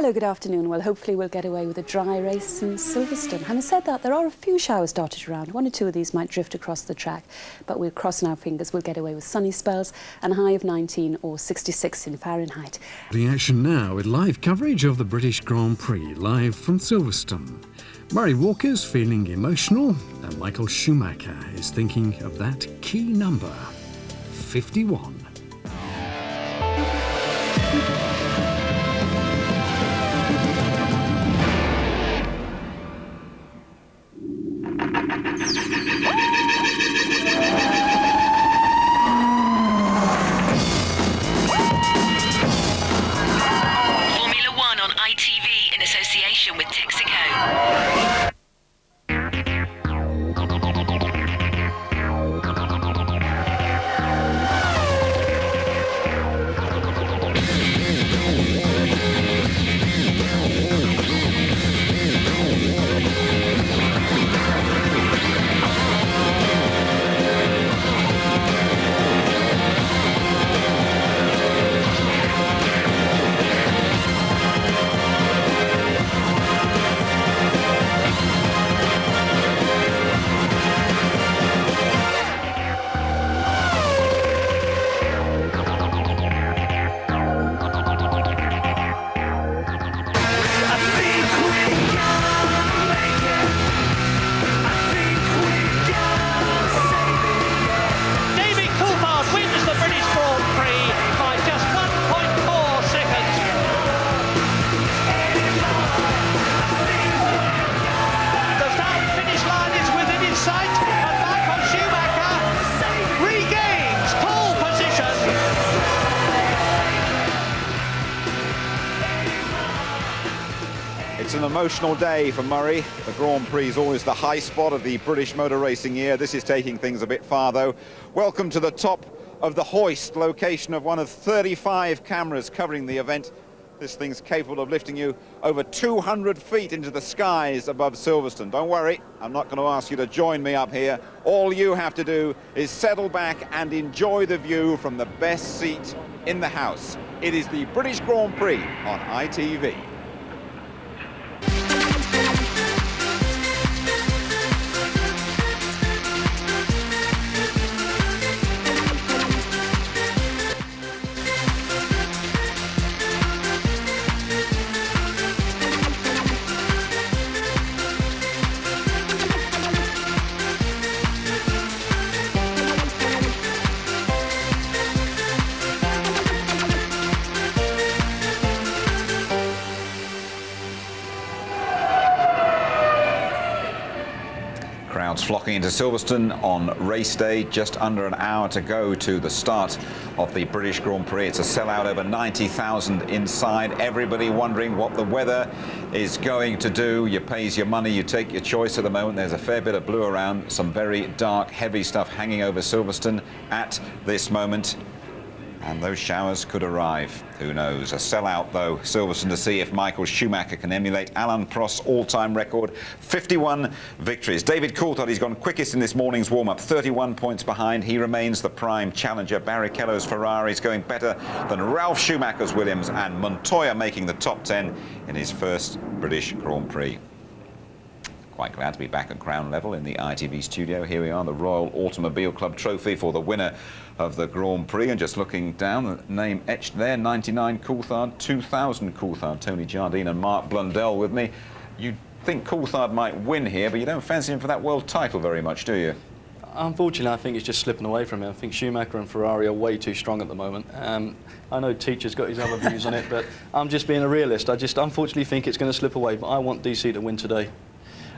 Hello, good afternoon. Well, hopefully we'll get away with a dry race in Silverstone. Having said that, there are a few showers dotted around. One or two of these might drift across the track, but we're crossing our fingers we'll get away with sunny spells and a high of 19 or 66 in Fahrenheit. The action now with live coverage of the British Grand Prix, live from Silverstone. Murray Walker's feeling emotional, and Michael Schumacher is thinking of that key number, 51. ITV in association with Texaco. It's an emotional day for Murray. The Grand Prix is always the high spot of the British motor racing year. This is taking things a bit far, though. Welcome to the top of the hoist, location of one of 35 cameras covering the event. This thing's capable of lifting you over 200 feet into the skies above Silverstone. Don't worry, I'm not going to ask you to join me up here. All you have to do is settle back and enjoy the view from the best seat in the house. It is the British Grand Prix on ITV. Crowds flocking into Silverstone on race day, just under an hour to go to the start of the British Grand Prix. It's a sellout, over 90,000 inside. Everybody wondering what the weather is going to do. You pays your money, you take your choice at the moment. There's a fair bit of blue around, some very dark, heavy stuff hanging over Silverstone at this moment. And those showers could arrive. Who knows? A sellout, though, Silverstone, to see if Michael Schumacher can emulate Alain Prost's all-time record, 51 victories. David Coulthard, he's gone quickest in this morning's warm-up, 31 points behind. He remains the prime challenger. Barrichello's Ferrari is going better than Ralf Schumacher's Williams, and Montoya making the top 10 in his first British Grand Prix. Quite glad to be back at ground level in the ITV studio. Here we are, the Royal Automobile Club trophy for the winner of the Grand Prix. And just looking down, the name etched there, 99 Coulthard, 2000 Coulthard. Tony Jardine and Mark Blundell with me. You think Coulthard might win here, but you don't fancy him for that world title very much, do you? Unfortunately, I think it's just slipping away from him. I think Schumacher and Ferrari are way too strong at the moment. I know Teacher's got his other views on it, but I'm just being a realist. I just unfortunately think it's going to slip away, but I want DC to win today.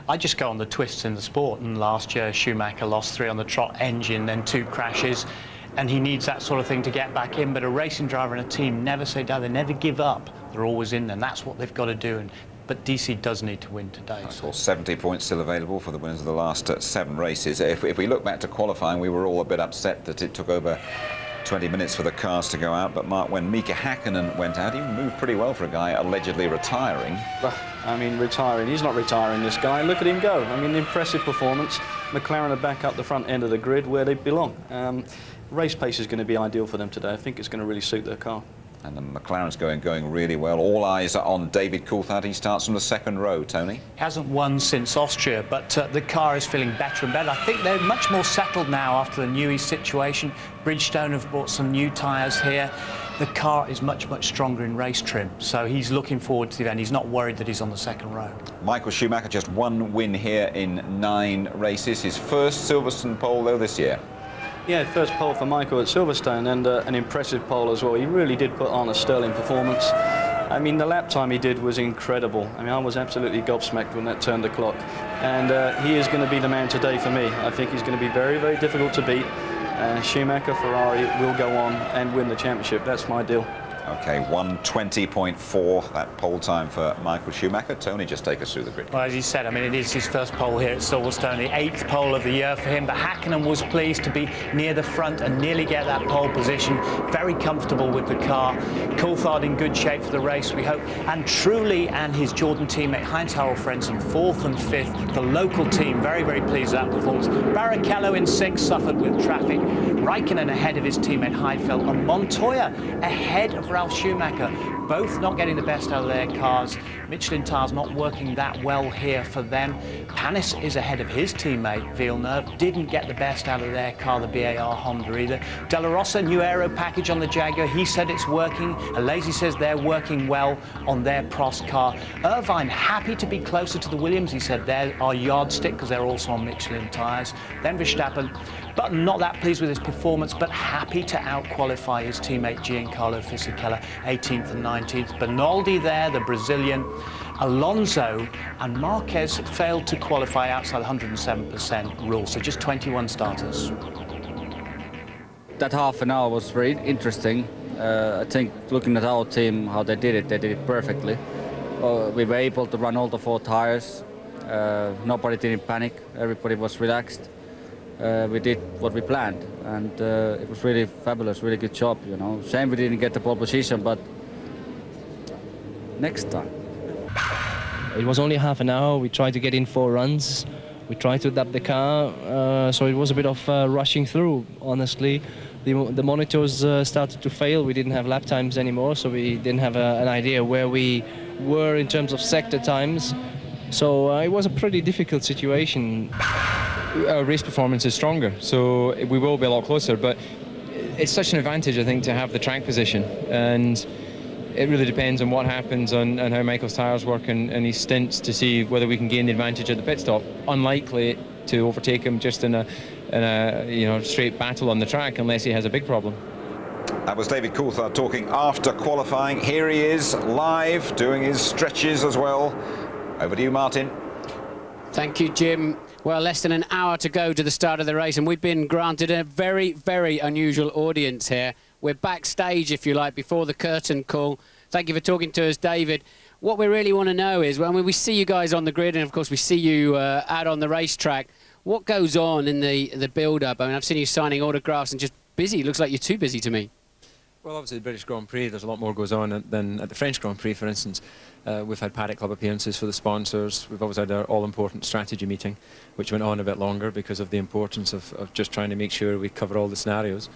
I just go on the twists in the sport, and last year Schumacher lost 3 on the trot engine, then 2 crashes, and he needs that sort of thing to get back in. But a racing driver and a team never say die, they never give up. They're always in there, and that's what they've got to do. But DC does need to win today. So 70 points still available for the winners of the last 7 races. If we look back to qualifying, we were all a bit upset that it took over 20 minutes for the cars to go out. But Mark, when Mika Häkkinen went out, he moved pretty well for a guy allegedly retiring. Well, I mean, retiring. He's not retiring, this guy. Look at him go. I mean, impressive performance. McLaren are back up the front end of the grid where they belong. Race pace is going to be ideal for them today. I think it's going to really suit their car. And the McLaren's going really well. All eyes are on David Coulthard. He starts from the second row, Tony. Hasn't won since Austria, but the car is feeling better and better. I think they're much more settled now after the Newey situation. Bridgestone have brought some new tyres here. The car is much stronger in race trim, so he's looking forward to the event. He's not worried that he's on the second row. Michael Schumacher, just one win here in 9 races. His first Silverstone pole, though, this year. Yeah, first pole for Michael at Silverstone, and an impressive pole as well. He really did put on a sterling performance. I mean, the lap time he did was incredible. I mean, I was absolutely gobsmacked when that turned the clock. And he is going to be the man today for me. I think he's going to be very difficult to beat. Schumacher, Ferrari will go on and win the championship. That's my deal. OK, 1:20.4, that pole time for Michael Schumacher. Tony, just take us through the grid. Well, as you said, I mean, it is his first pole here at Silverstone, the 8th pole of the year for him. But Hakkinen was pleased to be near the front and nearly get that pole position. Very comfortable with the car. Coulthard in good shape for the race, we hope. And Trulli and his Jordan teammate Heinz-Harald Frentzen, 4th and 5th. The local team very pleased with that performance. Barrichello in 6th, suffered with traffic. Raikkonen ahead of his teammate Heidfeld, and Montoya ahead of Ralf Schumacher, both not getting the best out of their cars. Michelin tyres not working that well here for them. Panis is ahead of his teammate Villeneuve, didn't get the best out of their car, the BAR Honda either. De La Rosa, new aero package on the Jaguar, he said it's working. Alesi says they're working well on their Prost car. Irvine happy to be closer to the Williams, he said they're our yardstick because they're also on Michelin tyres. Then Verstappen, but not that pleased with his performance, but happy to out-qualify his teammate Giancarlo Fisichella, 18th and 19th. Bernaldi there, the Brazilian. Alonso and Marquez failed to qualify outside the 107% rule, so just 21 starters. That half an hour was very interesting. I think looking at our team, how they did it perfectly. We were able to run all the 4 tyres. Nobody didn't panic, everybody was relaxed. We did what we planned, and it was really fabulous, really good job, you know. Shame we didn't get the pole position, but next time. It was only half an hour. We tried to get in 4 runs. We tried to adapt the car, so it was a bit of rushing through, honestly. The monitors started to fail. We didn't have lap times anymore, so we didn't have an idea where we were in terms of sector times. So it was a pretty difficult situation. Our race performance is stronger, so we will be a lot closer, but it's such an advantage, I think, to have the track position, and it really depends on what happens on how Michael's tyres work and his stints to see whether we can gain the advantage at the pit stop. Unlikely to overtake him just in a straight battle on the track unless he has a big problem. That was David Coulthard talking after qualifying. Here he is live doing his stretches as well. Over to you, Martin. Thank you, Jim. Well, less than an hour to go to the start of the race, and we've been granted a very unusual audience here. We're backstage, if you like, before the curtain call. Thank you for talking to us, David. What we really want to know is, well, I mean, we see you guys on the grid, and of course we see you out on the racetrack. What goes on in the build-up? I mean, I've seen you signing autographs and just busy. Looks like you're too busy to me. Well, obviously the British Grand Prix, there's a lot more goes on than at the French Grand Prix, for instance. We've had Paddock Club appearances for the sponsors. We've always had our all-important strategy meeting, which went on a bit longer because of the importance of just trying to make sure we cover all the scenarios.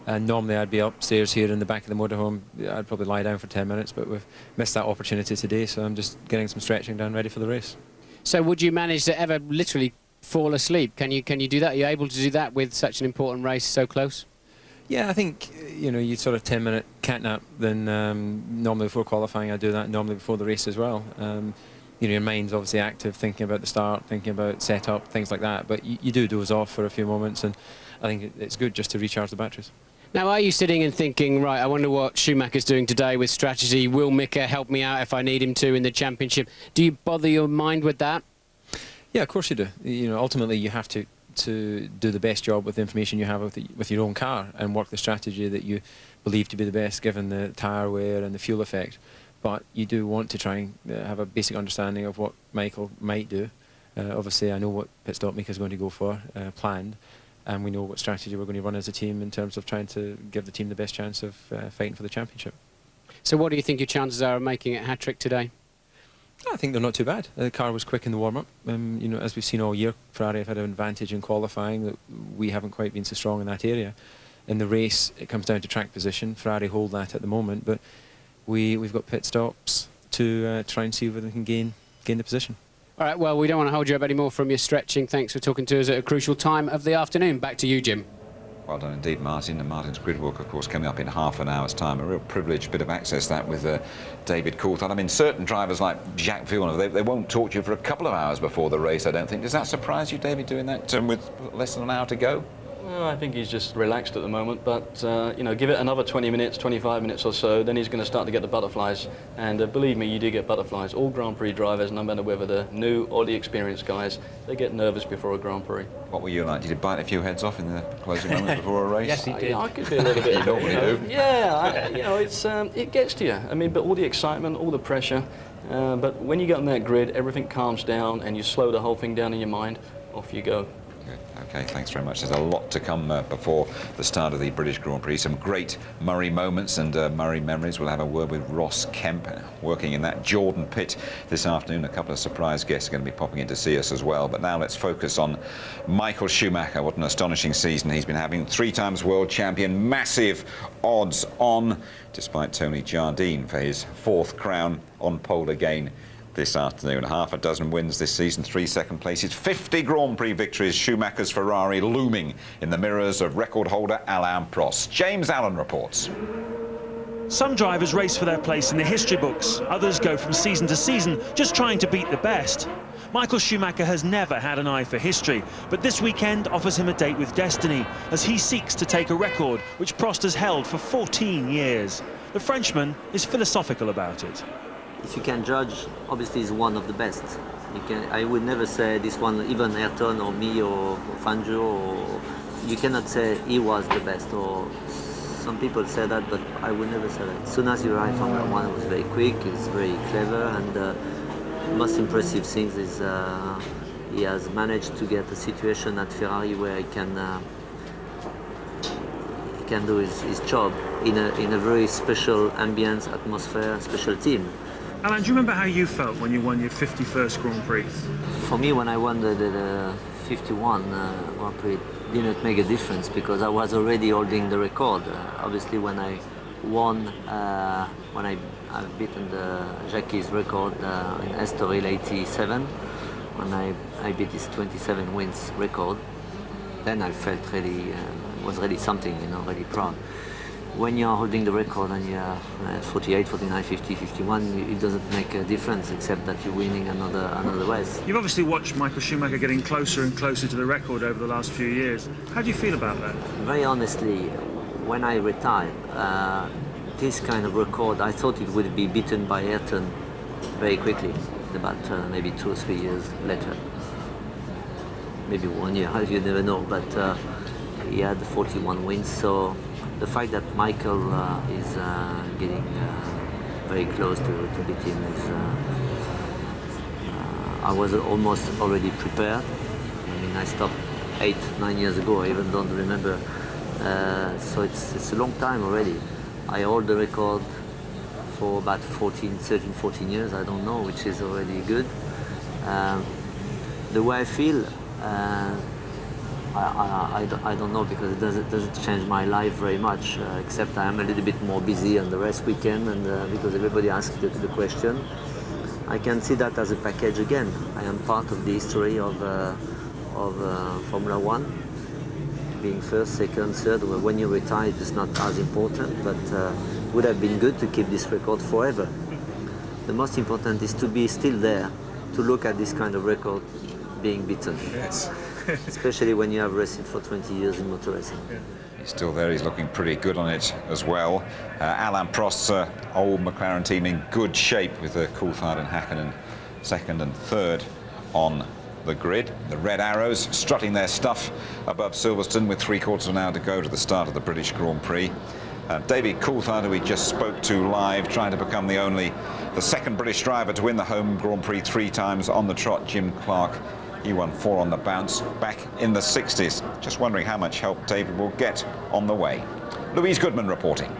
And normally I'd be upstairs here in the back of the motorhome. I'd probably lie down for 10 minutes, but we've missed that opportunity today, so I'm just getting some stretching done, ready for the race. So would you manage to ever literally fall asleep? Can you do that? Are you able to do that with such an important race so close? Yeah, I think, you sort of 10-minute catnap, then normally before qualifying I do that, normally before the race as well. Your mind's obviously active, thinking about the start, thinking about setup, things like that, but you do doze off for a few moments, and I think it's good just to recharge the batteries. Now, are you sitting and thinking, right, I wonder what Schumacher's doing today with strategy? Will Mika help me out if I need him to in the championship? Do you bother your mind with that? Yeah, of course you do. Ultimately you have to do the best job with the information you have with your own car and work the strategy that you believe to be the best given the tyre wear and the fuel effect. But you do want to try and have a basic understanding of what Michael might do. Obviously I know what pit stop Mika's going to go for, planned, and we know what strategy we're going to run as a team in terms of trying to give the team the best chance of fighting for the championship. So what do you think your chances are of making it hat-trick today? I think they're not too bad. The car was quick in the warm-up. As we've seen all year, Ferrari have had an advantage in qualifying that we haven't quite been so strong in that area. In the race, it comes down to track position. Ferrari hold that at the moment, but we've got pit stops to try and see whether we can gain the position. All right, well, we don't want to hold you up any more from your stretching. Thanks for talking to us at a crucial time of the afternoon. Back to you, Jim. Well done indeed, Martin. And Martin's grid walk, of course, coming up in half an hour's time. A real privileged bit of access, that, with David Coulthard. I mean, certain drivers like Jacques Villeneuve, they won't talk to you for a couple of hours before the race, I don't think. Does that surprise you, David, doing that with less than an hour to go? Well, I think he's just relaxed at the moment, but you know, give it another 20 minutes, 25 minutes or so, then he's going to start to get the butterflies. And believe me, you do get butterflies. All Grand Prix drivers, no matter whether they're new or the experienced guys, they get nervous before a Grand Prix. What were you like? Did you bite a few heads off in the closing moments before a race? Yes, he did. I could be a little bit. You normally do. Yeah, you know, it gets to you. I mean, but all the excitement, all the pressure. But when you get on that grid, everything calms down and you slow the whole thing down in your mind. Off you go. OK, thanks very much. There's a lot to come before the start of the British Grand Prix. Some great Murray moments and Murray memories. We'll have a word with Ross Kemp, working in that Jordan pit this afternoon. A couple of surprise guests are going to be popping in to see us as well. But now let's focus on Michael Schumacher. What an astonishing season he's been having. 3 times world champion, massive odds on, despite Tony Jardine for his 4th crown on pole again this afternoon. Half a dozen wins this season, 3 second places, 50 Grand Prix victories. Schumacher's Ferrari looming in the mirrors of record holder Alain Prost. James Allen reports. Some drivers race for their place in the history books. Others go from season to season just trying to beat the best. Michael Schumacher has never had an eye for history, but this weekend offers him a date with destiny as he seeks to take a record which Prost has held for 14 years. The Frenchman is philosophical about it. If you can judge, obviously he's one of the best. I would never say this one, even Ayrton or me or Fangio, or you cannot say he was the best, or some people say that, but I would never say that. As soon as you arrive Formula 1, it was very quick, he's very clever, and the most impressive thing is he has managed to get a situation at Ferrari where he can do his job in a very special ambience, atmosphere, special team. Alan, do you remember how you felt when you won your 51st Grand Prix? For me, when I won the 51 Grand Prix, it didn't make a difference because I was already holding the record. Obviously, when I won, when I've beaten Jacques' record in Estoril 87, when I beat his 27 wins record, then I felt really, was really something, you know, really proud. When you're holding the record and you're 48, 49, 50, 51, it doesn't make a difference except that you're winning another race. You've obviously watched Michael Schumacher getting closer and closer to the record over the last few years. How do you feel about that? Very honestly, when I retired, this kind of record, I thought it would be beaten by Ayrton very quickly, about maybe 2 or 3 years later. Maybe 1 year, you never know, but he had 41 wins, so the fact that Michael is getting very close to beat him is, I was almost already prepared. I mean, I stopped 8, 9 years ago, I even don't remember. So it's a long time already. I hold the record for about 13, 14 years, I don't know, which is already good. The way I feel, I don't know, because it doesn't change my life very much, except I am a little bit more busy on the rest weekend, and because everybody asks the question. I can see that as a package again. I am part of the history of Formula 1, being first, second, third. When you retire, it's not as important, but it would have been good to keep this record forever. The most important is to be still there, to look at this kind of record being beaten. Yes. Especially when you have raced for 20 years in motor racing. Yeah. He's still there, he's looking pretty good on it as well. Alain Prost's old McLaren team in good shape with Coulthard and Hakkinen second and third on the grid. The Red Arrows strutting their stuff above Silverstone with 3/4 of an hour to go to the start of the British Grand Prix. David Coulthard, who we just spoke to live, trying to become the second British driver to win the home Grand Prix 3 times on the trot. Jim Clark, he won 4 on the bounce back in the 60s. Just wondering how much help David will get on the way. Louise Goodman reporting.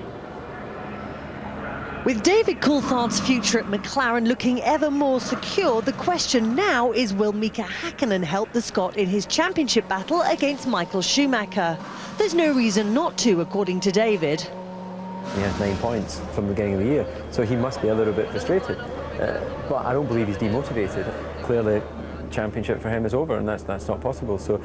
With David Coulthard's future at McLaren looking ever more secure, the question now is, will Mika Häkkinen help the Scot in his championship battle against Michael Schumacher? There's no reason not to, according to David. He has 9 points from the beginning of the year, so he must be a little bit frustrated. But I don't believe he's demotivated. Clearly, championship for him is over, and that's not possible. So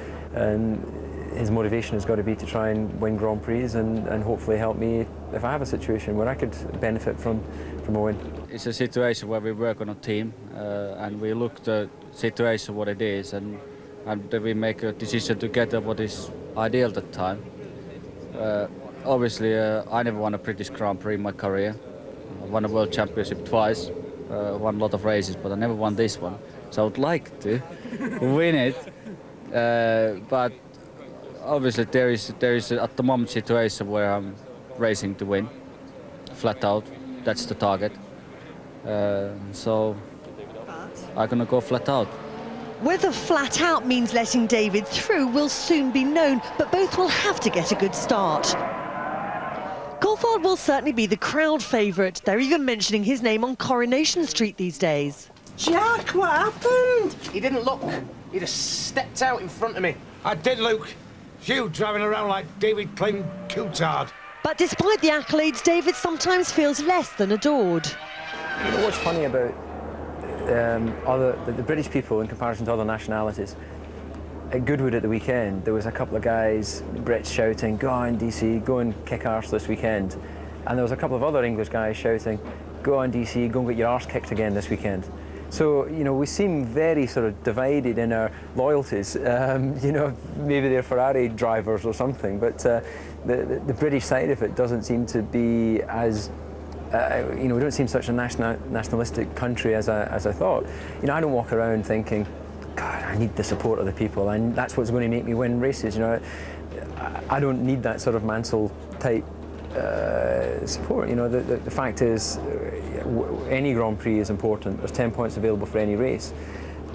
his motivation has got to be to try and win Grand Prix and hopefully help me if I have a situation where I could benefit from a win. It's a situation where we work on a team and we look at the situation what it is, and we make a decision together what is ideal at the time. Obviously, I never won a British Grand Prix in my career. I won a World Championship twice, won a lot of races, but I never won this one. So I would like to win it, but obviously there is at the moment situation where I'm racing to win, flat out. That's the target. So I'm gonna go flat out. Whether flat out means letting David through will soon be known, but both will have to get a good start. Coulthard will certainly be the crowd favourite. They're even mentioning his name on Coronation Street these days. Jack, what happened? He didn't look. He just stepped out in front of me. I did, Luke. You driving around like David claimed Coulthard. But despite the accolades, David sometimes feels less than adored. You know what's funny about the British people in comparison to other nationalities? At Goodwood at the weekend, there was a couple of guys, Brits shouting, "Go on, DC, go and kick arse this weekend." And there was a couple of other English guys shouting, "Go on, DC, go and get your arse kicked again this weekend." So, you know, we seem very sort of divided in our loyalties. You know, maybe they're Ferrari drivers or something, but the British side of it doesn't seem to be as, you know, we don't seem such a nationalistic country as I thought. You know, I don't walk around thinking, God, I need the support of the people, and that's what's going to make me win races. You know, I don't need that sort of Mansell type support. You know, the fact is, any Grand Prix is important. There's 10 points available for any race.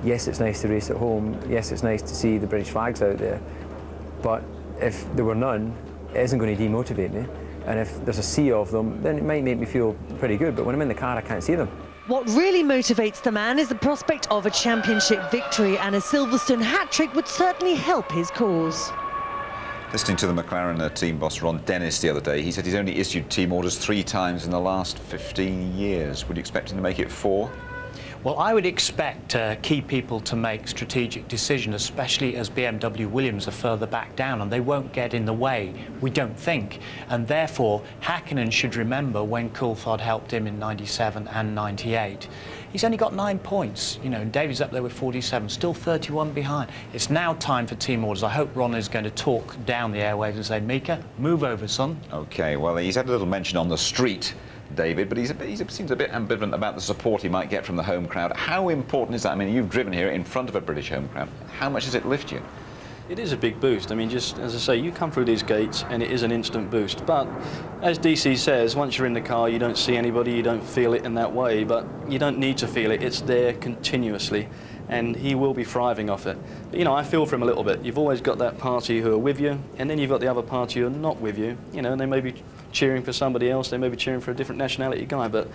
Yes, it's nice to race at home. Yes, it's nice to see the British flags out there. But if there were none, it isn't going to demotivate me. And if there's a sea of them, then it might make me feel pretty good. But when I'm in the car, I can't see them. What really motivates the man is the prospect of a championship victory, and a Silverstone hat-trick would certainly help his cause. Listening to the McLaren team boss Ron Dennis the other day, he said he's only issued team orders 3 times in the last 15 years. Would you expect him to make it 4? Well, I would expect key people to make strategic decisions, especially as BMW Williams are further back down, and they won't get in the way, we don't think. And therefore, Häkkinen should remember when Coulthard helped him in 97 and 98. He's only got 9 points, you know, and David's up there with 47, still 31 behind. It's now time for team orders. I hope Ron is going to talk down the airwaves and say, Mika, move over, son. OK, well, he's had a little mention on the street, David, but he seems a bit ambivalent about the support he might get from the home crowd. How important is that? I mean, you've driven here in front of a British home crowd. How much does it lift you? It is a big boost. I mean, just as I say, you come through these gates and it is an instant boost. But as DC says, once you're in the car, you don't see anybody, you don't feel it in that way. But you don't need to feel it. It's there continuously. And he will be thriving off it. But, you know, I feel for him a little bit. You've always got that party who are with you, and then you've got the other party who are not with you. You know, and they may be cheering for somebody else, they may be cheering for a different nationality guy, but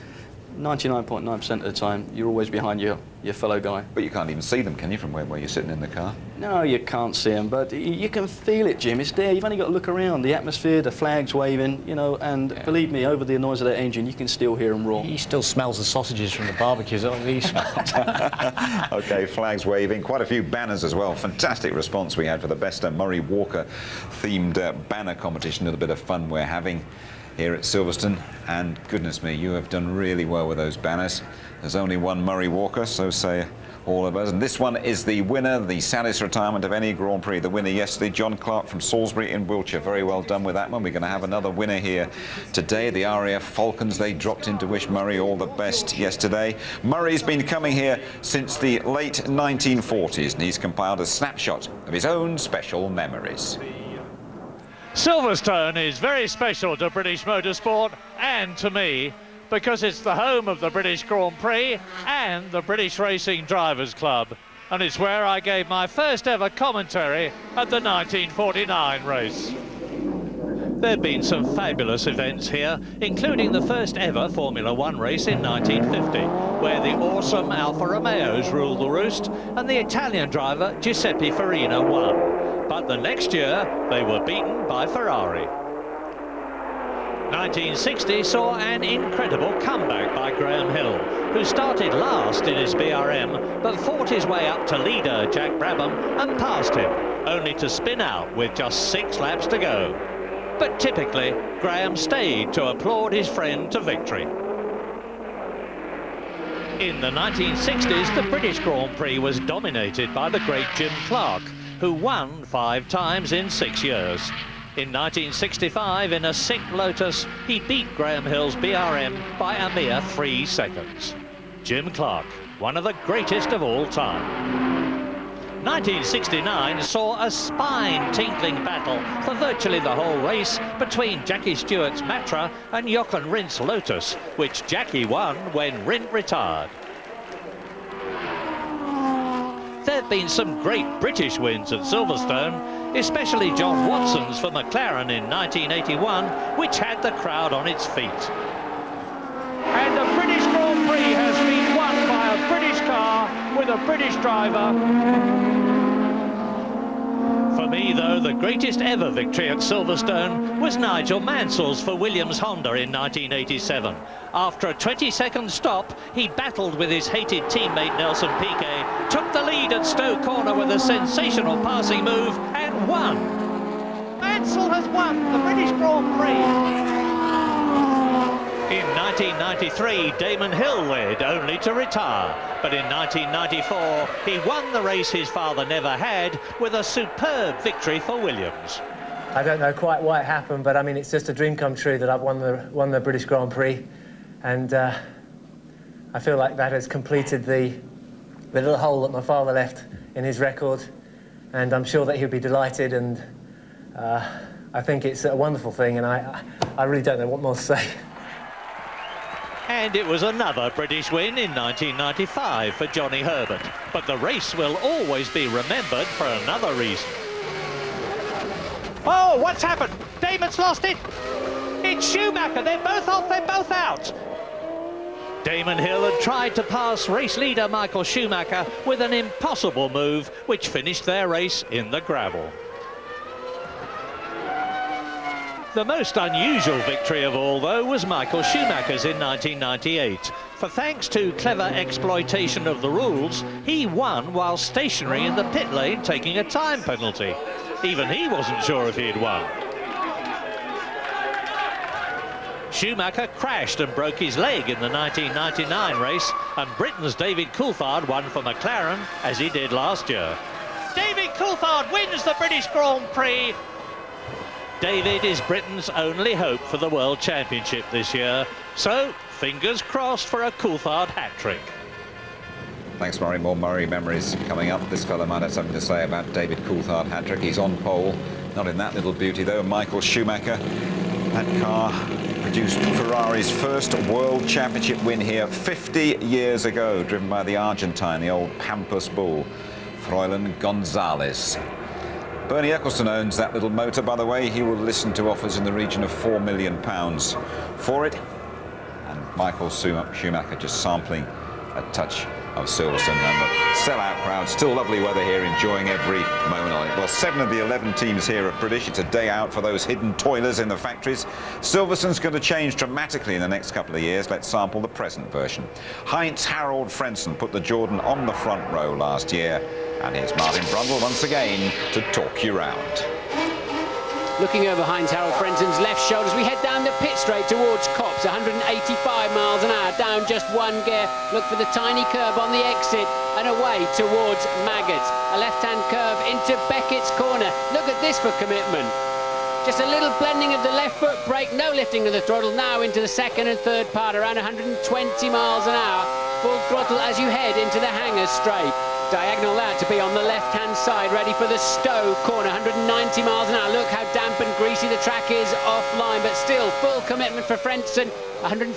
99.9% of the time, you're always behind your fellow guy. But you can't even see them, can you, from where you're sitting in the car? No, you can't see them, but you can feel it, Jim. It's there. You've only got to look around. The atmosphere, the flags waving, you know, and believe me, over the noise of that engine, you can still hear them roar. He still smells the sausages from the barbecues. Oh, he smells. OK, flags waving. Quite a few banners as well. Fantastic response we had for the best Murray Walker-themed banner competition. A little bit of fun we're having here at Silverstone, and goodness me, you have done really well with those banners. There's only one Murray Walker, so say all of us, and this one is the winner, the saddest retirement of any Grand Prix. The winner yesterday, John Clark from Salisbury in Wiltshire. Very well done with that one. We're going to have another winner here today. The RAF Falcons, they dropped in to wish Murray all the best yesterday. Murray's been coming here since the late 1940s, and he's compiled a snapshot of his own special memories. Silverstone is very special to British motorsport and to me, because it's the home of the British Grand Prix and the British Racing Drivers Club, and it's where I gave my first ever commentary at the 1949 race. There have been some fabulous events here, including the first ever Formula One race in 1950, where the awesome Alfa Romeos ruled the roost and the Italian driver Giuseppe Farina won. But the next year, they were beaten by Ferrari. 1960 saw an incredible comeback by Graham Hill, who started last in his BRM, but fought his way up to leader Jack Brabham and passed him, only to spin out with just 6 laps to go. But typically, Graham stayed to applaud his friend to victory. In the 1960s, the British Grand Prix was dominated by the great Jim Clark, who won 5 times in 6 years. In 1965, in a sick Lotus, he beat Graham Hill's BRM by a mere 3 seconds. Jim Clark, one of the greatest of all time. 1969 saw a spine-tinkling battle for virtually the whole race between Jackie Stewart's Matra and Jochen Rindt's Lotus, which Jackie won when Rindt retired. There have been some great British wins at Silverstone, especially John Watson's for McLaren in 1981, which had the crowd on its feet. And the British Grand Prix has been won by a British car with a British driver. For me, though, the greatest ever victory at Silverstone was Nigel Mansell's for Williams Honda in 1987. After a 20-second stop, he battled with his hated teammate Nelson Piquet, took the lead at Stowe Corner with a sensational passing move and won. Mansell has won the British Grand Prix. In 1993, Damon Hill led, only to retire. But in 1994, he won the race his father never had with a superb victory for Williams. I don't know quite why it happened, but I mean, it's just a dream come true that I've won the British Grand Prix. And I feel like that has completed the little hole that my father left in his record. And I'm sure that he'll be delighted, and I think it's a wonderful thing, and I really don't know what more to say. And it was another British win in 1995 for Johnny Herbert. But the race will always be remembered for another reason. Oh, what's happened? Damon's lost it. It's Schumacher. They're both off. They're both out. Damon Hill had tried to pass race leader Michael Schumacher with an impossible move, which finished their race in the gravel. The most unusual victory of all, though, was Michael Schumacher's in 1998. For thanks to clever exploitation of the rules, he won while stationary in the pit lane taking a time penalty. Even he wasn't sure if he'd won. Schumacher crashed and broke his leg in the 1999 race, and Britain's David Coulthard won for McLaren, as he did last year. David Coulthard wins the British Grand Prix. David is Britain's only hope for the World Championship this year, so fingers crossed for a Coulthard hat-trick. Thanks, Murray. More Murray memories coming up. This fella might have something to say about David Coulthard hat-trick. He's on pole. Not in that little beauty, though. Michael Schumacher. That car produced Ferrari's first World Championship win here 50 years ago, driven by the Argentine, the old Pampas bull, Froilan Gonzalez. Bernie Eccleston owns that little motor, by the way. He will listen to offers in the region of £4 million for it. And Michael Schumacher just sampling a touch of Silverstone, and the sellout crowd. Still lovely weather here, enjoying every moment on it. Well, 7 of the 11 teams here are British. It's a day out for those hidden toilers in the factories. Silverstone's going to change dramatically in the next couple of years. Let's sample the present version. Heinz Harold Frentzen put the Jordan on the front row last year. And here's Martin Brundle once again to talk you round. Looking over Heinz Harold Frentzen's left shoulder as we head down the pit straight towards Copse, 185 miles an hour, down just 1 gear. Look for the tiny curve on the exit and away towards Maggots. A left-hand curve into Beckett's corner. Look at this for commitment. Just a little blending of the left foot brake, no lifting of the throttle, now into the second and third part, around 120 miles an hour. Full throttle as you head into the Hangers straight. Diagonal that to be on the left-hand side, ready for the Stowe corner, 190 miles an hour. Look how damp and greasy the track is offline, but still full commitment for Frentzen. 145,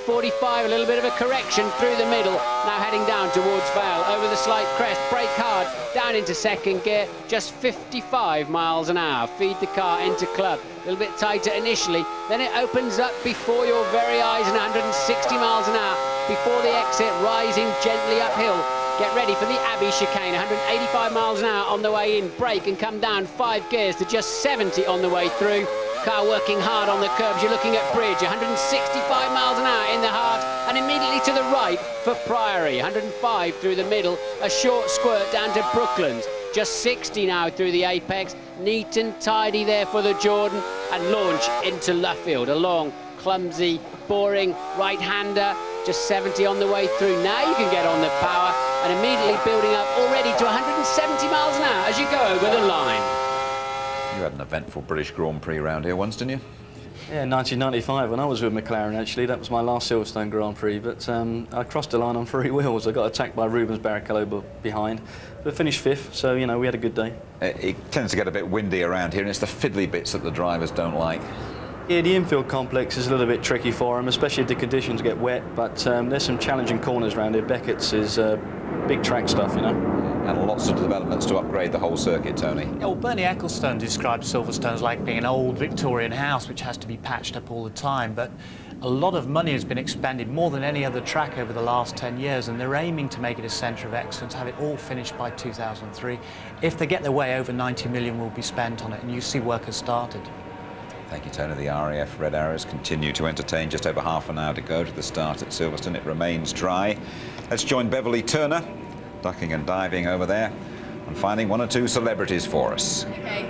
a little bit of a correction through the middle. Now heading down towards Vale, over the slight crest, brake hard, down into second gear, just 55 miles an hour. Feed the car into club, a little bit tighter initially, then it opens up before your very eyes and 160 miles an hour. Before the exit, rising gently uphill. Get ready for the Abbey chicane, 185 miles an hour on the way in. Brake and come down 5 gears to just 70 on the way through. Car working hard on the curbs. You're looking at Bridge, 165 miles an hour in the heart, and immediately to the right for Priory, 105 through the middle. A short squirt down to Brooklands. Just 60 now through the apex. Neat and tidy there for the Jordan, and launch into Luffield. A long, clumsy, boring right-hander. Just 70 on the way through. Now you can get on the power, and immediately building up already to 170 miles an hour as you go over the line. You had an eventful British Grand Prix round here once, didn't you? Yeah, 1995, when I was with McLaren, actually. That was my last Silverstone Grand Prix, but I crossed the line on 3 wheels. I got attacked by Rubens Barrichello behind, but finished 5th, so, you know, we had a good day. It tends to get a bit windy around here, and it's the fiddly bits that the drivers don't like. Yeah, the infield complex is a little bit tricky for them, especially if the conditions get wet, but there's some challenging corners around here. Beckett's is big track stuff, you know. And lots of developments to upgrade the whole circuit, Tony. Yeah, well, Bernie Ecclestone described Silverstone as like being an old Victorian house which has to be patched up all the time, but a lot of money has been expended, more than any other track over the last 10 years, and they're aiming to make it a centre of excellence, have it all finished by 2003. If they get their way, over 90 million will be spent on it, and you see work has started. Thank you, Tony. The RAF Red Arrows continue to entertain. Just over half an hour to go to the start at Silverstone. It remains dry. Let's join Beverly Turner, ducking and diving over there, and finding 1 or 2 celebrities for us. Okay.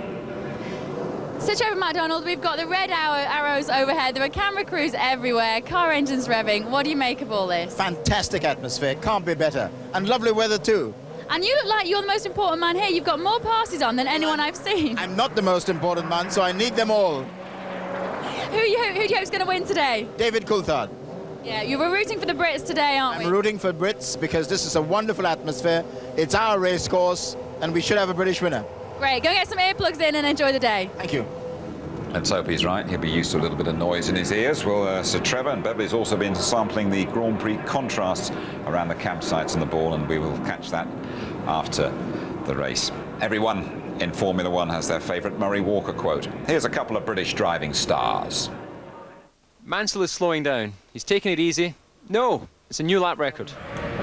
Switch over, McDonald. We've got the red arrows overhead. There are camera crews everywhere, car engines revving. What do you make of all this? Fantastic atmosphere. Can't be better. And lovely weather too. And you look like you're the most important man here. You've got more passes on than anyone I've seen. I'm not the most important man, so I need them all. Who do you hope's going to win today? David Coulthard. Yeah, you were rooting for the Brits today, aren't we? I'm rooting for Brits because this is a wonderful atmosphere. It's our race course, and we should have a British winner. Great. Go get some earplugs in and enjoy the day. Thank you. Let's hope he's right. He'll be used to a little bit of noise in his ears. Well, Sir Trevor and Beverly's also been sampling the Grand Prix contrasts around the campsites and the ball, and we will catch that after the race. Everyone in Formula One has their favourite Murray Walker quote. Here's a couple of British driving stars. Mansell is slowing down. He's taking it easy. No, it's a new lap record.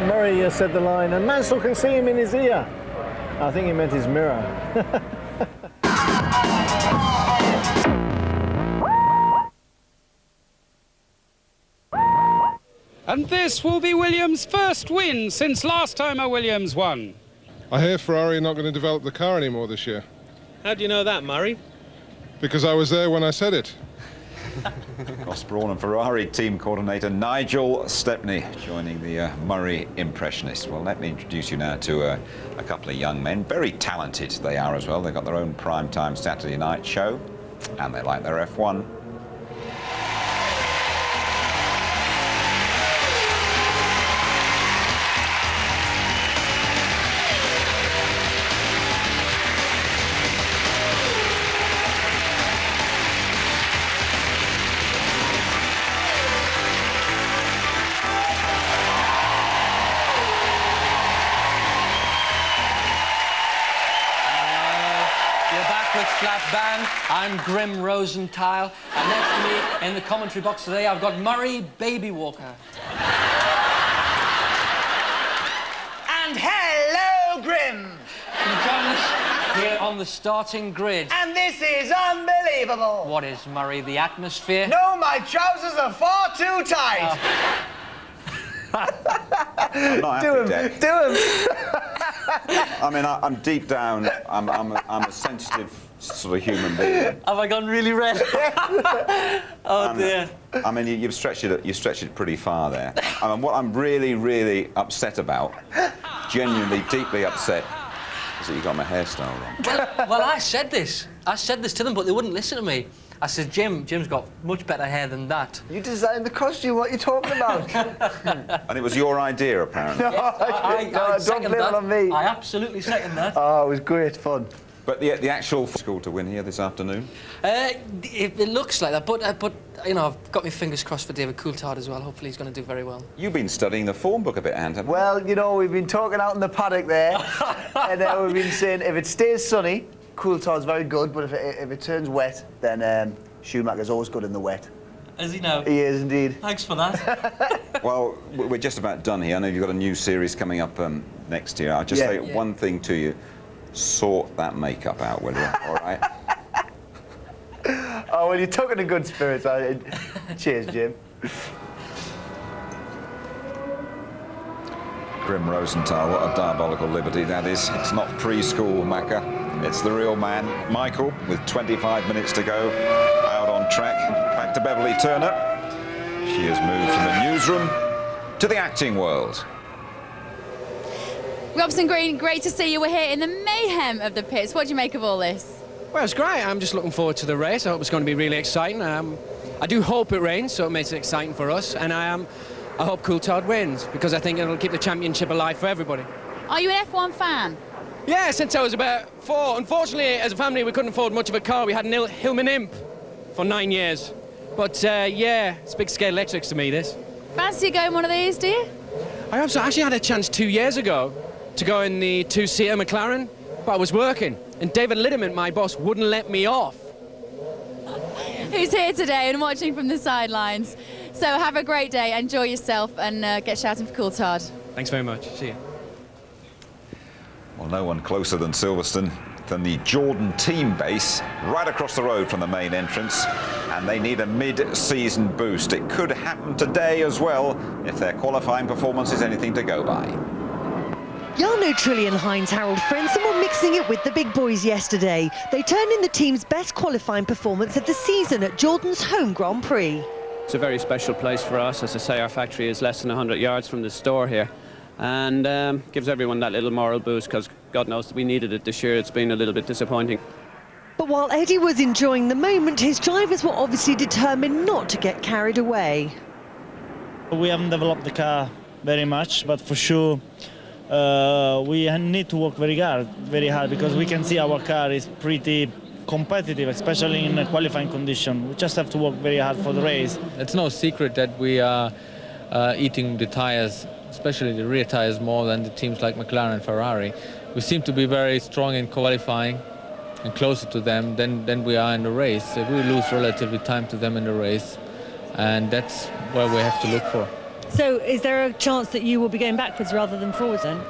Murray said the line, and Mansell can see him in his ear. I think he meant his mirror. And this will be Williams' first win since last time a Williams won. I hear Ferrari are not going to develop the car anymore this year. How do you know that, Murray? Because I was there when I said it. Ross Brawn and Ferrari team coordinator Nigel Stepney joining the Murray impressionists. Well, let me introduce you now to a couple of young men. Very talented they are as well. They've got their own primetime Saturday night show, and they like their F1. I'm Grim Rosenthal, and next to me in the commentary box today I've got Murray Baby Walker. And hello, Grim! Can you join us here on the starting grid? And this is unbelievable! What is, Murray, the atmosphere? No, my trousers are far too tight! I'm not happy, Dec. Do him! I mean, I'm deep down, I'm a sensitive sort of human being. Have I gone really red? Oh dear. I mean, you've stretched it pretty far there. I mean, what I'm really, really upset about, genuinely, deeply upset, is that you got my hairstyle wrong. Well, I said this to them, but they wouldn't listen to me. I said, Jim's got much better hair than that. You designed the costume, what are you talking about? And it was your idea, apparently. I don't blame it on me. I absolutely second that. Oh, it was great fun. But the actual school to win here this afternoon? It looks like that, but you know, I've got my fingers crossed for David Coulthard as well. Hopefully he's going to do very well. You've been studying the form book a bit, Ant, haven't you? Well, you know, we've been talking out in the paddock there, and we've been saying if it stays sunny, Coulthard's very good, but if it turns wet, then Schumacher's always good in the wet. Is he now? He is indeed. Thanks for that. Well, we're just about done here. I know you've got a new series coming up next year. I'll just say one thing to you. Sort that makeup out, will you? All right? Oh, well, you took it in good spirits. Cheers, Jim. Grim Rosenthal, what a diabolical liberty that is. It's not preschool Macca, it's the real man. Michael, with 25 minutes to go, out on track. Back to Beverly Turner. She has moved from the newsroom to the acting world. Robson Green, great to see you. We're here in the mayhem of the pits. What do you make of all this? Well, it's great. I'm just looking forward to the race. I hope it's going to be really exciting. I do hope it rains, so it makes it exciting for us. And I hope Coulthard wins, because I think it'll keep the championship alive for everybody. Are you an F1 fan? Yeah, since I was about 4. Unfortunately, as a family, we couldn't afford much of a car. We had an Hillman Imp for 9 years. But yeah, it's big scale electrics to me, this. Fancy going one of these, do you? I also actually had a chance 2 years ago to go in the 2-seater McLaren, but I was working, and David Litterman, my boss, wouldn't let me off. Who's here today and watching from the sidelines. So have a great day, enjoy yourself, and get shouting for Coulthard. Thanks very much. See you. Well, no one closer than Silverstone than the Jordan team base, right across the road from the main entrance, and they need a mid-season boost. It could happen today as well if their qualifying performance is anything to go by. Jarno Trulli and Heinz-Harald Frentzen were mixing it with the big boys yesterday. They turned in the team's best qualifying performance of the season at Jordan's home Grand Prix. It's a very special place for us. As I say, our factory is less than 100 yards from the store here, and gives everyone that little moral boost, because God knows we needed it this year. It's been a little bit disappointing. But while Eddie was enjoying the moment, his drivers were obviously determined not to get carried away. We haven't developed the car very much, but for sure we need to work very hard, because we can see our car is pretty competitive, especially in a qualifying condition. We just have to work very hard for the race. It's no secret that we are eating the tires, especially the rear tires, more than the teams like McLaren and Ferrari. We seem to be very strong in qualifying and closer to them than we are in the race. We lose relatively time to them in the race, and that's where we have to look for. So is there a chance that you will be going backwards rather than forwards then?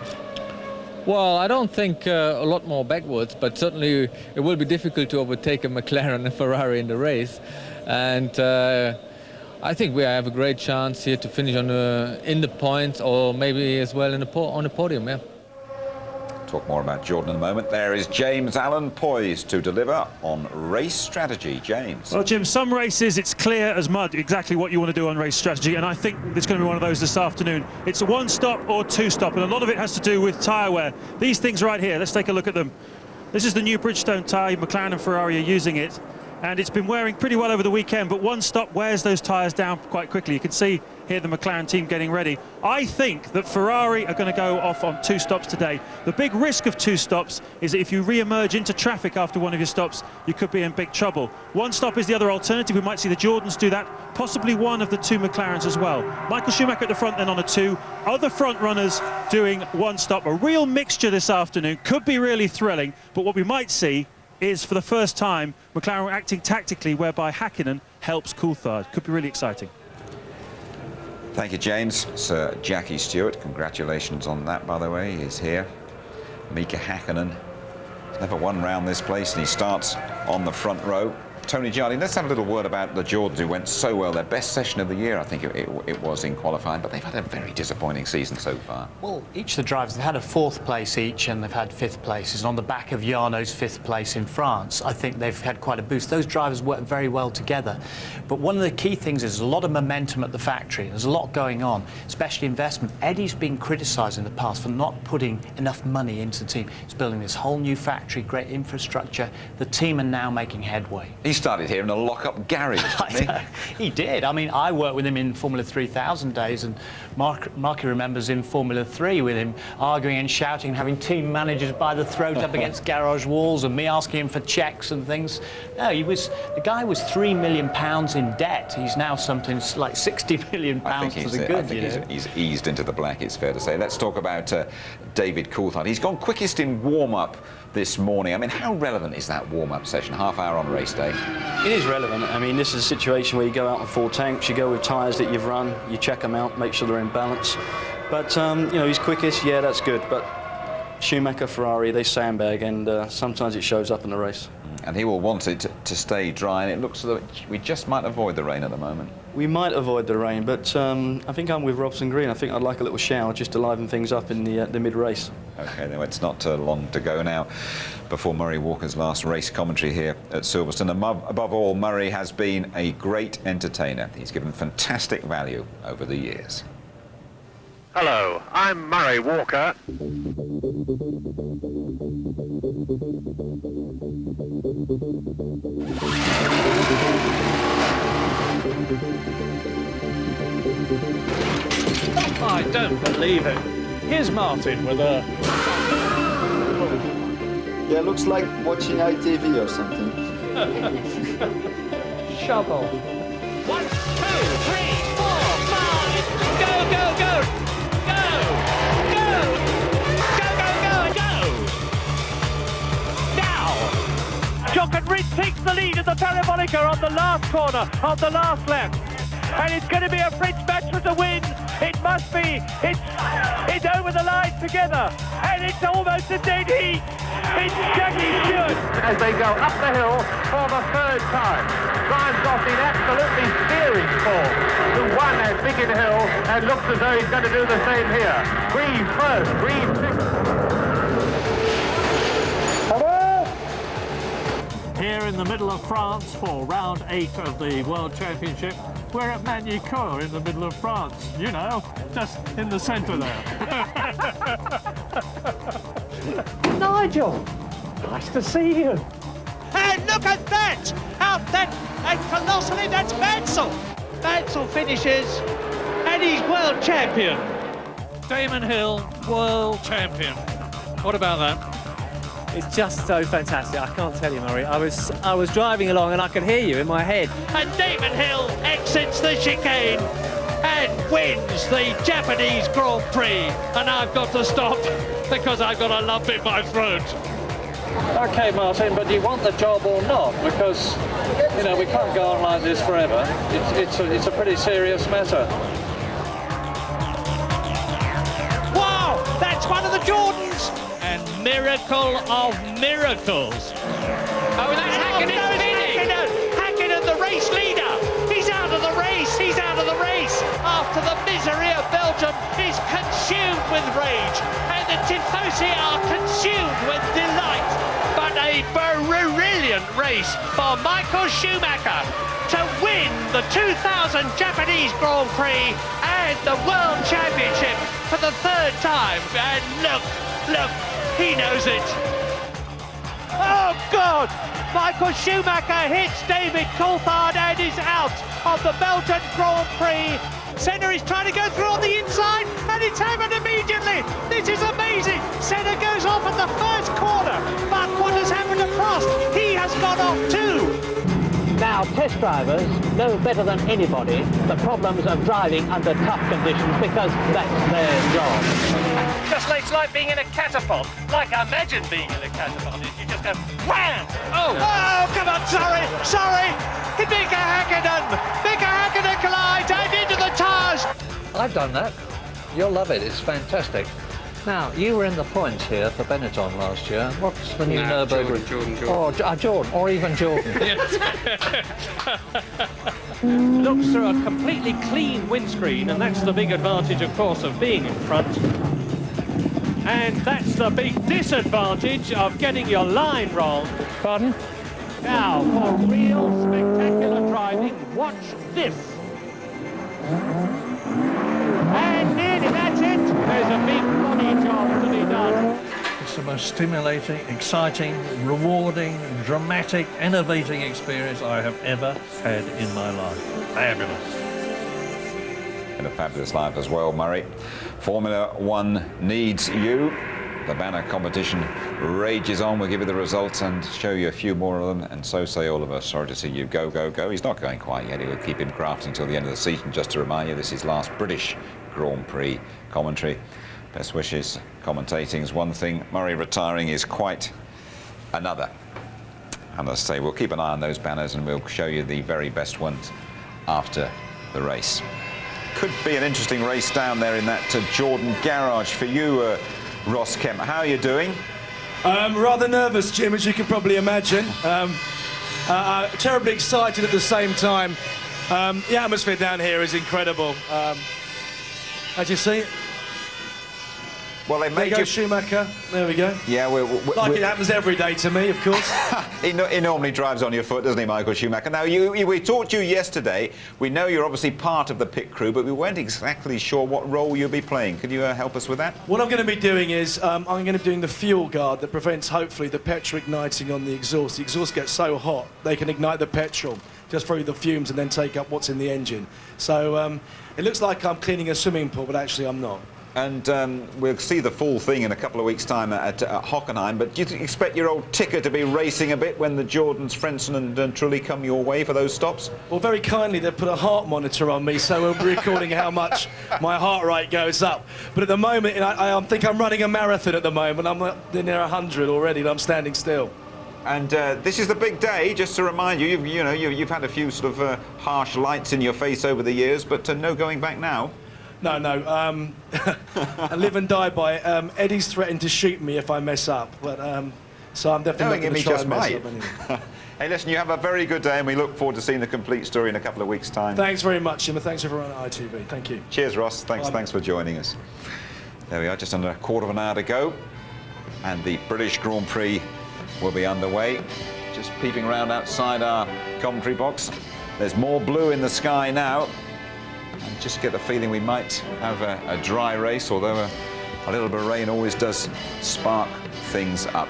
Well, I don't think a lot more backwards, but certainly it will be difficult to overtake a McLaren and a Ferrari in the race. And I think we have a great chance here to finish on in the points, or maybe as well on the podium, yeah. Talk more about Jordan in a moment. There is James Allen poised to deliver on race strategy. James. Well, Jim, some races it's clear as mud exactly what you want to do on race strategy, and I think it's going to be one of those this afternoon. It's a one stop or two stop, and a lot of it has to do with tyre wear. These things right here, let's take a look at them. This is the new Bridgestone tyre. McLaren and Ferrari are using it, and it's been wearing pretty well over the weekend, but one stop wears those tyres down quite quickly. You can see here the McLaren team getting ready. I think that Ferrari are going to go off on two stops today. The big risk of two stops is that if you re-emerge into traffic after one of your stops, you could be in big trouble. One stop is the other alternative. We might see the Jordans do that, possibly one of the two McLarens as well. Michael Schumacher at the front then on a two. Other front runners doing one stop. A real mixture this afternoon. Could be really thrilling, but what we might see is, for the first time, McLaren acting tactically, whereby Häkkinen helps Coulthard. Could be really exciting. Thank you, James. Sir Jackie Stewart, congratulations on that, by the way. He's here. Mika Häkkinen. He's never won round this place, and he starts on the front row. Tony Giardi, let's have a little word about the Jordans, who went so well. Their best session of the year, I think it was in qualifying, but they've had a very disappointing season so far. Well, each of the drivers, they've had a 4th place each, and they've had 5th places. And on the back of Jarno's 5th place in France, I think they've had quite a boost. Those drivers work very well together. But one of the key things is there's a lot of momentum at the factory. There's a lot going on, especially investment. Eddie's been criticised in the past for not putting enough money into the team. He's building this whole new factory, great infrastructure. The team are now making headway. started here in a lock-up garage, didn't he? He did. I mean, I worked with him in Formula 3000 days, and Marky remembers in Formula 3 with him arguing and shouting and having team managers by the throat up against garage walls, and me asking him for checks and things. No, the guy was £3 million in debt. He's now something like £60 million to the good. I think he's eased into the black, it's fair to say. Let's talk about David Coulthard. He's gone quickest in warm-up this morning. I mean, how relevant is that warm-up session, half hour on race day? It is relevant. I mean, this is a situation where you go out on full tanks, you go with tyres that you've run, you check them out, make sure they're in balance. But, you know, he's quickest, yeah, that's good. But Schumacher, Ferrari, they sandbag, and sometimes it shows up in the race. And he will want it to stay dry, and it looks as though we just might avoid the rain at the moment. We might avoid the rain, but I think I'm with Robson Green. I think I'd like a little shower just to liven things up in the mid-race. OK, then it's not long to go now before Murray Walker's last race commentary here at Silverstone. And above all, Murray has been a great entertainer. He's given fantastic value over the years. Hello, I'm Murray Walker. I don't believe it. Here's Martin with a... Yeah, looks like watching ITV or something. Shovel. 1, 2, 3, 4, 5. Go, go, go! Go! Go! Go, go, go, and go! Now! Jock and Ritz takes the lead in the Parabolica on the last corner, on the last lap. And it's going to be a Fritz match for the win. It must be. It's over the line together. And it's almost a dead heat. It's Jackie Stewart. As they go up the hill for the third time. Brian Gosling absolutely steering form, who won as big in the hill and looks as though he's going to do the same here. Prix first, Prix Here in the middle of France for round 8 of the World Championship. We're at Magny-Cours in the middle of France, you know, just in the centre there. Nigel, nice to see you. And look at that! Out that, and colossally, that's Mansell. Mansell finishes, and he's world champion. Damon Hill, world champion. What about that? It's just so fantastic. I can't tell you, Murray. I was driving along and I could hear you in my head. And Damon Hill exits the chicane and wins the Japanese Grand Prix. And I've got to stop because I've got a lump in my throat. OK, Martin, but do you want the job or not? Because, you know, we can't go on like this forever. It's a pretty serious matter. Wow, that's one of the Jordans. And miracle of miracles. Oh, that's Hakkinen spinning. Hakkinen, the race leader. He's out of the race. He's out of the race. After the misery of Belgium is consumed with rage. And the Tifosi are consumed with delight. But a brilliant race for Michael Schumacher to win the 2000 Japanese Grand Prix and the World Championship for the third time. And look, he knows it. Oh, God! Michael Schumacher hits David Coulthard and is out of the Belgian Grand Prix. Senna is trying to go through on the inside, and it's happened immediately. This is amazing. Senna goes off at the first corner, but what has happened to Prost? He has gone off too. Now, test drivers know better than anybody the problems of driving under tough conditions because that's their job. Just like it's like being in a catapult. Like I imagine being in a catapult. You just go wham! Oh, come on, sorry. Mika Hakkinen collides and into the tyres. I've done that. You'll love it. It's fantastic. Now, you were in the points here for Benetton last year. What's the new Nürburgring? Jordan, or even Jordan. Looks through a completely clean windscreen, and that's the big advantage, of course, of being in front. And that's the big disadvantage of getting your line wrong. Pardon? Now, for real spectacular driving, watch this. And nearly that's it. There's a big body job to be done. It's the most stimulating, exciting, rewarding, dramatic, innovating experience I have ever had in my life. Fabulous. And a fabulous life as well, Murray. Formula One needs you. The banner competition rages on. We'll give you the results and show you a few more of them, and so say all of us. Sorry to see you go, go, go. He's not going quite yet. He'll keep him crafting until the end of the season. Just to remind you, this is last British Grand Prix commentary. Best wishes. Commentating is one thing. Murray retiring is quite another. And as I say, we'll keep an eye on those banners and we'll show you the very best ones after the race. Could be an interesting race down there in that Jordan garage for you, Ross Kemp. How are you doing? Rather nervous, Jim, as you can probably imagine. Terribly excited at the same time. The atmosphere down here is incredible. As you see, well, they there goes Schumacher. There we go. Yeah, it happens every day to me, of course. He normally drives on your foot, doesn't he, Michael Schumacher? Now, we talked to you yesterday. We know you're obviously part of the pit crew, but we weren't exactly sure what role you'll be playing. Could you help us with that? What I'm going to be doing is I'm going to be doing the fuel guard that prevents, hopefully, the petrol igniting on the exhaust. The exhaust gets so hot, they can ignite the petrol just through the fumes and then take up what's in the engine. So it looks like I'm cleaning a swimming pool, but actually I'm not. And we'll see the full thing in a couple of weeks' time at Hockenheim. But do you expect your old ticker to be racing a bit when the Jordans, Frenson and Trulli come your way for those stops? Well, very kindly, they've put a heart monitor on me, so we'll be recording how much my heart rate goes up. But at the moment, I think I'm running a marathon at the moment. I'm near 100 already, and I'm standing still. And this is the big day, just to remind you, you've had a few sort of harsh lights in your face over the years, but no going back now. No. I live and die by it. Eddie's threatened to shoot me if I mess up, but so I'm definitely not going to try and mess up anyway. Hey, listen, you have a very good day, and we look forward to seeing the complete story in a couple of weeks' time. Thanks very much, Jim, and thanks everyone at ITV. Thank you. Cheers, Ross. Thanks for joining us. There we are, just under a quarter of an hour to go, and the British Grand Prix will be underway. Just peeping around outside our commentary box. There's more blue in the sky now. And just get the feeling we might have a dry race, although a little bit of rain always does spark things up.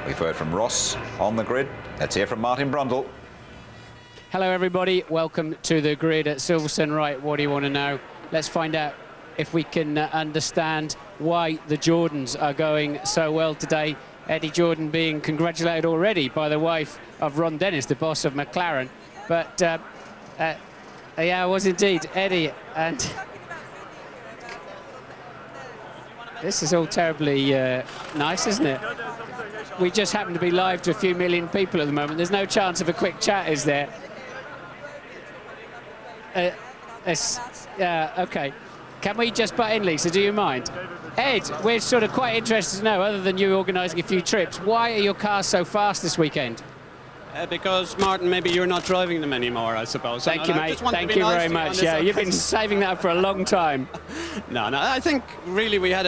We've heard from Ross on the grid. Let's hear from Martin Brundle. Hello, everybody. Welcome to the grid at Silverstone. Right, what do you want to know? Let's find out if we can understand why the Jordans are going so well today. Eddie Jordan being congratulated already by the wife of Ron Dennis, the boss of McLaren. But, yeah, it was indeed Eddie. And this is all terribly nice, isn't it? We just happen to be live to a few million people at the moment. There's no chance of a quick chat, is there? Yeah, OK. Can we just butt in, Lisa? Do you mind? Ed, we're sort of quite interested to know, other than you organising a few trips, why are your cars so fast this weekend? Because, Martin, maybe you're not driving them anymore, I suppose. Thank you, mate. Thank you very much. Yeah, you've been saving that for a long time. No, I think really we had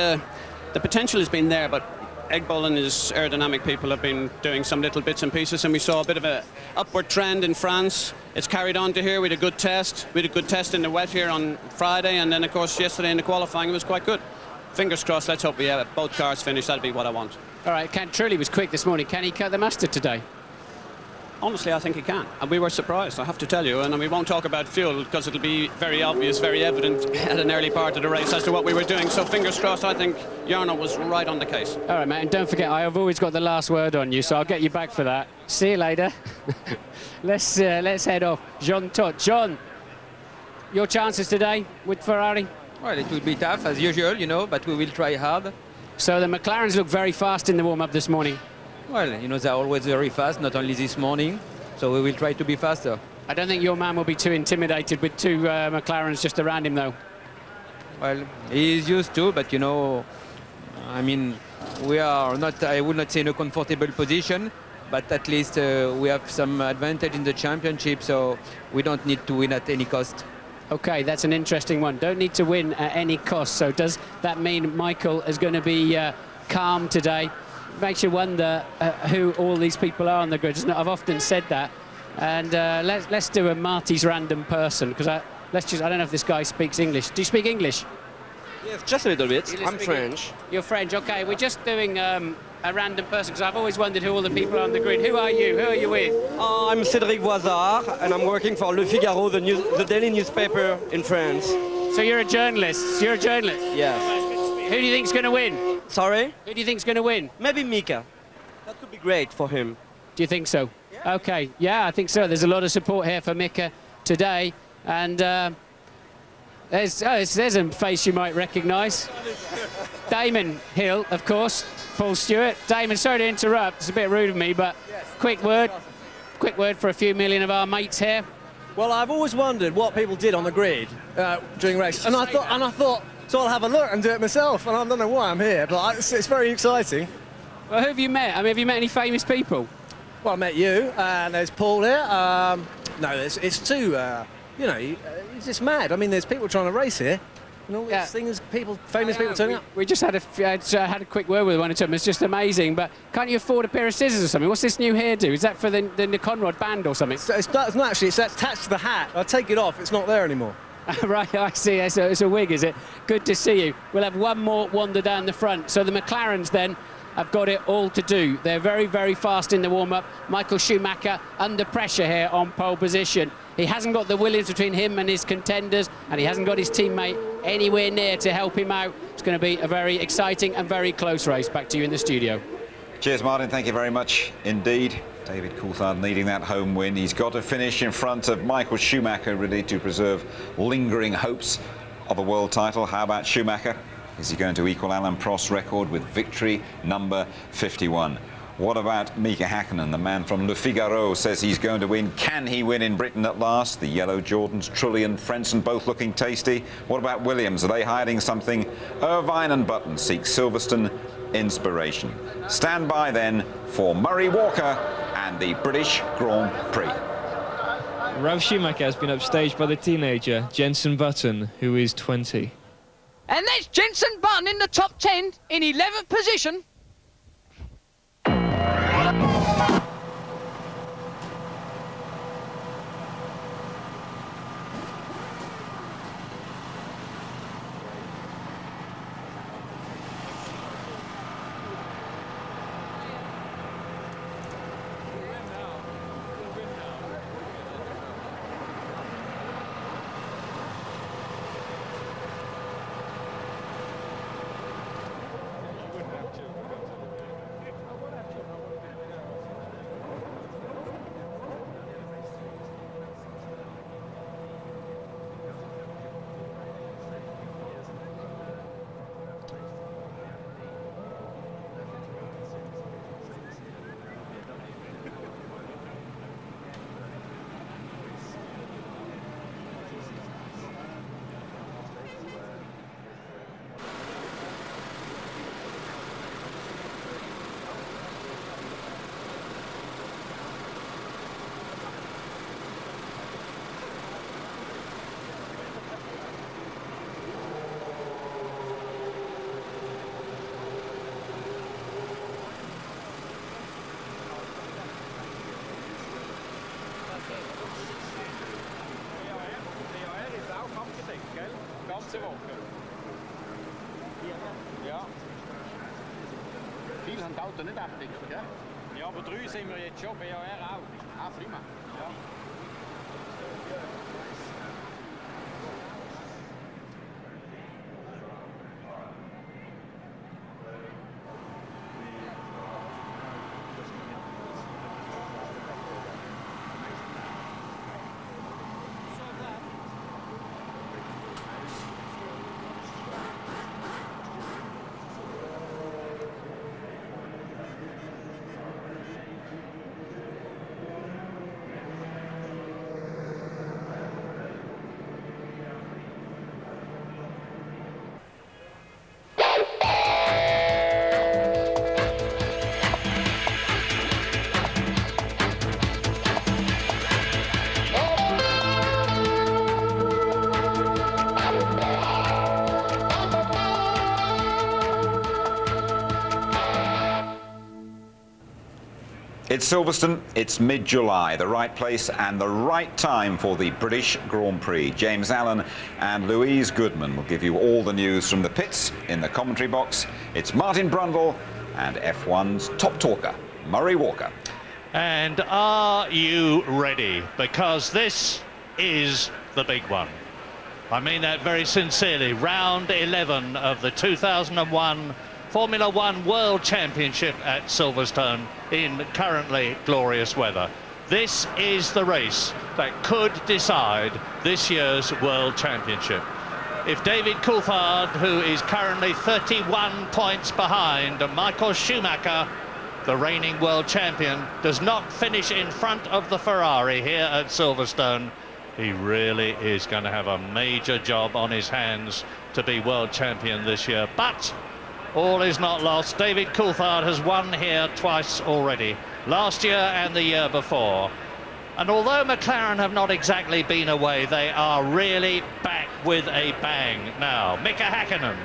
the potential has been there, but Eggball and his aerodynamic people have been doing some little bits and pieces, and we saw a bit of an upward trend in France. It's carried on to here. We had a good test. We had a good test in the wet here on Friday, and then, of course, yesterday in the qualifying it was quite good. Fingers crossed. Let's hope we have both cars finished. That'll be what I want. All right, Trulli was quick this morning. Can he cut the mustard today? Honestly, I think he can. And we were surprised, I have to tell you. And we won't talk about fuel because it'll be very obvious, very evident at an early part of the race as to what we were doing. So fingers crossed, I think Jarno was right on the case. All right, mate, and don't forget, I have always got the last word on you, so I'll get you back for that. See you later. Let's head off. John Todt. John, your chances today with Ferrari? Well, it will be tough, as usual, but we will try hard. So the McLarens look very fast in the warm-up this morning. Well, they're always very fast, not only this morning, so we will try to be faster. I don't think your man will be too intimidated with two McLarens just around him, though. Well, he is used to, but, I mean, we are not, I would not say in a comfortable position, but at least we have some advantage in the championship, so we don't need to win at any cost. OK, that's an interesting one. Don't need to win at any cost. So does that mean Michael is going to be calm today? makes you wonder who all these people are on the grid, isn't it? I've often said that. And let's do a Marty's random person, because I don't know if this guy speaks English. Do you speak English? Yes, just a little bit. I'm French. You're French, okay. We're just doing a random person, because I've always wondered who all the people are on the grid. Who are you? Who are you with? I'm Cédric Voisard, and I'm working for Le Figaro, the daily newspaper in France. So you're a journalist? You're a journalist? Yes. Who do you think's going to win? Sorry? Who do you think's going to win? Maybe Mika. That could be great for him. Do you think so? Yeah. Okay, yeah, I think so. There's a lot of support here for Mika today, and there's a face you might recognise. Damon Hill, of course, Paul Stewart. Damon, sorry to interrupt, it's a bit rude of me, but quick word for a few million of our mates here. Well, I've always wondered what people did on the grid during race, and I thought, so I'll have a look and do it myself, and I don't know why I'm here, but it's very exciting. Well, who have you met? I mean, have you met any famous people? Well, I met you, and there's Paul here. No, it's too, you know, it's just mad. I mean, there's people trying to race here, and all these things, famous people turning up. We just had a quick word with one of them. It's just amazing, but can't you afford a pair of scissors or something? What's this new hairdo? Is that for the Conrad band or something? It's not actually, it's attached to the hat. I'll take it off, it's not there anymore. Right, I see. It's a wig, is it? Good to see you. We'll have one more wander down the front. So the McLarens then have got it all to do. They're very, very fast in the warm-up. Michael Schumacher under pressure here on pole position. He hasn't got the Williams between him and his contenders, and he hasn't got his teammate anywhere near to help him out. It's going to be a very exciting and very close race. Back to you in the studio. Cheers, Martin. Thank you very much indeed. David Coulthard needing that home win. He's got to finish in front of Michael Schumacher, really, to preserve lingering hopes of a world title. How about Schumacher? Is he going to equal Alain Prost's record with victory number 51? What about Mika Häkkinen? The man from Le Figaro says he's going to win. Can he win in Britain at last? The yellow Jordans, Trulli, Frentzen, both looking tasty. What about Williams? Are they hiding something? Irvine and Button seek Silverstone inspiration. Stand by then for Murray Walker and the British Grand Prix. Ralf Schumacher has been upstaged by the teenager Jenson Button, who is 20. And that's Jenson Button in the top 10 in 11th position. ganze Woche. Ja. Viel haben die Autos nicht abgedeckt, gell? Ja, aber 3 sind wir jetzt schon, BAR auch. Ah, prima. Ja. It's Silverstone, it's mid-July, the right place and the right time for the British Grand Prix. James Allen and Louise Goodman will give you all the news from the pits in the commentary box. It's Martin Brundle and F1's top talker, Murray Walker. And are you ready? Because this is the big one. I mean that very sincerely. Round 11 of the 2001 Formula One World Championship at Silverstone in currently glorious weather. This is the race that could decide this year's World Championship. If David Coulthard, who is currently 31 points behind Michael Schumacher, the reigning world champion, does not finish in front of the Ferrari here at Silverstone, he really is going to have a major job on his hands to be world champion this year. But all is not lost. David Coulthard has won here twice already, last year and the year before. And although McLaren have not exactly been away, they are really back with a bang now. Mika Häkkinen,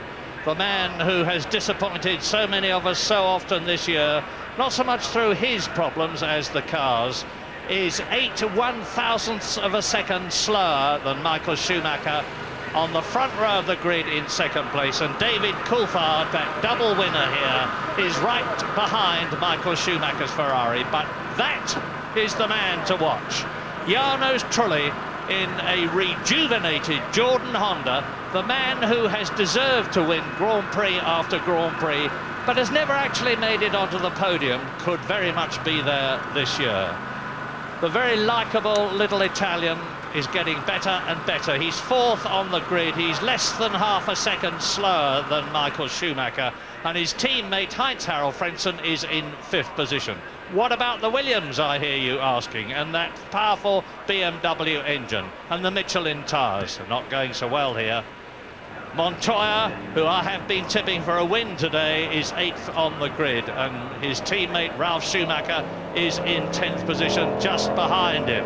the man who has disappointed so many of us so often this year, not so much through his problems as the cars, is 8 1/1000ths of a second slower than Michael Schumacher on the front row of the grid in second place. And David Coulthard, that double winner here, is right behind Michael Schumacher's Ferrari. But that is the man to watch. Janos Trulli in a rejuvenated Jordan Honda, the man who has deserved to win Grand Prix after Grand Prix, but has never actually made it onto the podium, could very much be there this year. The very likeable little Italian is getting better and better. He's fourth on the grid. He's less than half a second slower than Michael Schumacher, and his teammate Heinz-Harald Frentzen is in fifth position. What about the Williams, I hear you asking, and that powerful BMW engine and the Michelin tyres? Not going so well here. Montoya, who I have been tipping for a win today, is 8th on the grid, and his teammate Ralf Schumacher is in 10th position just behind him.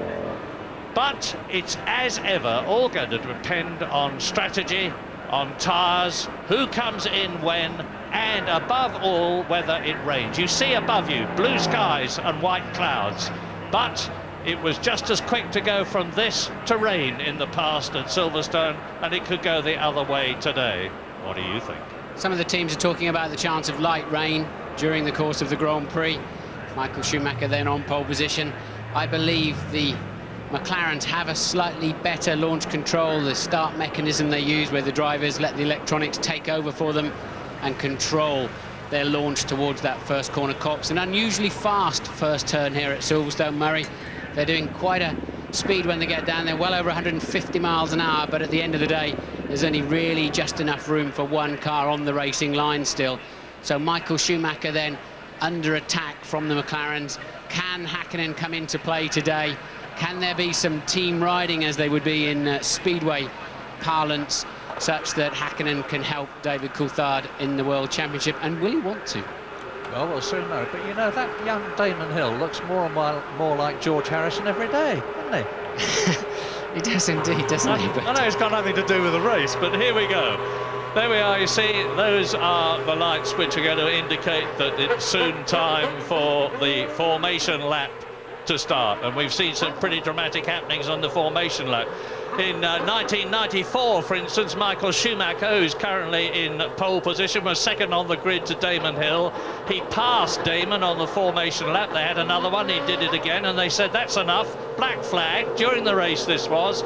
But it's, as ever, all going to depend on strategy, on tyres, who comes in when, and above all, whether it rains. You see above you blue skies and white clouds, but it was just as quick to go from this to rain in the past at Silverstone, and it could go the other way today. What do you think? Some of the teams are talking about the chance of light rain during the course of the Grand Prix. Michael Schumacher then on pole position. I believe the McLarens have a slightly better launch control, the start mechanism they use where the drivers let the electronics take over for them and control their launch towards that first corner copse. An unusually fast first turn here at Silverstone, Murray. They're doing quite a speed when they get down there, well over 150 miles an hour, but at the end of the day, there's only really just enough room for one car on the racing line still. So Michael Schumacher then under attack from the McLarens. Can Häkkinen come into play today? Can there be some team riding, as they would be in Speedway parlance, such that Häkkinen can help David Coulthard in the World Championship? And will he want to? Well, we'll soon know. But you know, that young Damon Hill looks more and more like George Harrison every day, doesn't he? He does indeed, doesn't he? I know it's got nothing to do with the race, but here we go. There we are, you see, those are the lights which are going to indicate that it's soon time for the formation lap to start. And we've seen some pretty dramatic happenings on the formation lap. In 1994, for instance, Michael Schumacher, who's currently in pole position, was second on the grid to Damon Hill. He passed Damon on the formation lap. They had another one, he did it again, and they said, that's enough. Black flag, during the race this was.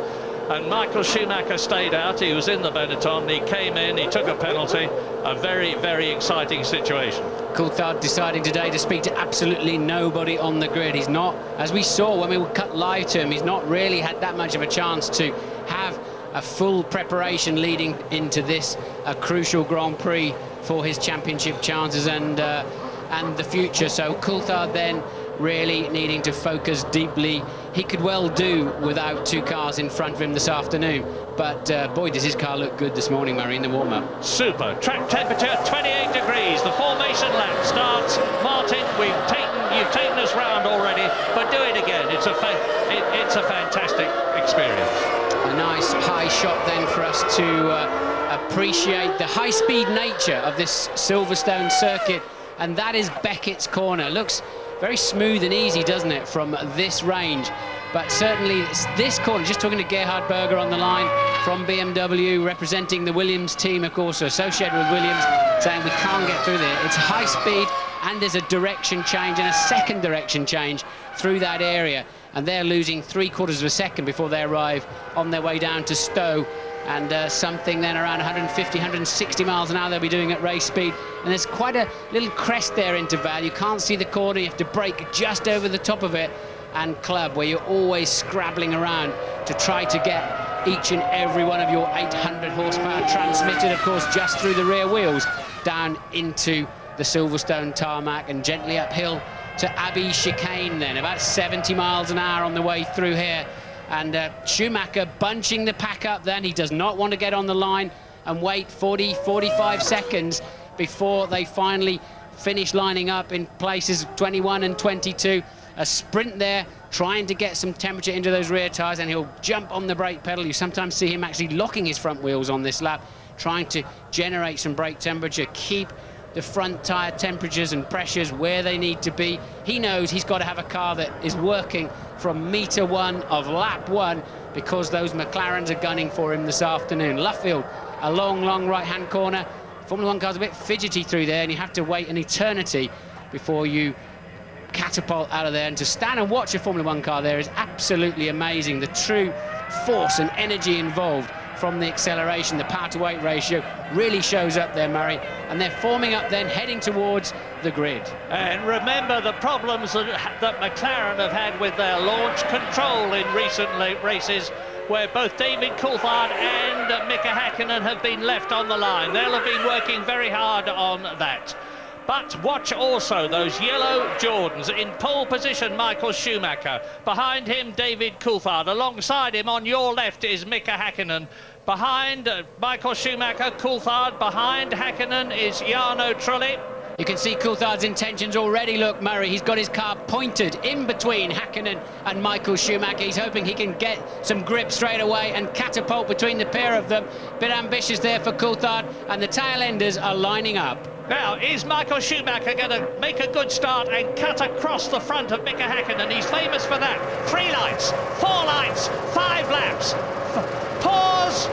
And Michael Schumacher stayed out. He was in the Benetton. He came in, he took a penalty. A very, very exciting situation. Coulthard deciding today to speak to absolutely nobody on the grid. He's not, as we saw when we were cut live to him, he's not really had that much of a chance to have a full preparation leading into this, a crucial Grand Prix for his championship chances and the future. So Coulthard then really needing to focus deeply. He could well do without two cars in front of him this afternoon, but boy, does his car look good this morning, Murray, in the warm-up. Super. Track temperature 28 degrees. The formation lap starts. Martin, you've taken us round already, but do it again. It's a fantastic experience. A nice high shot then for us to appreciate the high-speed nature of this Silverstone circuit, and that is Beckett's corner. Looks very smooth and easy, doesn't it, from this range? But certainly this corner, just talking to Gerhard Berger on the line from BMW, representing the Williams team, of course, associated with Williams, saying we can't get through there. It's high speed, and there's a direction change and a second direction change through that area. And they're losing 3/4 of a second before they arrive on their way down to Stowe. And something then around 150, 160 miles an hour they'll be doing at race speed. And there's quite a little crest there into Val. You can't see the corner, you have to brake just over the top of it. And Club, where you're always scrabbling around to try to get each and every one of your 800 horsepower transmitted, of course, just through the rear wheels down into the Silverstone tarmac and gently uphill to Abbey Chicane then, about 70 miles an hour on the way through here. And Schumacher bunching the pack up then. He does not want to get on the line and wait 40, 45 seconds before they finally finish lining up in places 21 and 22. A sprint there, trying to get some temperature into those rear tyres, and he'll jump on the brake pedal. You sometimes see him actually locking his front wheels on this lap, trying to generate some brake temperature, keep the front tyre temperatures and pressures where they need to be. He knows he's got to have a car that is working from metre 1 of lap 1, because those McLarens are gunning for him this afternoon. Luffield, a long, long right-hand corner. Formula 1 car's a bit fidgety through there, and you have to wait an eternity before you catapult out of there. And to stand and watch a Formula 1 car there is absolutely amazing. The true force and energy involved from the acceleration, the power-to-weight ratio really shows up there, Murray. And they're forming up then, heading towards the grid. And remember the problems that McLaren have had with their launch control in recent races, where both David Coulthard and Mika Häkkinen have been left on the line. They'll have been working very hard on that. But watch also those yellow Jordans. In pole position, Michael Schumacher. Behind him, David Coulthard. Alongside him, on your left, is Mika Häkkinen. Behind Michael Schumacher, Coulthard. Behind Häkkinen is Jarno Trulli. You can see Coulthard's intentions already. Look, Murray, he's got his car pointed in between Häkkinen and Michael Schumacher. He's hoping he can get some grip straight away and catapult between the pair of them. Bit ambitious there for Coulthard, and the tail enders are lining up. Now, is Michael Schumacher going to make a good start and cut across the front of Mika Häkkinen? He's famous for that. 3 lights, 4 lights, 5 laps. Pause.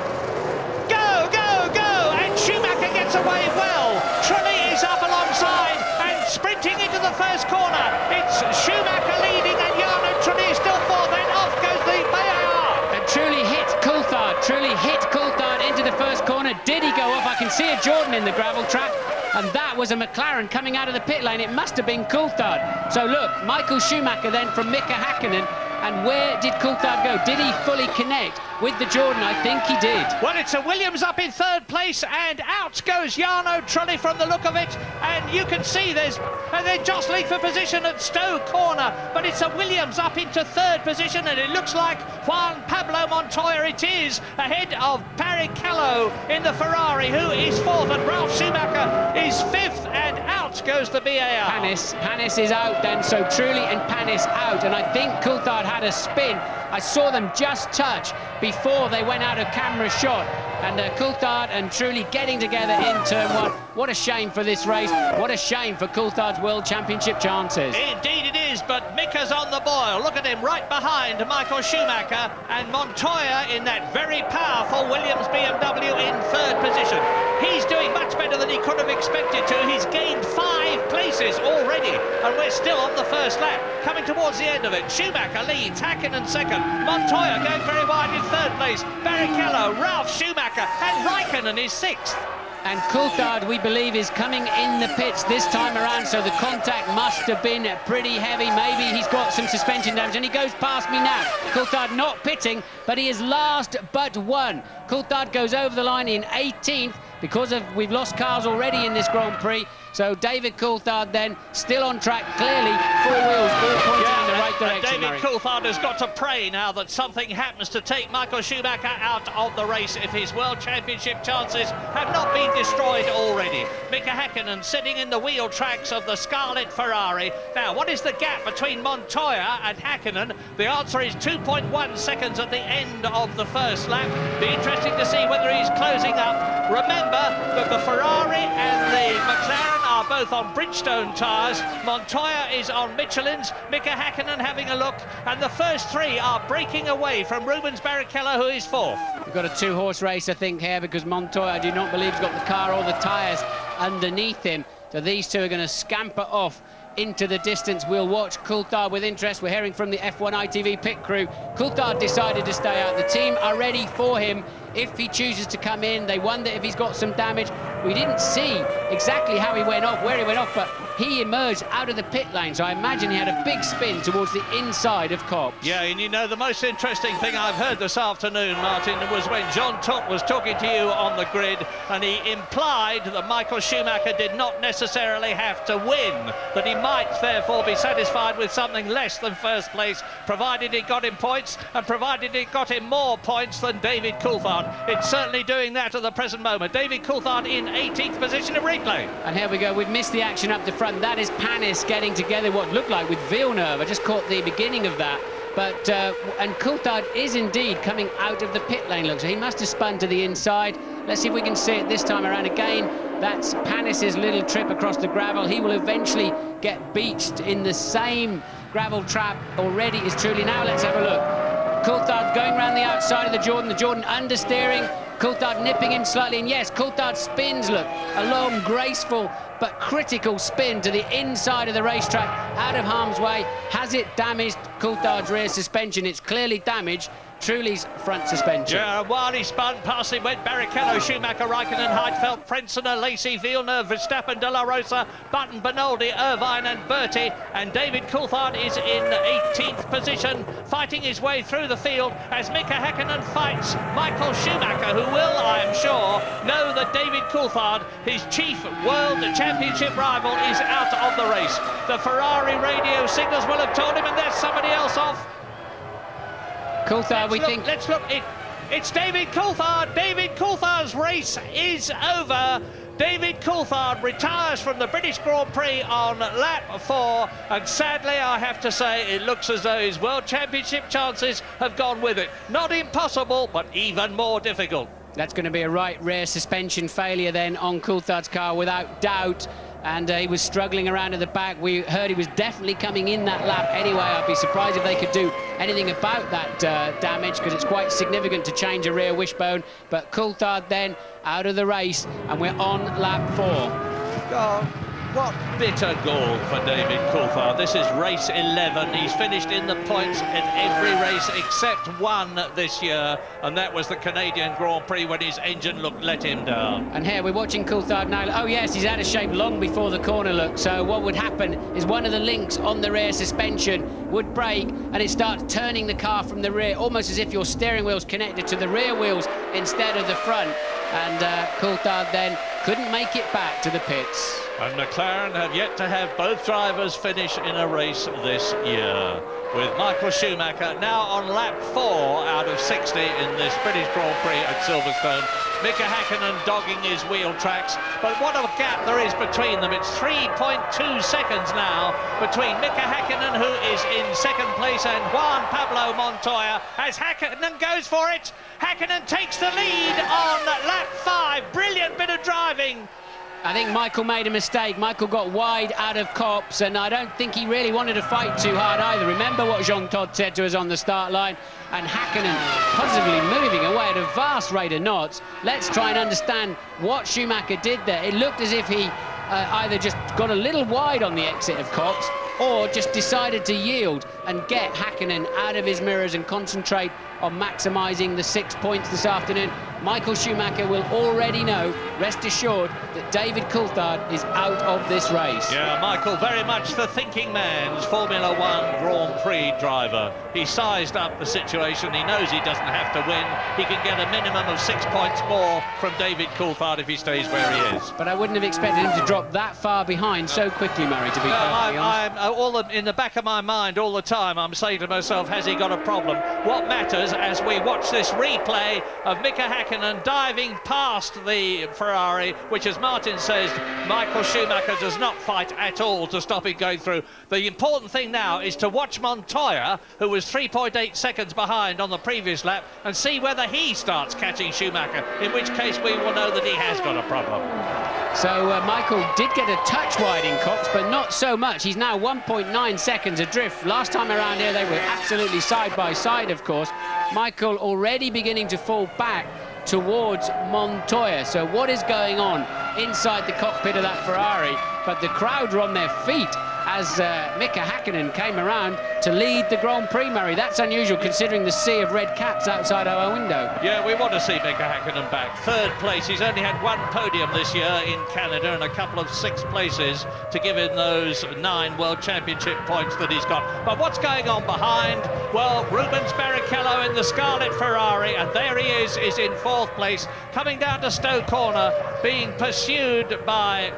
Go, go, go. And Schumacher gets away well. Trulli is up alongside and sprinting into the first corner. It's Schumacher leading, and Jarno Trulli is still 4th. Then off goes the VAR. And Trulli hit Coulthard. Trulli hit Coulthard into the first corner. Did he go off? I can see a Jordan in the gravel trap. And that was a McLaren coming out of the pit lane. It must have been Coulthard. So look, Michael Schumacher then from Mika Häkkinen. And where did Coulthard go? Did he fully connect with the Jordan? I think he did. Well, it's a Williams up in 3rd place, and out goes Jarno Trulli from the look of it. And you can see they're jostling for position at Stowe Corner, but it's a Williams up into 3rd position, and it looks like Juan Pablo Montoya it is, ahead of Barrichello in the Ferrari, who is 4th, and Ralf Schumacher is 5th, and out goes the VAR. Panis is out then, so Trulli and Panis out, and I think Coulthard had a spin. I saw them just touch before they went out of camera shot. And Coulthard and Trulli getting together in turn 1. What a shame for this race. What a shame for Coulthard's World Championship chances. Indeed it is, but Mika's on the boil. Look at him right behind Michael Schumacher, and Montoya in that very powerful Williams BMW in 3rd position. He's doing much better than he could have expected to. He's gained 5 places already, and we're still on the first lap. Coming towards the end of it, Schumacher leads, Häkkinen 2nd, Montoya going very wide in 3rd place, Barrichello, Ralf Schumacher, and Raikkonen is 6th. And Coulthard, we believe, is coming in the pits this time around, so the contact must have been pretty heavy. Maybe he's got some suspension damage, and he goes past me now. Coulthard not pitting, but he is last but 1. Coulthard goes over the line in 18th because we've lost cars already in this Grand Prix. So David Coulthard then still on track, clearly 4 wheels all pointing in the right direction. David Coulthard has got to pray now that something happens to take Michael Schumacher out of the race if his World Championship chances have not been destroyed already. Mika Häkkinen sitting in the wheel tracks of the Scarlet Ferrari. Now, what is the gap between Montoya and Häkkinen? The answer is 2.1 seconds at the end of the first lap. Be interesting to see whether he's closing up. Remember that the Ferrari and the McLaren are are both on Bridgestone tyres. Montoya is on Michelin's. Mika Häkkinen having a look, and the first three are breaking away from Rubens Barrichello, who is fourth. We've got a two-horse race, I think, here, because Montoya, I do not believe, has got the car or the tyres underneath him. So these two are going to scamper off into the distance. We'll watch Coulthard with interest. We're hearing from the F1 ITV pit crew. Coulthard decided to stay out. The team are ready for him if he chooses to come in. They wonder if he's got some damage. We didn't see exactly how he went off, where he went off, but he emerged out of the pit lane, so I imagine he had a big spin towards the inside of Copse. Yeah, and you know, the most interesting thing I've heard this afternoon, Martin, was when John Todt was talking to you on the grid, and he implied that Michael Schumacher did not necessarily have to win, that he might therefore be satisfied with something less than first place, provided it got him points, and provided it got him more points than David Coulthard. It's certainly doing that at the present moment. David Coulthard in 18th position of replay. And here we go, we've missed the action up the front. That is Panis getting together what looked like with Villeneuve. I just caught the beginning of that. But, and Coulthard is indeed coming out of the pit lane, look, so he must have spun to the inside. Let's see if we can see it this time around again. That's Panis's little trip across the gravel. He will eventually get beached in the same gravel trap already is truly. Now let's have a look. Coulthard going around the outside of the Jordan understeering. Coulthard nipping him slightly, and yes, Coulthard spins, look, a long, graceful but critical spin to the inside of the racetrack, out of harm's way. Has it damaged Coulthard's rear suspension? It's clearly damaged Trulli's front suspension. Yeah, while he spun, past him went Barrichello, Schumacher, Raikkonen, Heidfeld, Frenzener, Lacey, Villeneuve, Verstappen, De La Rosa, Button, Bernoldi, Irvine and Bertie, and David Coulthard is in 18th position, fighting his way through the field as Mika Häkkinen fights Michael Schumacher, who will, I am sure, know that David Coulthard, his chief World Championship rival, is out of the race. The Ferrari radio signals will have told him, and there's somebody else off. Coulthard, let's look. It's David Coulthard. David Coulthard's race is over. David Coulthard retires from the British Grand Prix on lap 4, and sadly, I have to say, it looks as though his World Championship chances have gone with it. Not impossible, but even more difficult. That's going to be a right rear suspension failure then on Coulthard's car, without doubt. And he was struggling around at the back. We heard he was definitely coming in that lap anyway. I'd be surprised if they could do anything about that damage, because it's quite significant to change a rear wishbone. But Coulthard then out of the race, and we're on lap 4. Oh, what bitter goal for David Coulthard. This is race 11. He's finished in the points in every race except one this year, and that was the Canadian Grand Prix when his engine let him down. And here we're watching Coulthard now. Oh yes, he's out of shape long before the corner look. So what would happen is one of the links on the rear suspension would break, and it starts turning the car from the rear, almost as if your steering wheel's connected to the rear wheels instead of the front. And Coulthard then couldn't make it back to the pits. And McLaren have yet to have both drivers finish in a race this year, with Michael Schumacher now on lap 4 out of 60 in this British Grand Prix at Silverstone. Mika Häkkinen dogging his wheel tracks, but what a gap there is between them. It's 3.2 seconds now between Mika Häkkinen, who is in second place, and Juan Pablo Montoya, as Häkkinen goes for it. Häkkinen takes the lead on lap 5. Brilliant bit of driving. I think Michael made a mistake. Michael got wide out of Copse, and I don't think he really wanted to fight too hard either. Remember what Jean Todt said to us on the start line, and Häkkinen positively moving away at a vast rate of knots. Let's try and understand what Schumacher did there. It looked as if he either just got a little wide on the exit of Copse, or just decided to yield and get Häkkinen out of his mirrors and concentrate on maximising the 6 points this afternoon. Michael Schumacher will already know, rest assured, that David Coulthard is out of this race. Yeah, Michael, very much the thinking man's Formula One Grand Prix driver. He sized up the situation. He knows he doesn't have to win. He can get a minimum of 6 points more from David Coulthard if he stays where he is. But I wouldn't have expected him to drop that far behind so quickly, Murray, to be perfectly honest. In the back of my mind all the time, I'm saying to myself, has he got a problem? What matters as we watch this replay of Mika Häkkinen diving past the Ferrari, which, as Martin says, Michael Schumacher does not fight at all to stop it going through. The important thing now is to watch Montoya, who was 3.8 seconds behind on the previous lap, and see whether he starts catching Schumacher, in which case we will know that he has got a problem. So Michael did get a touch wide in Cox, but not so much. He's now 1.9 seconds adrift. Last time around here, they were absolutely side by side, of course. Michael already beginning to fall back towards Montoya. So what is going on inside the cockpit of that Ferrari? But the crowd are on their feet as Mika Häkkinen came around to lead the Grand Prix, Murray. That's unusual considering the sea of red caps outside our window. Yeah, we want to see Mika Häkkinen back. Third place. He's only had one podium this year in Canada and a couple of sixth places to give him those 9 World Championship points that he's got. But what's going on behind? Well, Rubens Barrichello in the Scarlet Ferrari, and there he is in 4th place, coming down to Stowe Corner, being pursued by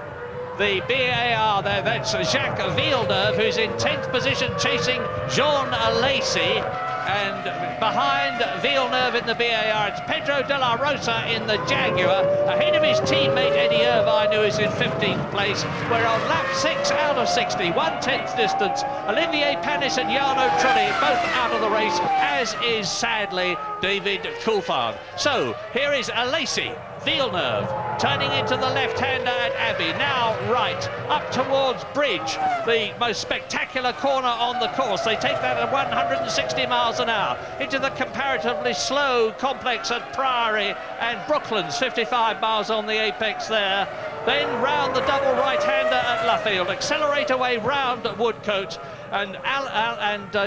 the BAR there. That's Jacques Villeneuve, who's in 10th position, chasing Jean Alesi. And behind Villeneuve in the BAR, it's Pedro de la Rosa in the Jaguar, ahead of his teammate Eddie Irvine, who is in 15th place. We're on lap 6 out of 60, 1/10 distance. Olivier Panis and Jarno Trulli both out of the race, as is sadly David Coulthard. So here is Alesi, Villeneuve turning into the left-hander at Abbey, now right, up towards Bridge, the most spectacular corner on the course. They take that at 160 miles an hour into the comparatively slow complex at Priory and Brooklands, 55 miles on the apex there. Then round the double right-hander at Luffield, accelerate away round Woodcote, and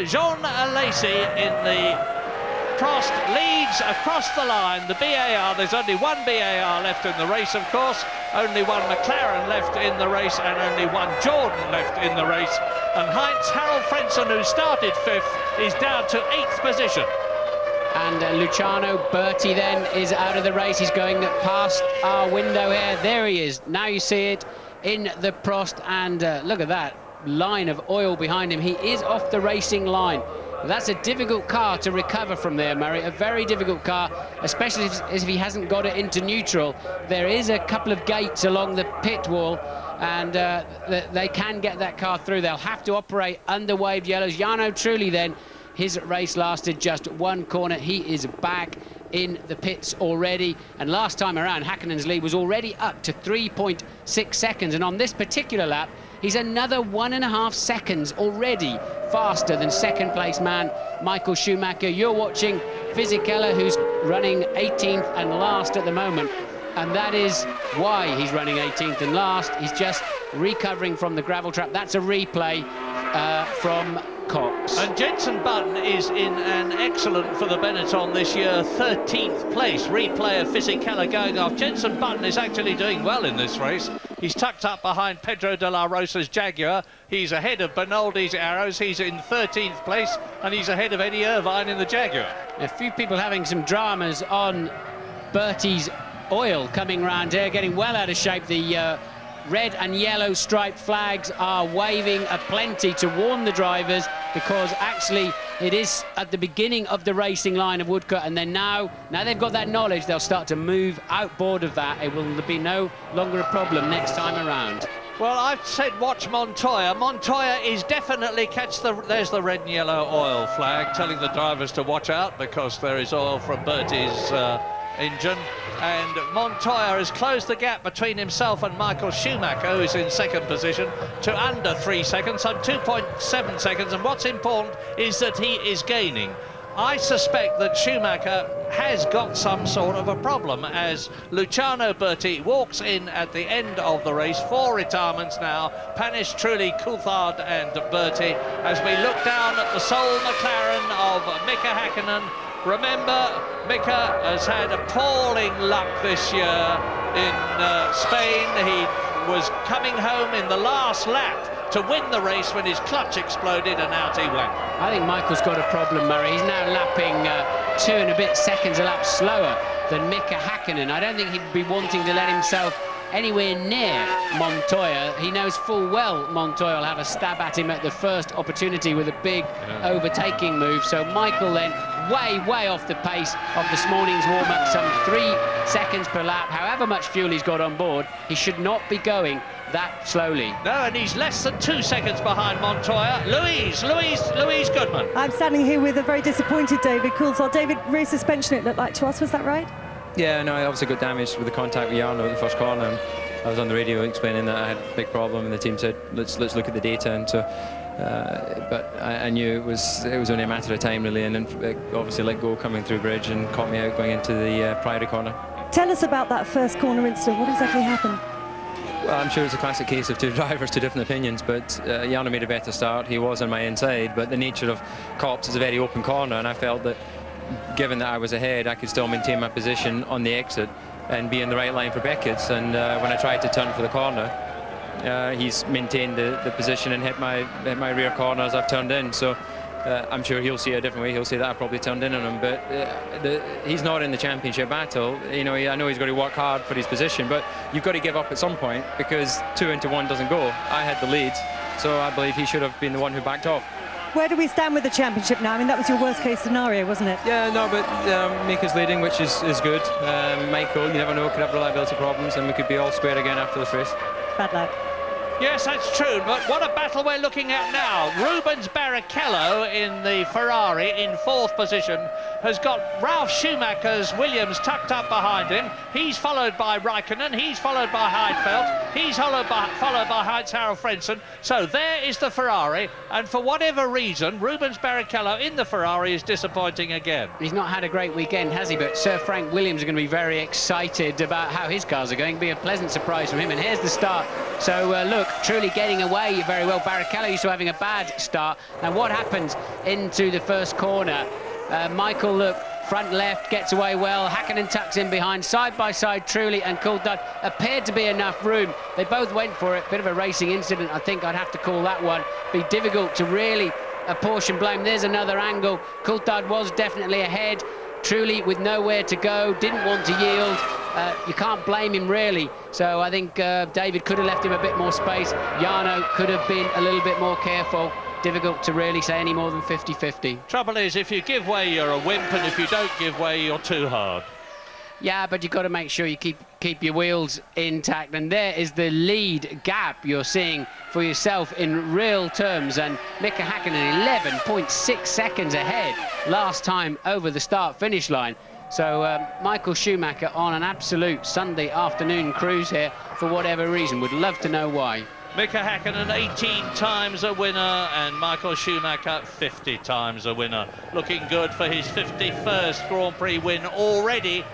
Jean Alesi in the Prost leads across the line. The BAR, there's only one BAR left in the race, of course, only one McLaren left in the race, and only one Jordan left in the race. And Heinz Harald Frentzen, who started 5th, is down to 8th position. And Luciano Berti then is out of the race. He's going past our window here. There he is. Now you see it in the Prost, and look at that line of oil behind him. He is off the racing line. That's a difficult car to recover from there, Murray. A very difficult car, especially if he hasn't got it into neutral. There is a couple of gates along the pit wall, and they can get that car through. They'll have to operate under waved yellows. Jarno Trulli then, his race lasted just 1 corner. He is back in the pits already, and last time around Häkkinen's lead was already up to 3.6 seconds, and on this particular lap he's another 1.5 seconds already faster than second place man Michael Schumacher. You're watching Fisichella, who's running 18th and last at the moment, and that is why he's running 18th and last. He's just recovering from the gravel trap. That's a replay from Cox. And Jenson Button is in an excellent for the Benetton this year, 13th place. Replay of Fisichella going off. Jenson Button is actually doing well in this race. He's tucked up behind Pedro de la Rosa's Jaguar. He's ahead of Bernaldi's Arrows. He's in 13th place, and he's ahead of Eddie Irvine in the Jaguar. A few people having some dramas on Bertie's oil coming round here, getting well out of shape. The red and yellow striped flags are waving aplenty to warn the drivers, because actually it is at the beginning of the racing line of Woodcote, and then now they've got that knowledge, they'll start to move outboard of that. It will be no longer a problem next time around. Well, I've said watch Montoya. Montoya is definitely there's the red and yellow oil flag telling the drivers to watch out, because there is oil from Bertie's engine, and Montoya has closed the gap between himself and Michael Schumacher, who's in second position, to under 3 seconds, some 2.7 seconds, and what's important is that he is gaining. I suspect that Schumacher has got some sort of a problem, as Luciano Berti walks in at the end of the race. 4 retirements now, Panis, Trulli, Coulthard and Berti, as we look down at the sole McLaren of Mika Häkkinen. Remember, Mika has had appalling luck this year in Spain. He was coming home in the last lap to win the race when his clutch exploded, and out he went. I think Michael's got a problem, Murray. He's now lapping 2 and a bit seconds a lap slower than Mika Häkkinen. I don't think he'd be wanting to let himself anywhere near Montoya. He knows full well Montoya will have a stab at him at the first opportunity with a big overtaking move. So Michael then way off the pace of this morning's warm-up, some 3 seconds per lap. However much fuel he's got on board, he should not be going that slowly. No, and he's less than 2 seconds behind Montoya. Louise Goodman. I'm standing here with a very disappointed David Coulthard. David, rear suspension it looked like to us, was that right? Yeah, no, I obviously got damaged with the contact with Jarno in the first corner. I was on the radio explaining that I had a big problem, and the team said, let's look at the data. And so, but I knew it was only a matter of time, really, and then obviously let go coming through bridge and caught me out going into the Priory corner. Tell us about that first corner incident. What exactly happened? Well, I'm sure it's a classic case of two drivers, two different opinions, but Jarno made a better start. He was on my inside, but the nature of Copse is a very open corner, and I felt that given that I was ahead, I could still maintain my position on the exit and be in the right line for Beckett's. And when I tried to turn for the corner, he's maintained the position and hit my rear corner as I've turned in. So I'm sure he'll see it a different way. He'll say that I probably turned in on him, but he's not in the championship battle. You know, I know he's got to work hard for his position, but you've got to give up at some point because 2 into 1 doesn't go. I had the lead, so I believe he should have been the one who backed off. Where do we stand with the championship now? I mean, that was your worst-case scenario, wasn't it? Yeah, no, but Mika's leading, which is good. Michael, you never know, could have reliability problems, and we could be all square again after this race. Bad luck. Yes, that's true, but what a battle we're looking at now. Rubens Barrichello in the Ferrari in 4th position has got Ralf Schumacher's Williams tucked up behind him. He's followed by Raikkonen, he's followed by Heidfeld, he's followed by Heinz-Harald Frentzen. So there is the Ferrari, and for whatever reason, Rubens Barrichello in the Ferrari is disappointing again. He's not had a great weekend, has he? But Sir Frank Williams are going to be very excited about how his cars are going. It'll be a pleasant surprise from him, and here's the start. So look, truly getting away very well. Barrichello used to having a bad start. Now what happens into the first corner? Michael, look, front left, gets away well. Hakkinen tucks in behind, side by side, Trulli and Coulthard. Appeared to be enough room. They both went for it. Bit of a racing incident, I think I'd have to call that one. Be difficult to really apportion blame. There's another angle. Coulthard was definitely ahead. Trulli with nowhere to go, didn't want to yield. You can't blame him, really. So I think David could have left him a bit more space. Jarno could have been a little bit more careful. Difficult to really say any more than 50-50. Trouble is, if you give way, you're a wimp, and if you don't give way, you're too hard. Yeah, but you've got to make sure you keep your wheels intact. And there is the lead gap you're seeing for yourself in real terms. And Mika Hakkinen 11.6 seconds ahead last time over the start-finish line. So Michael Schumacher on an absolute Sunday afternoon cruise here for whatever reason. Would love to know why. Mika Hakkinen 18 times a winner, and Michael Schumacher 50 times a winner. Looking good for his 51st Grand Prix win already,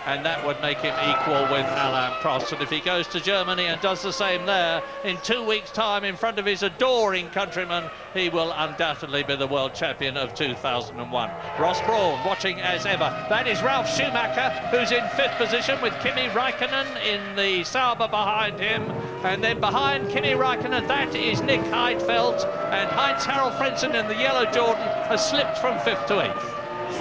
and that would make him equal with Alain Prost. And if he goes to Germany and does the same there, in 2 weeks' time in front of his adoring countrymen, he will undoubtedly be the world champion of 2001. Ross Brawn watching as ever. That is Ralf Schumacher, who's in 5th position with Kimi Raikkonen in the Sauber behind him. And then behind Kimi Raikkonen, that is Nick Heidfeld, and Heinz-Harald Frentzen in the yellow Jordan has slipped from 5th to 8th.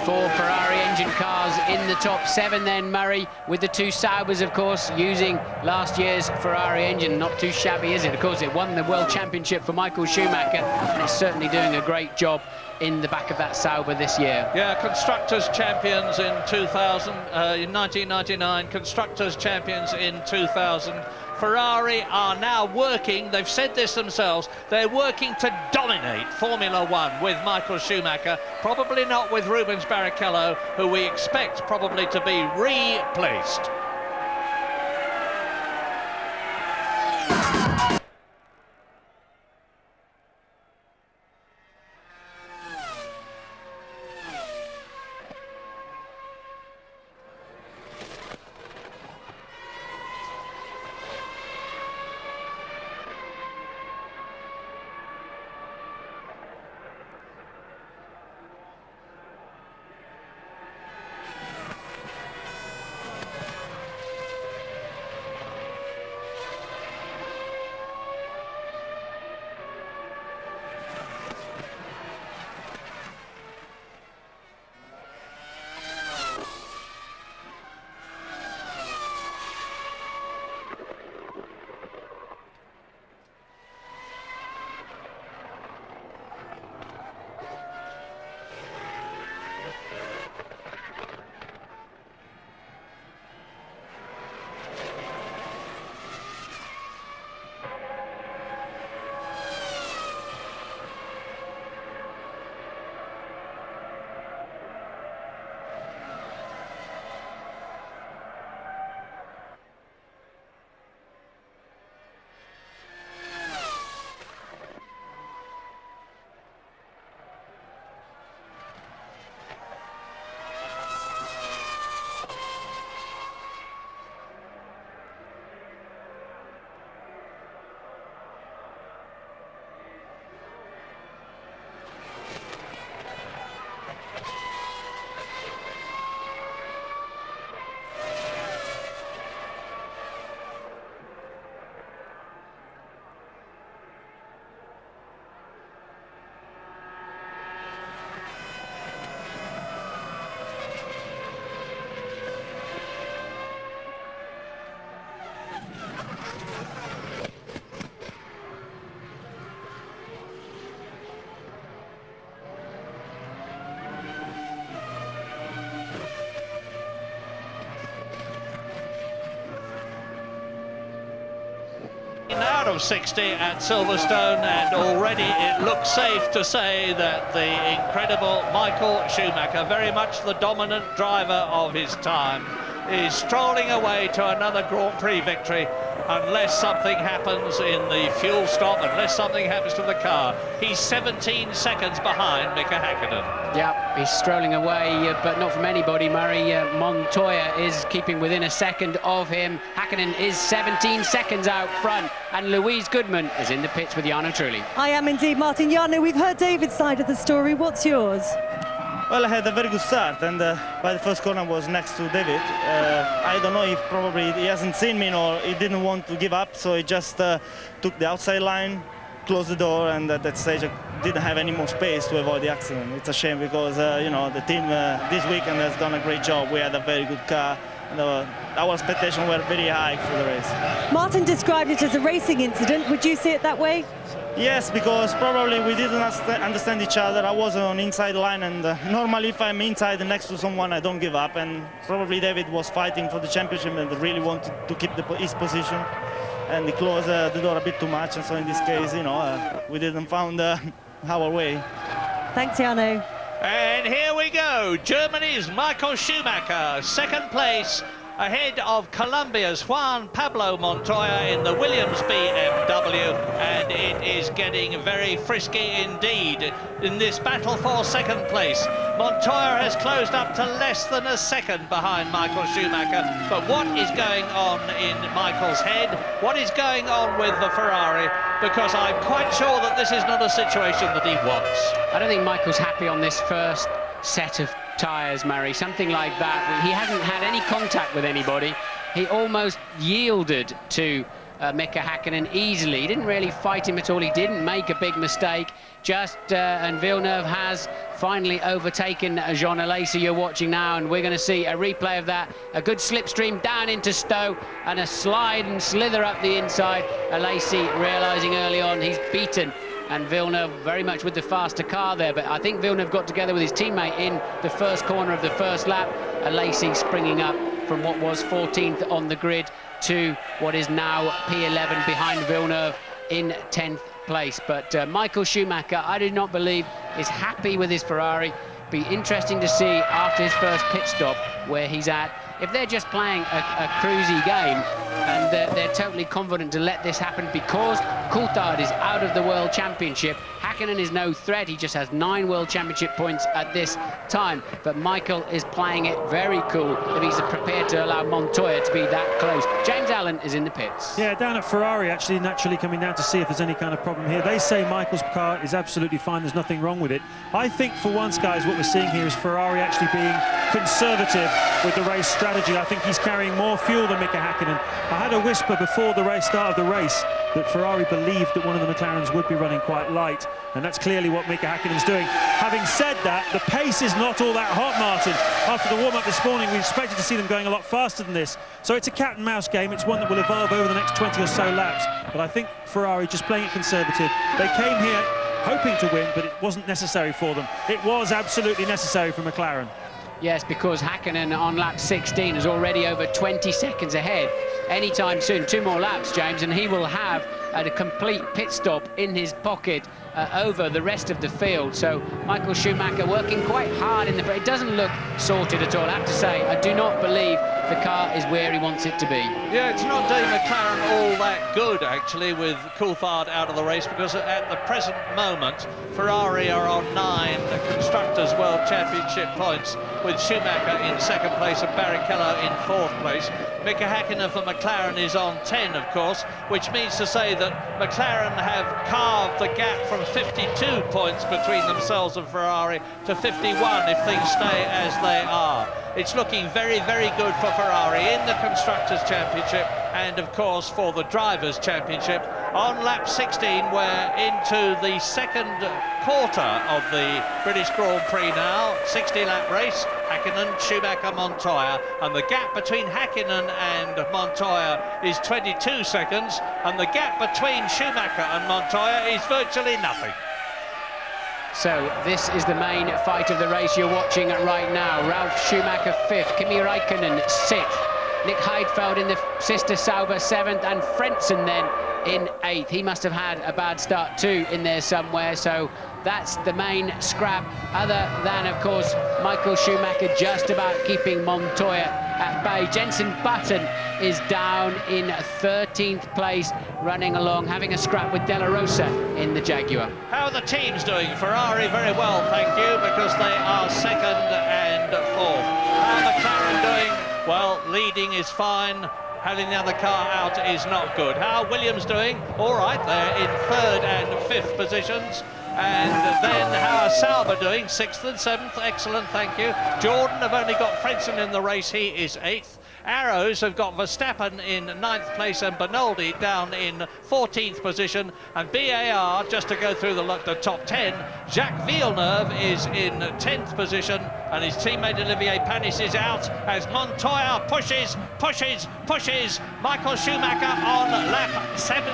4 Ferrari engine cars in the top 7 then, Murray, with the 2 Saubers, of course, using last year's Ferrari engine. Not too shabby, is it? Of course, it won the World Championship for Michael Schumacher, and it's certainly doing a great job in the back of that Sauber this year. Yeah, Constructors champions in 2000, in 1999, Constructors champions in 2000. Ferrari are now working, they've said this themselves, they're working to dominate Formula One with Michael Schumacher, probably not with Rubens Barrichello, who we expect probably to be replaced. of 60 at Silverstone, and already it looks safe to say that the incredible Michael Schumacher, very much the dominant driver of his time, is strolling away to another Grand Prix victory unless something happens in the fuel stop, unless something happens to the car. He's 17 seconds behind Mika Häkkinen. Yeah, he's strolling away, but not from anybody, Murray. Montoya is keeping within a second of him. Häkkinen is 17 seconds out front, and Louise Goodman is in the pits with Jarno Trulli. I am indeed, Martin. Jarno, we've heard David's side of the story. What's yours? Well, I had a very good start, and by the first corner I was next to David. I don't know if probably he hasn't seen me or he didn't want to give up, so he just took the outside line, closed the door, and at that stage I didn't have any more space to avoid the accident. It's a shame because, you know, the team this weekend has done a great job. We had a very good car, and our expectations were very high for the race. Martin described it as a racing incident. Would you see it that way? Yes, because probably we didn't understand each other. I was on inside line, and normally if I'm inside next to someone, I don't give up. And probably David was fighting for the championship and really wanted to keep his position. And he closed the door a bit too much. And so in this case, you know, we didn't find our way. Thanks, Jarno. And here we go. Germany's Michael Schumacher, second place, ahead of Colombia's Juan Pablo Montoya in the Williams BMW, and it is getting very frisky indeed in this battle for second place. Montoya has closed up to less than a second behind Michael Schumacher, but what is going on in Michael's head? What is going on with the Ferrari? Because I'm quite sure that this is not a situation that he wants. I don't think Michael's happy on this first set of tyres, Murray, something like that. He hasn't had any contact with anybody. He almost yielded to Mika Häkkinen easily. He didn't really fight him at all. He didn't make a big mistake. And Villeneuve has finally overtaken Jean Alesi, you're watching now, and we're going to see a replay of that. A good slipstream down into Stowe and a slide and slither up the inside. Alesi realising early on he's beaten, and Villeneuve very much with the faster car there, but I think Villeneuve got together with his teammate in the first corner of the first lap. Alesi springing up from what was 14th on the grid to what is now P11 behind Villeneuve in 10th place. But Michael Schumacher, I do not believe, is happy with his Ferrari. Be interesting to see after his first pit stop where he's at. If they're just playing a cruisy game and they're totally confident to let this happen because Coulthard is out of the World Championship, Häkkinen is no threat. He just has 9 World Championship points at this time. But Michael is playing it very cool if he's prepared to allow Montoya to be that close. James Allen is in the pits. Yeah, down at Ferrari, actually, naturally coming down to see if there's any kind of problem here. They say Michael's car is absolutely fine. There's nothing wrong with it. I think for once, guys, what we're seeing here is Ferrari actually being conservative with the race strategy. I think he's carrying more fuel than Mika Häkkinen. I had a whisper before the start of the race that Ferrari believed that one of the McLarens would be running quite light, and that's clearly what Mika Häkkinen's doing. Having said that, the pace is not all that hot, Martin. After the warm-up this morning, we expected to see them going a lot faster than this. So it's a cat-and-mouse game. It's one that will evolve over the next 20 or so laps. But I think Ferrari just playing it conservative. They came here hoping to win, but it wasn't necessary for them. It was absolutely necessary for McLaren. Yes, because Häkkinen on lap 16 is already over 20 seconds ahead. Anytime soon, 2 more laps, James, and he will have a complete pit stop in his pocket over the rest of the field. So Michael Schumacher working quite hard in the... It doesn't look sorted at all. I have to say, I do not believe the car is where he wants it to be. Yeah, it's not Dave McLaren all that good, actually, with Coulthard out of the race, because at the present moment, Ferrari are on 9 Constructors' World Championship points, with Schumacher in second place and Barrichello in fourth place. Mika Häkkinen for McLaren is on 10, of course, which means to say that McLaren have carved the gap from 52 points between themselves and Ferrari to 51 if things stay as they are. It's looking very, very good for Ferrari in the Constructors' Championship and, of course, for the Drivers' Championship. On lap 16, we're into the second quarter of the British Grand Prix now. 60-lap race, Häkkinen, Schumacher, Montoya, and the gap between Häkkinen and Montoya is 22 seconds, and the gap between Schumacher and Montoya is virtually nothing. So this is the main fight of the race you're watching right now. Ralf Schumacher 5th, Kimi Räikkönen 6th, Nick Heidfeld in the Sister Sauber 7th, and Frentzen then in 8th. He must have had a bad start too in there somewhere, so that's the main scrap, other than, of course, Michael Schumacher just about keeping Montoya at bay. Jenson Button is down in 13th place, running along, having a scrap with De La Rosa in the Jaguar. How are the teams doing? Ferrari very well, thank you, because they are 2nd and 4th. How are McLaren doing? Well, leading is fine. Having the other car out is not good. How are Williams doing? All right, they're in 3rd and 5th positions. And then how are Sauber doing? 6th and 7th, excellent, thank you. Jordan have only got Frentzen in the race, he is 8th. Arrows have got Verstappen in 9th place and Bernoldi down in 14th position. And BAR, just to go through the top 10, Jacques Villeneuve is in 10th position and his teammate Olivier Panis is out as Montoya pushes Michael Schumacher on lap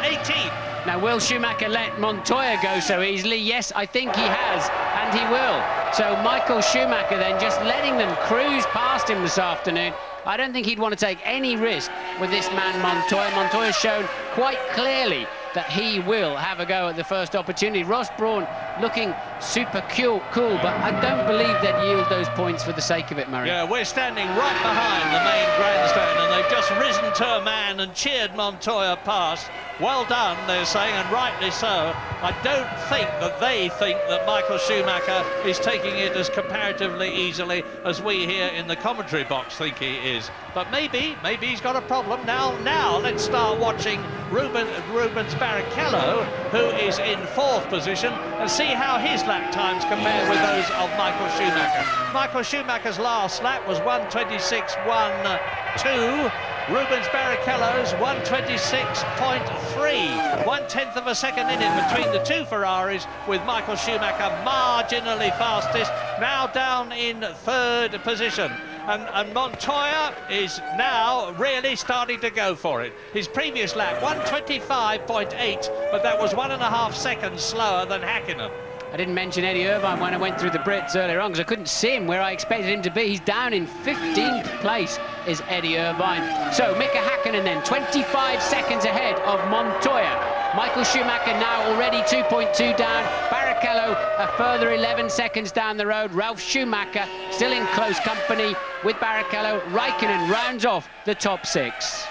18. Now, will Schumacher let Montoya go so easily? Yes, I think he has, and he will. So Michael Schumacher then just letting them cruise past him this afternoon. I don't think he'd want to take any risk with this man Montoya. Montoya's shown quite clearly that he will have a go at the first opportunity. Ross Brawn looking super cool, but I don't believe they'd yield those points for the sake of it, Murray. Yeah, we're standing right behind the main grandstand and they've just risen to a man and cheered Montoya past. Well done, they're saying, and rightly so. I don't think that they think that Michael Schumacher is taking it as comparatively easily as we here in the commentary box think he is. But maybe he's got a problem. Now let's start watching Rubens Barrichello, who is in 4th position, and see how his lap times compare with those of Michael Schumacher. Michael Schumacher's last lap was 1:26.12. Rubens Barrichello's 1:26.3, 1/10 of a second in it between the two Ferraris, with Michael Schumacher marginally fastest, now down in 3rd position. And Montoya is now really starting to go for it. His previous lap, 1:25.8, but that was 1.5 seconds slower than Häkkinen. I didn't mention Eddie Irvine when I went through the Brits earlier on because I couldn't see him where I expected him to be. He's down in 15th place, is Eddie Irvine. So Mika Häkkinen then 25 seconds ahead of Montoya. Michael Schumacher now already 2.2 down. Barrichello a further 11 seconds down the road. Ralf Schumacher still in close company with Barrichello. Raikkonen rounds off the top 6.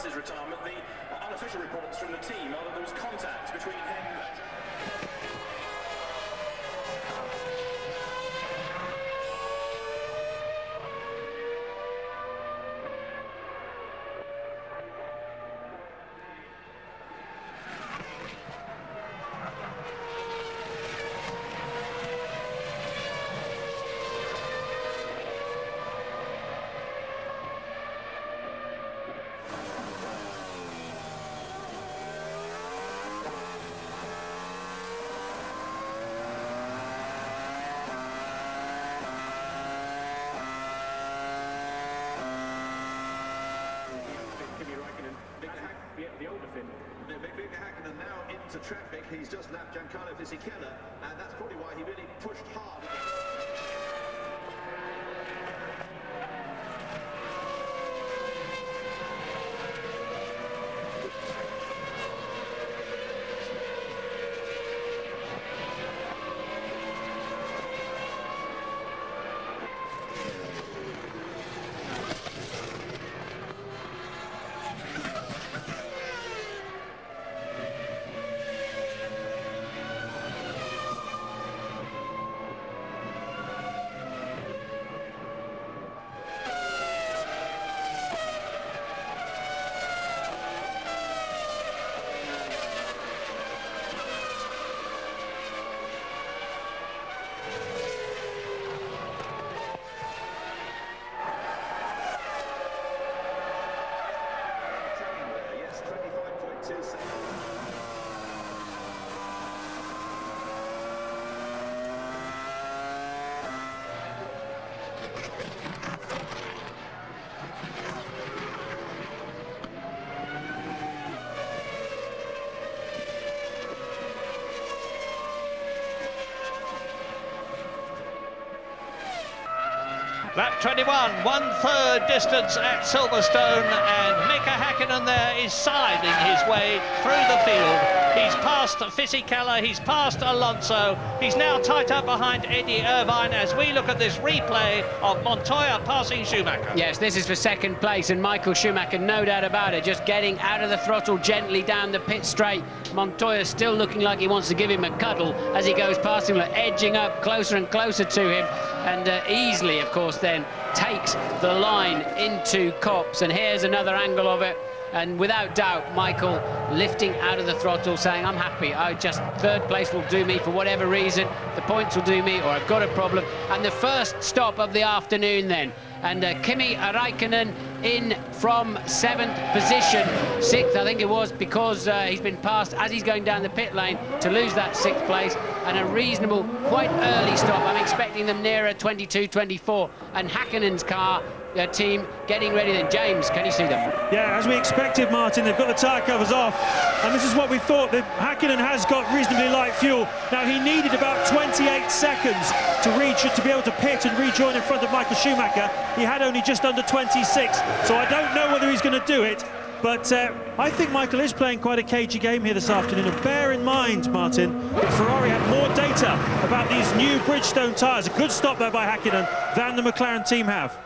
His retirement, the unofficial reports from the team are that there was contact between him and traffic. He's just lapped Giancarlo Fisichella, and that's probably why he really pushed hard. Lap 21, 1/3 distance at Silverstone, and Mika Häkkinen there is sliding his way through the field. He's past Fisichella, he's past Alonso, he's now tight up behind Eddie Irvine as we look at this replay of Montoya passing Schumacher. Yes, this is for second place, and Michael Schumacher, no doubt about it, just getting out of the throttle gently down the pit straight. Montoya still looking like he wants to give him a cuddle as he goes past him, like edging up closer and closer to him, and easily, of course, then takes the line into Copse. And here's another angle of it, and without doubt Michael lifting out of the throttle, saying, I'm happy, third place will do me for whatever reason, the points will do me, or I've got a problem. And the first stop of the afternoon then, and Kimi Räikkönen in from 7th position, 6th I think it was, because he's been passed as he's going down the pit lane to lose that 6th place, and a reasonable, quite early stop. I'm expecting them nearer 22-24, and Häkkinen's car, team getting ready then. James, can you see them? Yeah, as we expected, Martin, they've got the tyre covers off, and this is what we thought. Häkkinen has got reasonably light fuel. Now, he needed about 28 seconds to be able to pit and rejoin in front of Michael Schumacher. He had only just under 26, so I don't know whether he's going to do it, but I think Michael is playing quite a cagey game here this afternoon. And bear in mind, Martin, that Ferrari had more data about these new Bridgestone tyres, a good stop there by Häkkinen, than the McLaren team have.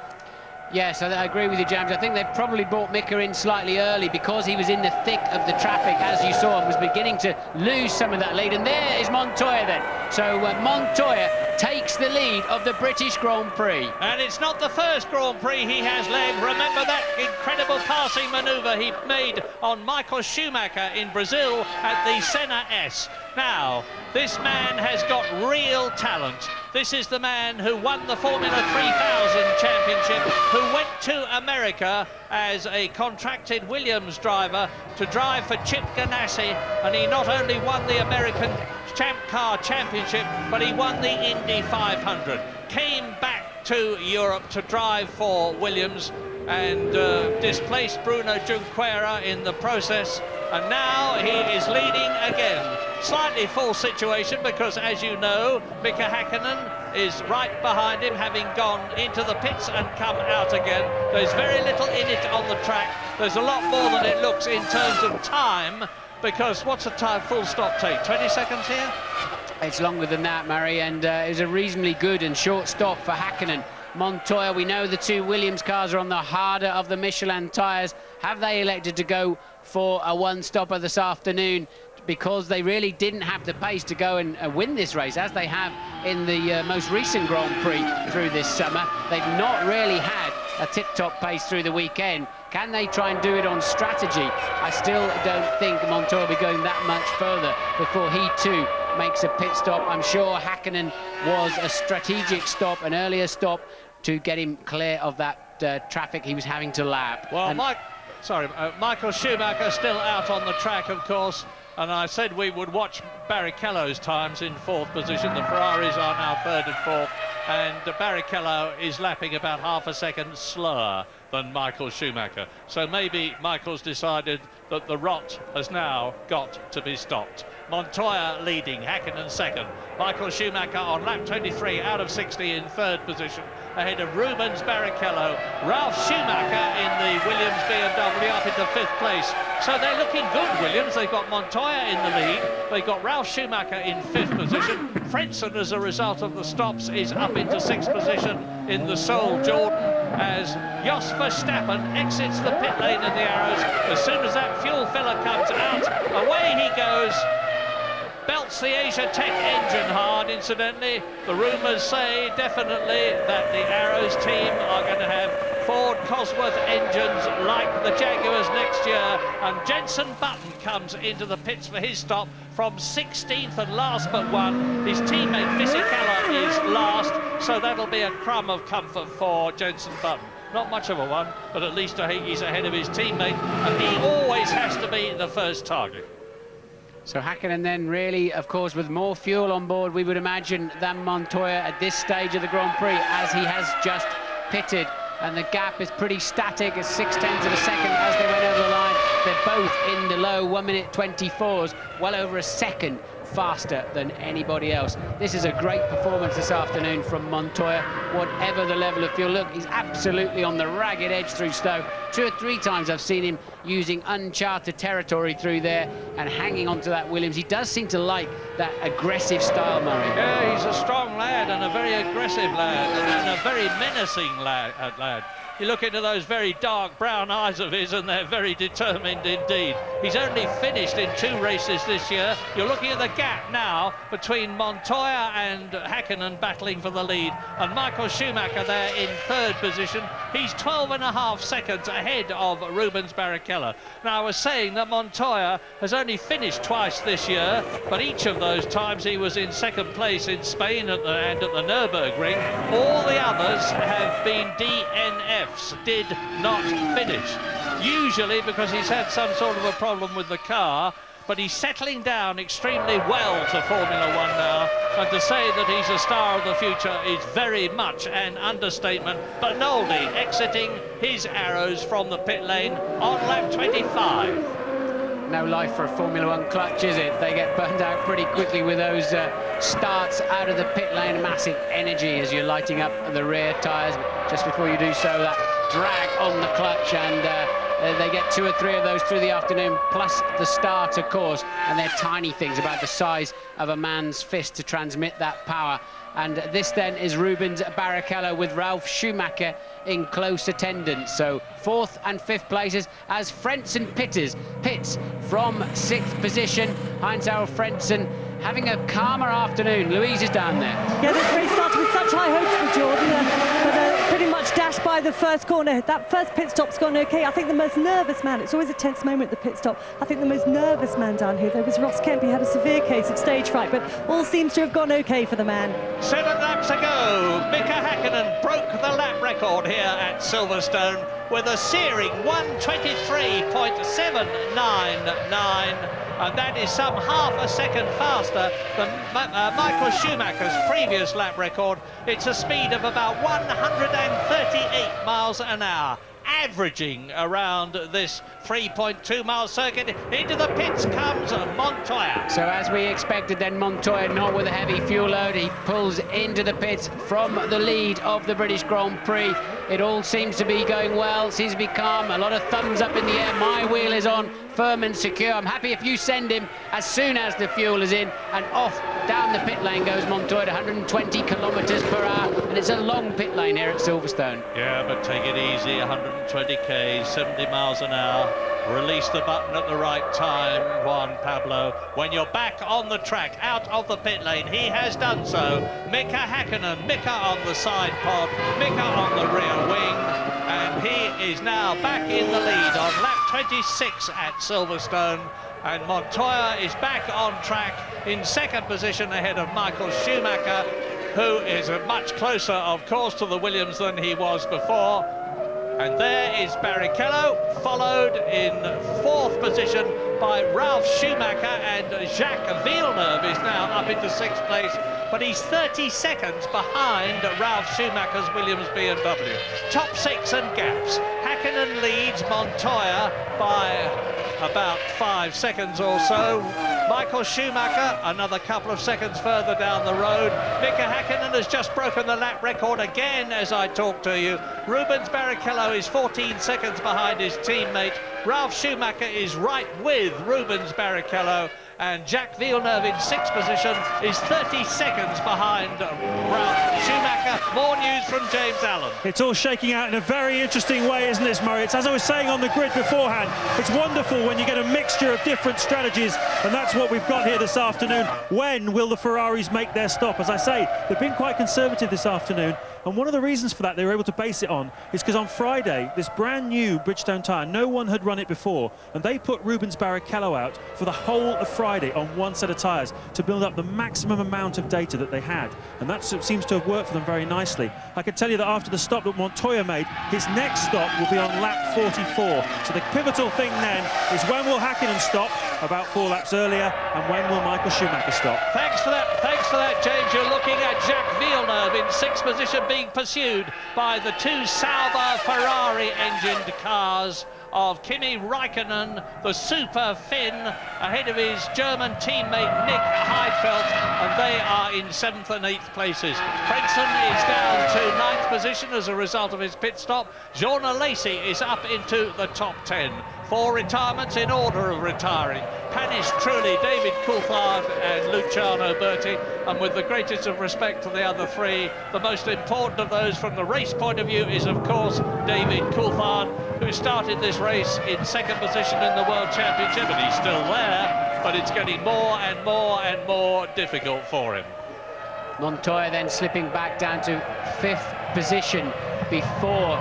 Yes, I agree with you, James. I think they've probably brought Mika in slightly early because he was in the thick of the traffic, as you saw, and was beginning to lose some of that lead. And there is Montoya then. So Montoya takes the lead of the British Grand Prix. And it's not the first Grand Prix he has led. Remember that incredible passing manoeuvre he made on Michael Schumacher in Brazil at the Senna S. Now, this man has got real talent. This is the man who won the Formula 3000 Championship, who went to America as a contracted Williams driver to drive for Chip Ganassi, and he not only won the American Champ Car Championship, but he won the Indy 500. Came back to Europe to drive for Williams and displaced Bruno Junqueira in the process, and now he is leading again. Slightly full situation because, as you know, Mika Häkkinen is right behind him, having gone into the pits and come out again. There's very little in it on the track. There's a lot more than it looks in terms of time, because what's a time full stop take? 20 seconds here? It's longer than that, Murray, and it was a reasonably good and short stop for Häkkinen. Montoya, we know the two Williams cars are on the harder of the Michelin tyres. Have they elected to go for a one-stopper this afternoon because they really didn't have the pace to go and win this race, as they have in the most recent Grand Prix through this summer? They've not really had a tip-top pace through the weekend. Can they try and do it on strategy? I still don't think Montoya will be going that much further before he too makes a pit stop. I'm sure Häkkinen was a strategic stop, an earlier stop, to get him clear of that traffic he was having to lap. Well, Michael Schumacher still out on the track, of course, and I said we would watch Barrichello's times in 4th position. The Ferraris are now 3rd and 4th, and Barrichello is lapping about half a second slower than Michael Schumacher. So maybe Michael's decided that the rot has now got to be stopped. Montoya leading, Häkkinen 2nd. Michael Schumacher on lap 23 out of 60 in 3rd position, ahead of Rubens Barrichello. Ralf Schumacher in the Williams BMW up into 5th place. So they're looking good, Williams. They've got Montoya in the lead. They've got Ralf Schumacher in 5th position. Frentzen, as a result of the stops, is up into 6th position in the Seoul Jordan, as Jos Verstappen exits the pit lane in the Arrows. As soon as that fuel filler comes out, away he goes. Belts the Asia Tech engine hard, incidentally. The rumours say definitely that the Arrows team are going to have Ford Cosworth engines like the Jaguars next year, and Jenson Button comes into the pits for his stop from 16th and last but one. His teammate Fisichella is last, so that'll be a crumb of comfort for Jenson Button. Not much of a one, but at least I think he's ahead of his teammate, and he always has to be the first target. So Häkkinen then really, of course, with more fuel on board, we would imagine, than Montoya at this stage of the Grand Prix, as he has just pitted. And the gap is pretty static. It's 0.6 of a second as they went over the line. They're both in the low 1:24s, well over a second faster than anybody else. This is a great performance this afternoon from Montoya, whatever the level of fuel. Look, he's absolutely on the ragged edge through Stowe. 2 or 3 times I've seen him using uncharted territory through there and hanging onto that Williams. He does seem to like that aggressive style, Murray. Yeah, he's a strong lad and a very aggressive lad and a very menacing lad. You look into those very dark brown eyes of his and they're very determined indeed. He's only finished in 2 races this year. You're looking at the gap now between Montoya and Häkkinen battling for the lead, and Michael Schumacher there in 3rd position. He's 12.5 seconds ahead of Rubens Barrichello. Now, I was saying that Montoya has only finished twice this year, but each of those times he was in 2nd place in Spain and at the Nürburgring. All the others have been DNFs, did not finish. Usually because he's had some sort of a problem with the car, but he's settling down extremely well to Formula 1 now, and to say that he's a star of the future is very much an understatement. Bernoldi exiting his arrows from the pit lane on lap 25. No life for a Formula 1 clutch, is it? They get burned out pretty quickly with those starts out of the pit lane. Massive energy as you're lighting up the rear tyres. Just before you do so, that drag on the clutch, and they get 2 or 3 of those through the afternoon, plus the start, of course, and they're tiny things about the size of a man's fist to transmit that power. And this then is Rubens Barrichello with Ralf Schumacher in close attendance. So 4th and 5th places as Frentzen pits from 6th position. Heinz-Harald Frentzen having a calmer afternoon. Louise is down there. Yeah, this race started with such high hopes for Jordan, but pretty much dashed by the first corner. That first pit stop's gone okay. I think the most nervous man, it's always a tense moment at the pit stop, I think the most nervous man down here, there was Ross Kemp. He had a severe case of stage fright, but all seems to have gone okay for the man. 7 laps ago, Mika Häkkinen broke the lap record here at Silverstone with a searing 1:23.799, and that is some half a second faster than Michael Schumacher's previous lap record. It's a speed of about 138 miles an hour, averaging around this 3.2-mile circuit. Into the pits comes Montoya. So as we expected then, Montoya not with a heavy fuel load. He pulls into the pits from the lead of the British Grand Prix. It all seems to be going well, seems to be calm, a lot of thumbs up in the air. My wheel is on, firm and secure. I'm happy if you send him as soon as the fuel is in, and off down the pit lane goes Montoya at 120 kilometres per hour, and it's a long pit lane here at Silverstone. Yeah, but take it easy, 120 k's, 70 miles an hour. Release the button at the right time, Juan Pablo. When you're back on the track, out of the pit lane, he has done so. Mika Häkkinen, Mika on the side pod, Mika on the rear wing, and he is now back in the lead on lap 26 at Silverstone. And Montoya is back on track in 2nd position ahead of Michael Schumacher, who is much closer, of course, to the Williams than he was before. And there is Barrichello, followed in 4th position by Ralf Schumacher, and Jacques Villeneuve is now up into 6th place, but he's 30 seconds behind Ralf Schumacher's Williams BMW. Top 6 and gaps. Häkkinen leads Montoya by about 5 seconds or so. Michael Schumacher another couple of seconds further down the road. Mika Häkkinen has just broken the lap record again as I talk to you. Rubens Barrichello is 14 seconds behind his teammate. Ralf Schumacher is right with Rubens Barrichello, and Jacques Villeneuve in 6th position is 30 seconds behind Ralf Schumacher. More news from James Allen. It's all shaking out in a very interesting way, isn't it, Murray? It's, as I was saying on the grid beforehand, it's wonderful when you get a mixture of different strategies, and that's what we've got here this afternoon. When will the Ferraris make their stop? As I say, they've been quite conservative this afternoon, and one of the reasons for that they were able to base it on is because on Friday, this brand new Bridgestone tyre, no one had run it before, and they put Rubens Barrichello out for the whole of Friday on one set of tyres to build up the maximum amount of data that they had, and that seems to have worked for them very nicely. I can tell you that after the stop that Montoya made, his next stop will be on lap 44. So the pivotal thing then is, when will Häkkinen stop about 4 laps earlier, and when will Michael Schumacher stop? Thanks for that, James. You're looking at Jacques Villeneuve in 6th position, being pursued by the 2 Sauber Ferrari engined cars of Kimi Räikkönen, the super Finn, ahead of his German teammate Nick Heidfeld, and they are in 7th and 8th places. Frentzen is down to 9th position as a result of his pit stop. Jean Alesi is up into the top 10. 4 retirements in order of retiring. Panis Trulli, David Coulthard and Luciano Berti, and with the greatest of respect to the other 3, the most important of those from the race point of view is of course David Coulthard, who started this race in 2nd position in the World Championship, and he's still there, but it's getting more and more and more difficult for him. Montoya then slipping back down to 5th position before,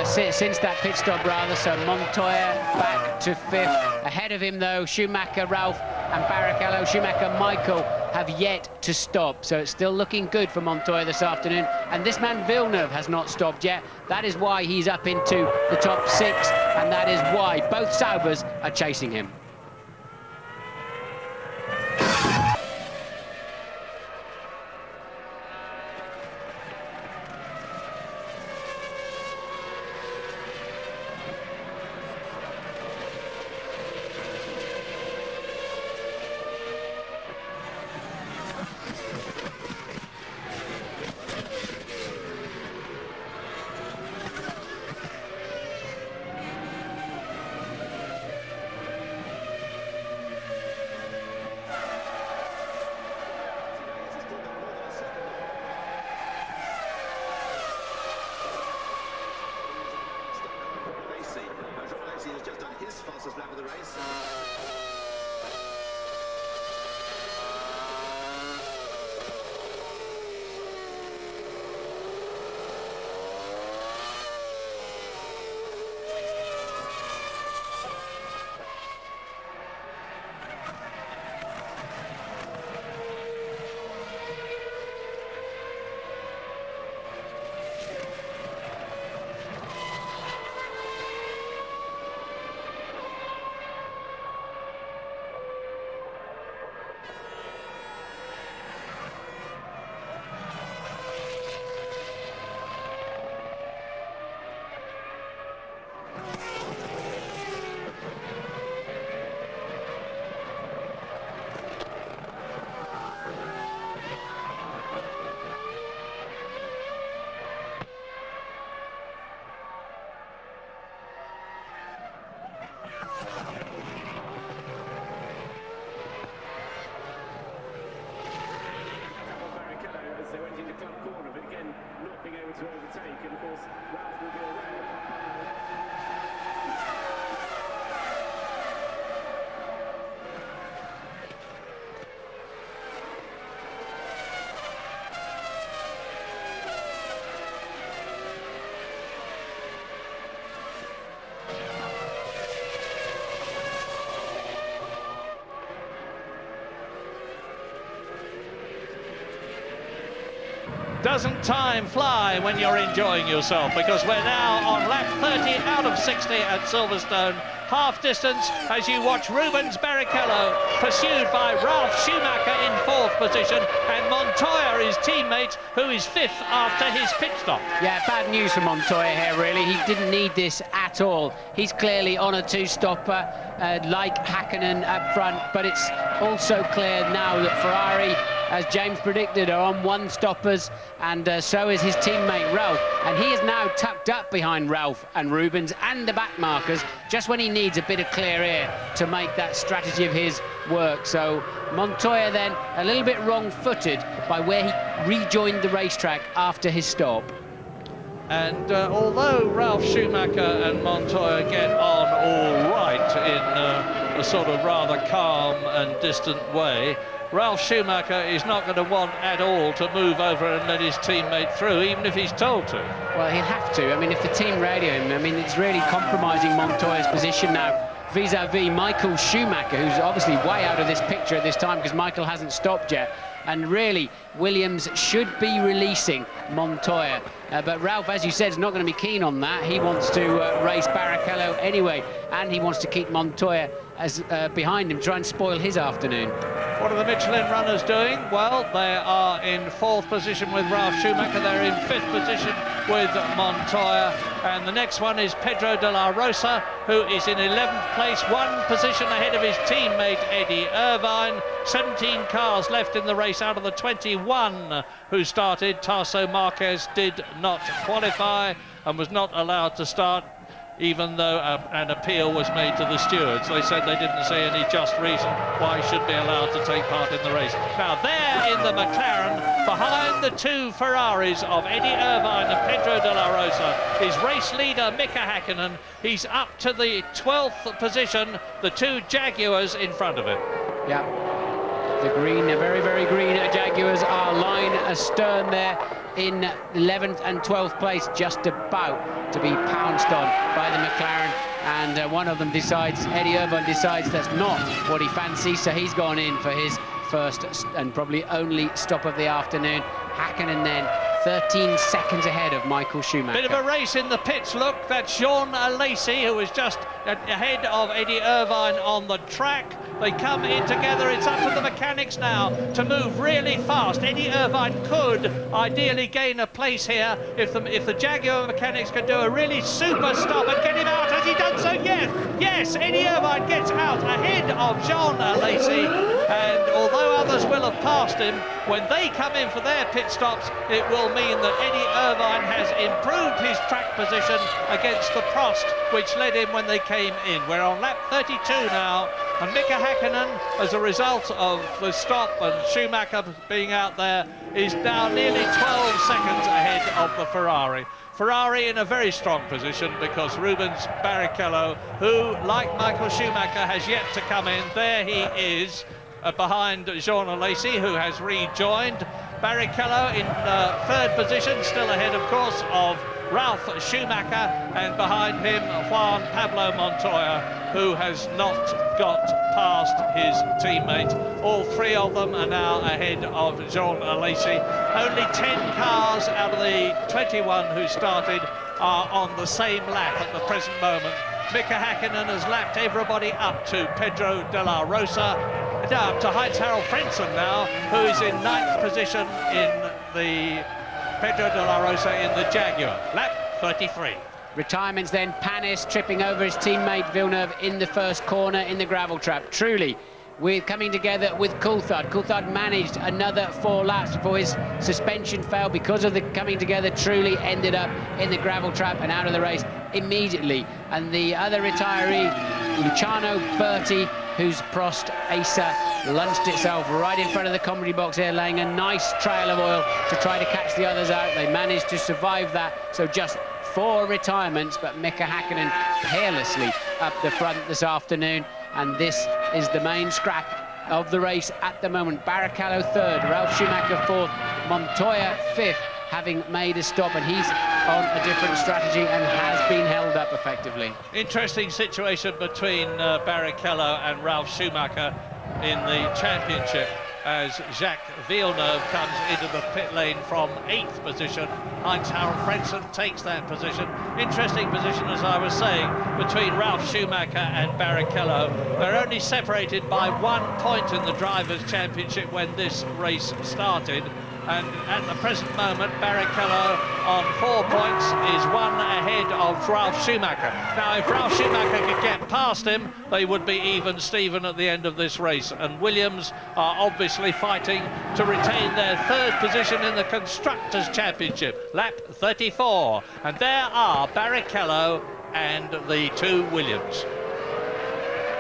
since that pit stop rather, so Montoya back to 5th. Ahead of him though, Schumacher, Ralph and Barrichello, Schumacher, Michael have yet to stop, so it's still looking good for Montoya this afternoon, and this man Villeneuve has not stopped yet. That is why he's up into the top 6, and that is why both Saubers are chasing him. Doesn't time fly when you're enjoying yourself, because we're now on lap 30 out of 60 at Silverstone. Half distance as you watch Rubens Barrichello pursued by Ralf Schumacher in 4th position, and Montoya, his teammate, who is 5th after his pit stop. Yeah, bad news for Montoya here, really. He didn't need this at all. He's clearly on a 2-stopper, like Häkkinen up front, but it's also clear now that Ferrari, as James predicted, are on 1-stoppers, and so is his teammate Ralf. And he is now tucked up behind Ralf and Rubens and the back markers, just when he needs a bit of clear air to make that strategy of his work. So Montoya then a little bit wrong-footed by where he rejoined the racetrack after his stop. And although Ralf Schumacher and Montoya get on all right in a sort of rather calm and distant way, Ralf Schumacher is not going to want at all to move over and let his teammate through, even if he's told to. Well, he'll have to. I mean, if the team radio him, I mean, it's really compromising Montoya's position now vis-a-vis Michael Schumacher, who's obviously way out of this picture at this time because Michael hasn't stopped yet. And really, Williams should be releasing Montoya. But Ralf, as you said, is not going to be keen on that. He wants to race Barrichello anyway, and he wants to keep Montoya as behind him, try and spoil his afternoon. What are the Michelin runners doing? Well, they are in 4th position with Ralf Schumacher. They're in 5th position with Montoya. And the next one is Pedro de la Rosa, who is in 11th place, 1 position ahead of his teammate Eddie Irvine. 17 cars left in the race out of the 21 who started. Tarso Marquez did not qualify and was not allowed to start, even though an appeal was made to the stewards. They said they didn't see any just reason why he should be allowed to take part in the race. Now there in the McLaren, behind the 2 Ferraris of Eddie Irvine and Pedro de la Rosa, is race leader Mika Hakkinen. He's up to the 12th position, the 2 Jaguars in front of him. Yeah, the green, very, very green Jaguars are lying astern there in 11th and 12th place, just about to be pounced on by the McLaren, and one of them decides, Eddie Irvine decides that's not what he fancies, so he's gone in for his first and probably only stop of the afternoon. Hakkinen then 13 seconds ahead of Michael Schumacher. Bit of a race in the pits, look. That's Jean Alesi, who is just ahead of Eddie Irvine on the track. They come in together. It's up to the mechanics now to move really fast. Eddie Irvine could ideally gain a place here if the Jaguar mechanics could do a really super stop and get him out. Has he done so? Yes, Eddie Irvine gets out ahead of Jean Alesi, and although others will have passed him, when they come in for their pit stops, it will mean that Eddie Irvine has improved his track position against the Prost, which led him when they came in. We're on lap 32 now, and Mika Hakkinen, as a result of the stop and Schumacher being out there, is now nearly 12 seconds ahead of the Ferrari. Ferrari in a very strong position because Rubens Barrichello, who, like Michael Schumacher, has yet to come in. There he is, behind Jean Alesi, who has rejoined. Barrichello in 3rd position, still ahead, of course, of Ralf Schumacher, and behind him Juan Pablo Montoya, who has not got past his teammate. All 3 of them are now ahead of Jean Alesi. Only 10 cars out of the 21 who started are on the same lap at the present moment. Mika Hakkinen has lapped everybody up to Pedro de la Rosa, up to Heinz-Harald Frentzen now, who is in 9th position in the Pedro de la Rosa in the Jaguar. Lap 33. Retirements then, Panis tripping over his teammate Villeneuve in the first corner in the gravel trap. Truly, we're coming together with Coulthard. Coulthard managed another 4 laps before his suspension failed because of the coming together. Truly ended up in the gravel trap and out of the race immediately. And the other retiree, Luciano Berti, whose Prost Acer launched itself right in front of the comedy box here, laying a nice trail of oil to try to catch the others out. They managed to survive that, so just 4 retirements, but Mika Hakkinen peerlessly up the front this afternoon, and this is the main scrap of the race at the moment. Barrichello 3rd, Ralf Schumacher 4th, Montoya 5th, having made a stop, and he's on a different strategy and has been held up effectively. Interesting situation between Barrichello and Ralf Schumacher in the championship as Jacques Villeneuve comes into the pit lane from 8th position. Heinz-Harald Frentzen takes that position. Interesting position, as I was saying, between Ralf Schumacher and Barrichello. They're only separated by 1 point in the Drivers' Championship when this race started. And at the present moment, Barrichello on 4 points is 1 ahead of Ralf Schumacher. Now, if Ralf Schumacher could get past him, they would be even Steven at the end of this race. And Williams are obviously fighting to retain their 3rd position in the Constructors' Championship, lap 34. And there are Barrichello and the 2 Williams.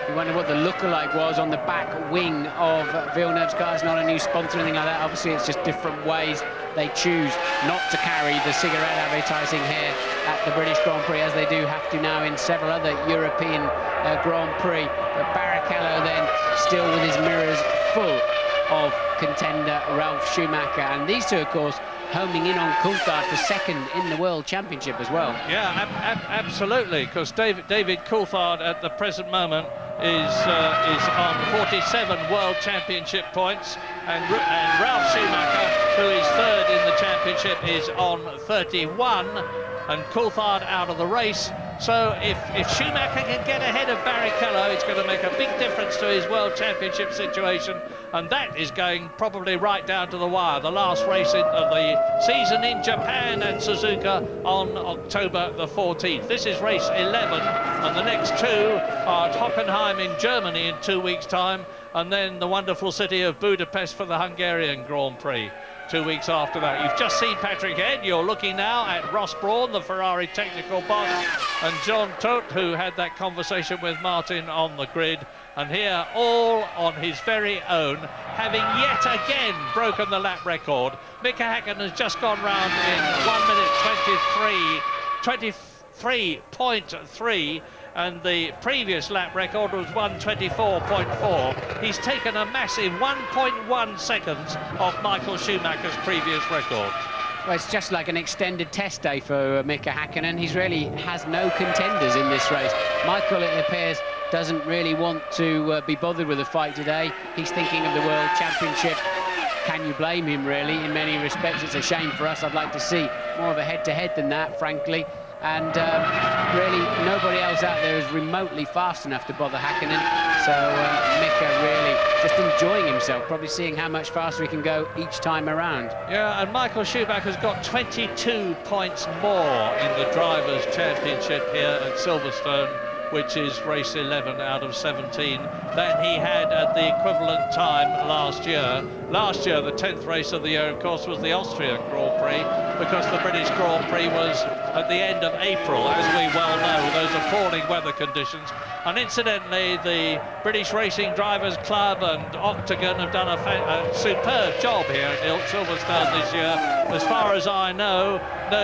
You wonder what the lookalike was on the back wing of Villeneuve's car. It's not a new sponsor or anything like that. Obviously, it's just different ways they choose not to carry the cigarette advertising here at the British Grand Prix, as they do have to now in several other European Grand Prix. But Barrichello then still with his mirrors full of contender Ralf Schumacher. And these 2, of course, homing in on Coulthard for 2nd in the World Championship as well. Yeah, absolutely, because David Coulthard at the present moment is on 47 World Championship points, and Ralf Schumacher, who is 3rd in the championship, is on 31, and Coulthard out of the race. So if Schumacher can get ahead of Barrichello, it's going to make a big difference to his World Championship situation, and that is going probably right down to the wire. The last race of the season in Japan and Suzuka on October the 14th. This is race 11, and the next two are at Hockenheim in Germany in 2 weeks' time, and then the wonderful city of Budapest for the Hungarian Grand Prix 2 weeks after that. You've just seen Patrick Head. You're looking now at Ross Brawn, the Ferrari technical boss, and John Todt, who had that conversation with Martin on the grid. And here, all on his very own, having yet again broken the lap record. Mika Häkkinen has just gone round in 1 minute 23.3, and the previous lap record was 1:24.4. He's taken a massive 1.1 seconds off Michael Schumacher's previous record. Well, it's just like an extended test day for Mika Häkkinen. He really has no contenders in this race. Michael, it appears, doesn't really want to be bothered with a fight today. He's thinking of the World Championship. Can you blame him, really? In many respects, it's a shame for us. I'd like to see more of a head-to-head than that, frankly. And really, nobody else out there is remotely fast enough to bother Häkkinen. So Mika really just enjoying himself, probably seeing how much faster he can go each time around. Yeah, and Michael Schumacher's got 22 points more in the Drivers' Championship here at Silverstone, which is race 11 out of 17, than he had at the equivalent time last year. Last year, the 10th race of the year, of course, was the Austrian Grand Prix, because the British Grand Prix was at the end of April, as we well know, those appalling weather conditions. And incidentally, the British Racing Drivers Club and Octagon have done a superb job here at Silverstone this year. As far as I know,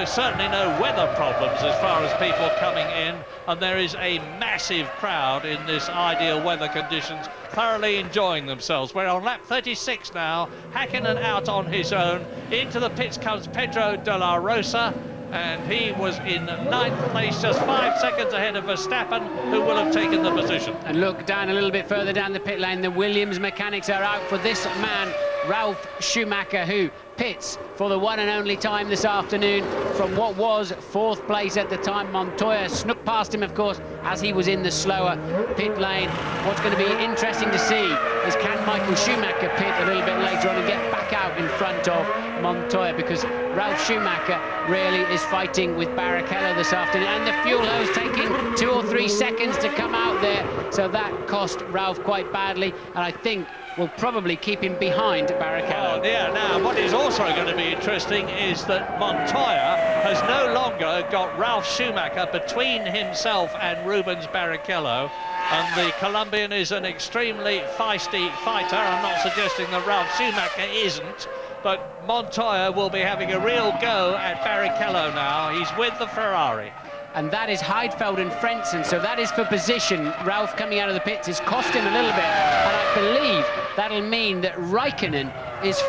certainly no weather problems as far as people coming in, and there is a massive crowd in this ideal weather conditions, thoroughly enjoying themselves. We're on lap 36 now. Häkkinen out on his own. Into the pits comes Pedro de la Rosa, and he was in 9th place, just 5 seconds ahead of Verstappen, who will have taken the position. And look down a little bit further down the pit lane, the Williams mechanics are out for this man, Ralf Schumacher, who pits for the one and only time this afternoon from what was 4th place at the time. Montoya snuck past him, of course, as he was in the slower pit lane. What's going to be interesting to see is, can Michael Schumacher pit a little bit later on and get back out in front of Montoya, because Ralf Schumacher really is fighting with Barrichello this afternoon, and the fuel hose taking 2 or 3 seconds to come out there, so that cost Ralf quite badly, and I think will probably keep him behind Barrichello. Oh, yeah, now what is also going to be interesting is that Montoya has no longer got Ralf Schumacher between himself and Rubens Barrichello, and the Colombian is an extremely feisty fighter. I'm not suggesting that Ralf Schumacher isn't, but Montoya will be having a real go at Barrichello now. He's with the Ferrari. And that is Heidfeld and Frentzen, so that is for position. Ralf coming out of the pits has cost him a little bit, and I believe that'll mean that Raikkonen is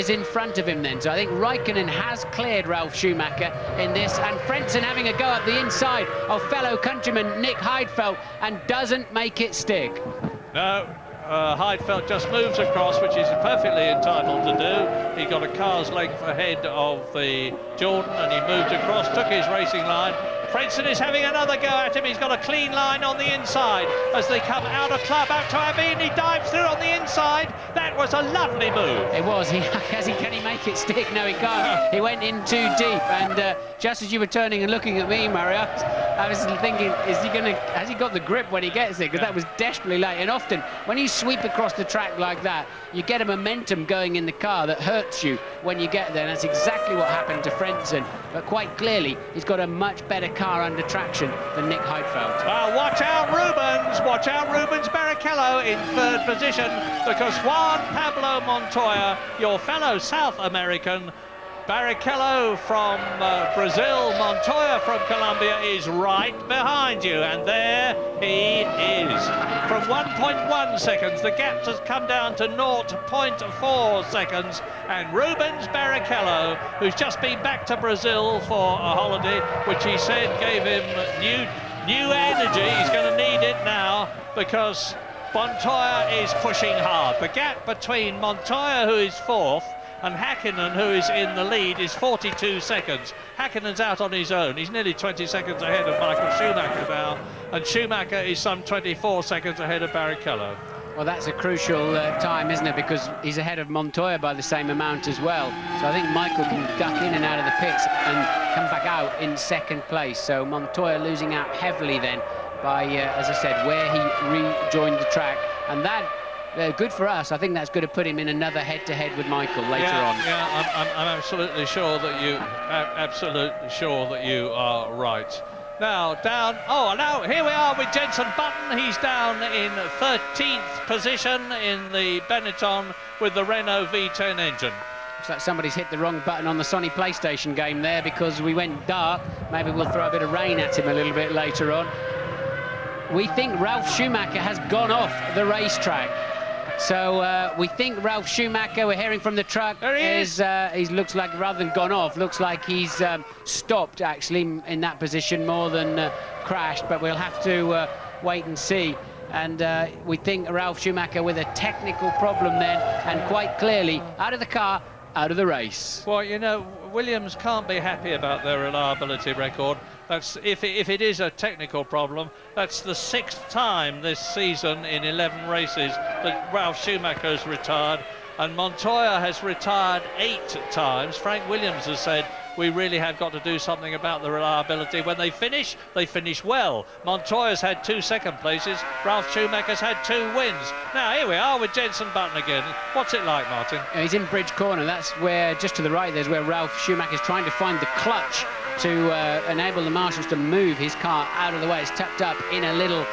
in front of him then. So I think Raikkonen has cleared Ralf Schumacher in this, and Frentzen having a go up the inside of fellow countryman Nick Heidfeld, and doesn't make it stick. No. Heidfeld just moves across, which he's perfectly entitled to do. He got a car's length ahead of the Jordan, and he moved across, took his racing line. Frentzen is having another go at him. He's got a clean line on the inside as they come out of club, out to Abbey, and he dives through on the inside. That was a lovely move. It was. Can he make it stick? No, he can't. He went in too deep, and just as you were turning and looking at me, Mario, I was thinking, has he got the grip when he gets it? Because that was desperately late. And often, when you sweep across the track like that, you get a momentum going in the car that hurts you when you get there, and that's exactly what happened to Frentzen. But quite clearly, he's got a much better car under traction than Nick Heidfeld. Well, watch out Rubens Barrichello in 3rd position, because Juan Pablo Montoya, your fellow South American, Barrichello from Brazil, Montoya from Colombia is right behind you, and there he is. From 1.1 seconds, the gap has come down to 0.4 seconds, and Rubens Barrichello, who's just been back to Brazil for a holiday, which he said gave him new energy. He's going to need it now, because Montoya is pushing hard. The gap between Montoya, who is 4th, and Hakkinen, who is in the lead, is 42 seconds. Hakkinen's out on his own. He's nearly 20 seconds ahead of Michael Schumacher now, and Schumacher is some 24 seconds ahead of Barrichello. Well, that's a crucial time, isn't it? Because he's ahead of Montoya by the same amount as well. So I think Michael can duck in and out of the pits and come back out in second place. So Montoya losing out heavily then by, as I said, where he rejoined the track. And that, good for us. I think that's going to put him in another head-to-head with Michael later on. Yeah, I'm absolutely sure that you are right. Now down, now here we are with Jenson Button. He's down in 13th position in the Benetton with the Renault V10 engine. Looks like somebody's hit the wrong button on the Sony PlayStation game there, because we went dark. Maybe we'll throw a bit of rain at him a little bit later on. We think Ralf Schumacher has gone off the racetrack. So we think Ralf Schumacher, we're hearing from the truck, he looks like, rather than gone off, looks like he's stopped actually in that position more than crashed, but we'll have to wait and see. And we think Ralf Schumacher with a technical problem then, and quite clearly out of the car, out of the race. Well, you know, Williams can't be happy about their reliability record. That's if it is a technical problem, that's the 6th time this season in 11 races that Ralf Schumacher has retired, and Montoya has retired 8 times. Frank Williams has said, we really have got to do something about the reliability. When they finish well. Montoya's had 2 second places, Ralf Schumacher's had 2 wins. Now here we are with Jenson Button again. What's it like, Martin? He's in Bridge Corner. That's where, just to the right, there's where Ralf Schumacher's trying to find the clutch to enable the marshals to move his car out of the way. It's tucked up in a little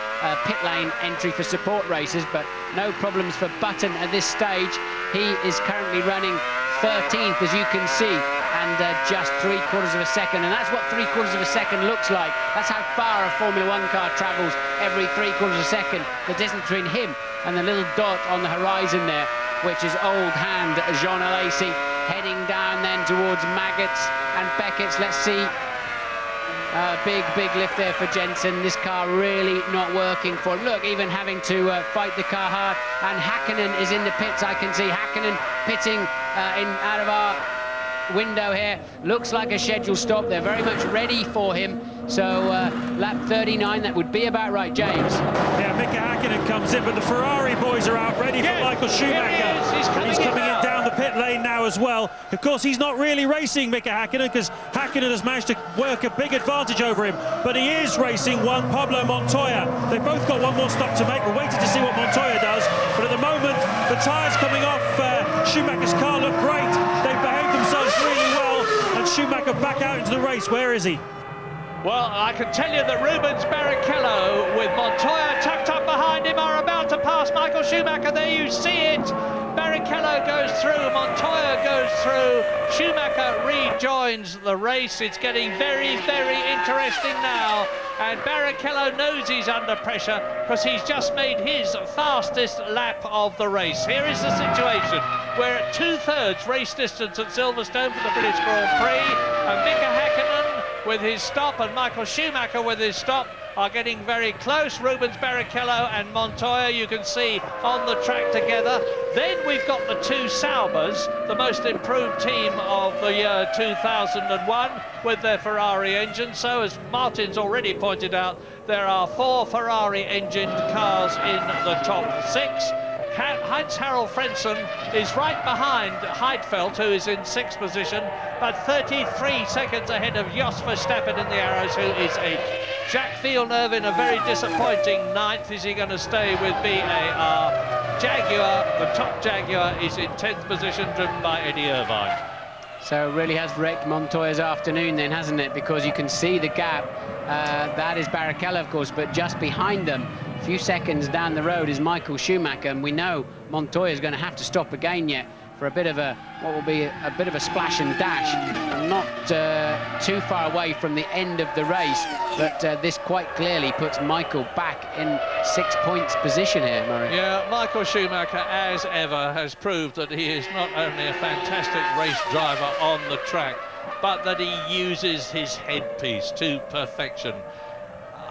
pit lane entry for support races, but no problems for Button at this stage. He is currently running 13th, as you can see, and just 3/4 of a second, and that's what 3/4 of a second looks like. That's how far a Formula 1 car travels every 3/4 of a second. The distance between him and the little dot on the horizon there, which is old hand Jean Alesi, heading down then towards Maggots and Beckett's. Let's see. Big lift there for Jenson. This car really not working for him. Look, even having to fight the car hard. And Hakkinen is in the pits. I can see Hakkinen pitting out of our window here. Looks like a scheduled stop. They're very much ready for him. So lap 39, that would be about right, James. Yeah, Mika Hakkinen comes in, but the Ferrari boys are out ready for Michael Schumacher. He's coming in down the pit lane now as well. Of course, he's not really racing Mika Hakkinen, because Hakkinen has managed to work a big advantage over him, but he is racing one Pablo Montoya. They've both got one more stop to make. We're waiting to see what Montoya does, but at the moment, the tyres coming off Schumacher's car look great. They've behaved themselves really well, and Schumacher back out into the race. Where is he? Well, I can tell you that Rubens Barrichello with Montoya tucked up behind him are about to pass Michael Schumacher. There you see it. Barrichello goes through, Montoya goes through, Schumacher rejoins the race. It's getting very, very interesting now. And Barrichello knows he's under pressure because he's just made his fastest lap of the race. Here is the situation. We're at 2/3 race distance at Silverstone for the British Grand Prix, and Mika Hakkinen with his stop and Michael Schumacher with his stop are getting very close. Rubens Barrichello and Montoya, you can see, on the track together. Then we've got the 2 Saubers, the most improved team of the year 2001, with their Ferrari engine. So, as Martin's already pointed out, there are 4 Ferrari-engined cars in the top 6. Heinz-Harald Frentzen is right behind Heidfeld, who is in 6th position, but 33 seconds ahead of Jos Verstappen in the Arrows, who is 8th. Jacques Villeneuve in a very disappointing 9th. Is he going to stay with BAR? Jaguar, the top Jaguar, is in 10th position, driven by Eddie Irvine. So it really has wrecked Montoya's afternoon then, hasn't it? Because you can see the gap. That is Barrichello, of course, but just behind them, a few seconds down the road, is Michael Schumacher, and we know Montoya is going to have to stop again yet for a bit of a, what will be a bit of a splash and dash. Not too far away from the end of the race, but this quite clearly puts Michael back in 6 points position here, Murray. Yeah, Michael Schumacher, as ever, has proved that he is not only a fantastic race driver on the track, but that he uses his headpiece to perfection.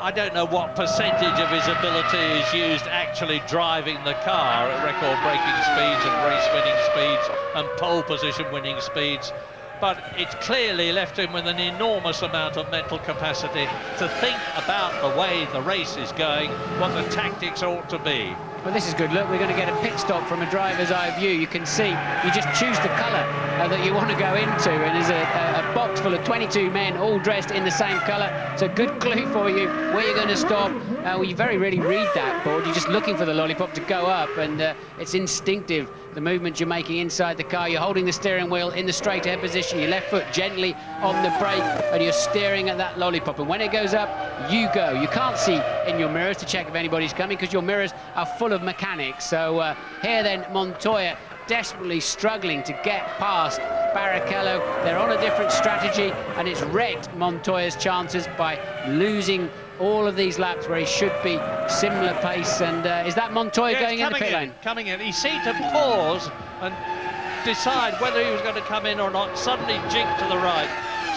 I don't know what percentage of his ability is used actually driving the car at record-breaking speeds and race-winning speeds and pole position-winning speeds, but it's clearly left him with an enormous amount of mental capacity to think about the way the race is going, what the tactics ought to be. Well, this is good. Look, we're going to get a pit stop from a driver's eye view. You can see, you just choose the colour that you want to go into, and there's a box full of 22 men all dressed in the same colour. It's a good clue for you where you're going to stop. Well, you very rarely read that board. You're just looking for the lollipop to go up, and it's instinctive, the movements you're making inside the car. You're holding the steering wheel in the straight ahead position, your left foot gently on the brake, and you're steering at that lollipop. And when it goes up, you go. You can't see in your mirrors to check if anybody's coming, because your mirrors are full of mechanics. So here then, Montoya desperately struggling to get past Barrichello. They're on a different strategy, and it's wrecked Montoya's chances by losing all of these laps where he should be similar pace. And is that Montoya going in the pit lane? Coming in. He seemed to pause and decide whether he was going to come in or not, suddenly jinked to the right.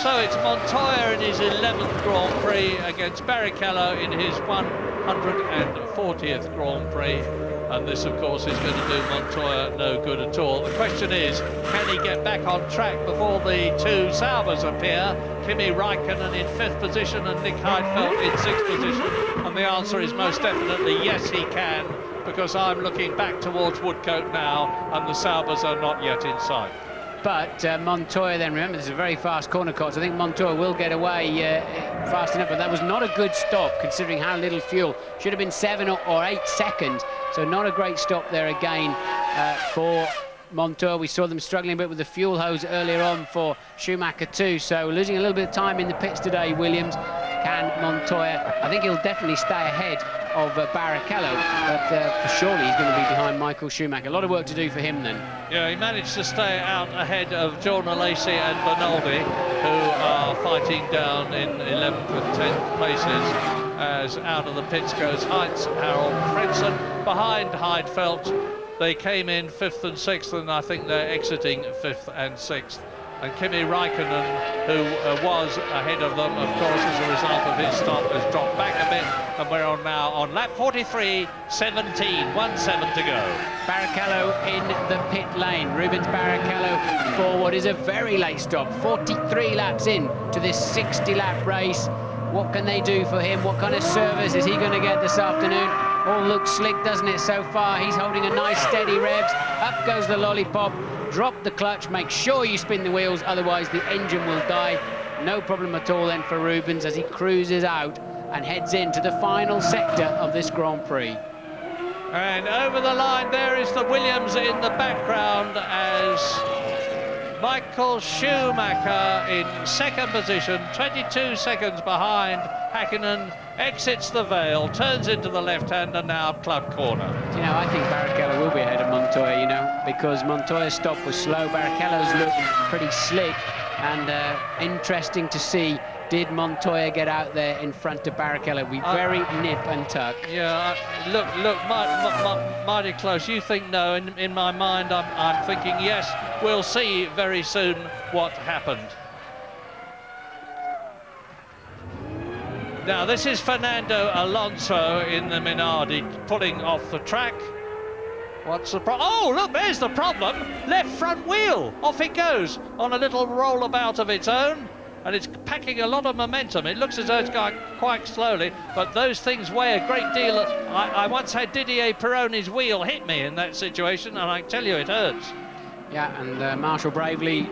So it's Montoya in his 11th Grand Prix against Barrichello in his 140th Grand Prix. And this, of course, is going to do Montoya no good at all. The question is, can he get back on track before the two Saubers appear? Kimi Räikkönen in 5th position and Nick Heidfeld in 6th position. And the answer is most definitely yes, he can, because I'm looking back towards Woodcote now, and the Saubers are not yet in sight. But Montoya then, remember, this is a very fast corner cut, so I think Montoya will get away fast enough, but that was not a good stop considering how little fuel. Should have been 7 or 8 seconds, so not a great stop there again for Montoya. We saw them struggling a bit with the fuel hose earlier on for Schumacher too, so losing a little bit of time in the pits today, Williams. Can Montoya, I think he'll definitely stay ahead of Barrichello, but for surely he's going to be behind Michael Schumacher. A lot of work to do for him then. Yeah, he managed to stay out ahead of Jordan Lacey and Bernaldi, who are fighting down in 11th and 10th places, as out of the pits goes Heinz Harald Frentzen. Behind Heidfeld, they came in 5th and 6th, and I think they're exiting 5th and 6th. And Kimi Räikkönen, who was ahead of them, of course, as a result of his stop, has dropped back a bit, and we're on now on lap 43, 1:17 to go. Barrichello in the pit lane. Rubens Barrichello for what is a very late stop, 43 laps in to this 60-lap race. What can they do for him? What kind of service is he going to get this afternoon? All looks slick, doesn't it, so far? He's holding a nice steady revs. Up goes the lollipop. Drop the clutch, make sure you spin the wheels, otherwise the engine will die. No problem at all then for Rubens as he cruises out and heads into the final sector of this Grand Prix. And over the line there is the Williams in the background as Michael Schumacher in 2nd position, 22 seconds behind Häkkinen, exits the Vale, turns into the left-hander now, club corner. You know, I think Barrichello will be ahead of Montoya, you know, because Montoya's stop was slow, Barrichello's looked pretty slick, and interesting to see, did Montoya get out there in front of Barrichello? We very nip and tuck. Yeah, look, mighty close. You think no, in my mind I'm thinking yes. We'll see very soon what happened. Now this is Fernando Alonso in the Minardi pulling off the track. What's the problem? Oh, look, there's the problem. Left front wheel, off it goes on a little rollabout of its own. And it's packing a lot of momentum. It looks as though it's going quite slowly, but those things weigh a great deal. I once had Didier Pironi's wheel hit me in that situation, and I tell you, it hurts. Yeah, and Marshall bravely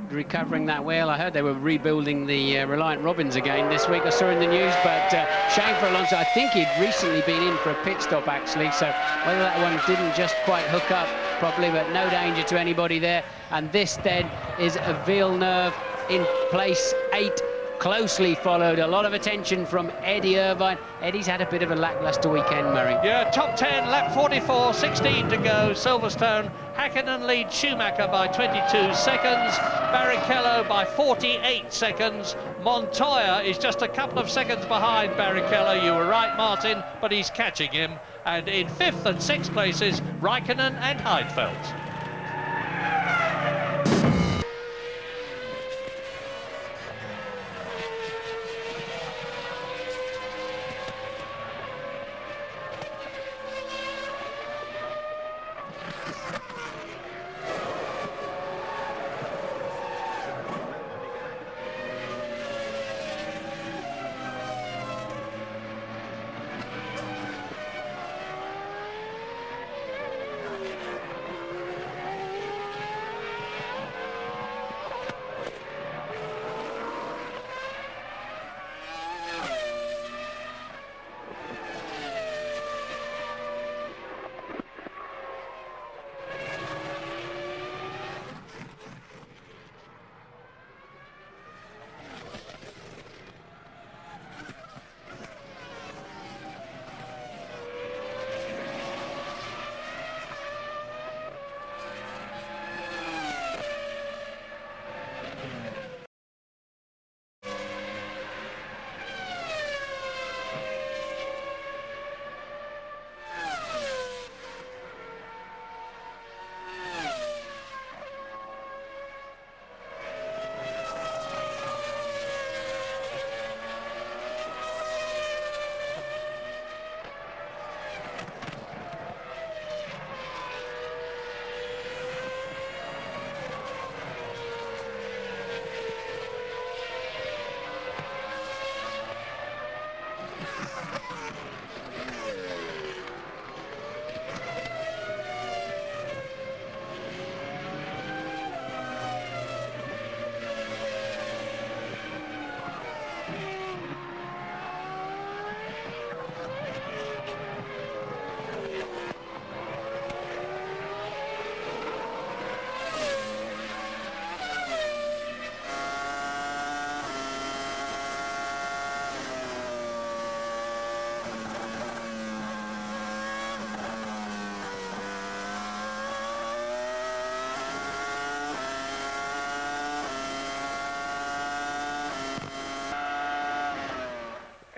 recovering that wheel. I heard they were rebuilding the Reliant Robins again this week. I saw in the news, but shame for Alonso. I think he'd recently been in for a pit stop, actually, so whether that one didn't just quite hook up properly, but no danger to anybody there. And this, then, is a Villeneuve in place 8, closely followed. A lot of attention from Eddie Irvine. Eddie's had a bit of a lacklustre weekend, Murray. Yeah, top 10, lap 44, 16 to go, Silverstone. Häkkinen leads Schumacher by 22 seconds, Barrichello by 48 seconds. Montoya is just a couple of seconds behind Barrichello. You were right, Martin, but he's catching him. And in 5th and 6th places, Räikkönen and Heidfeld.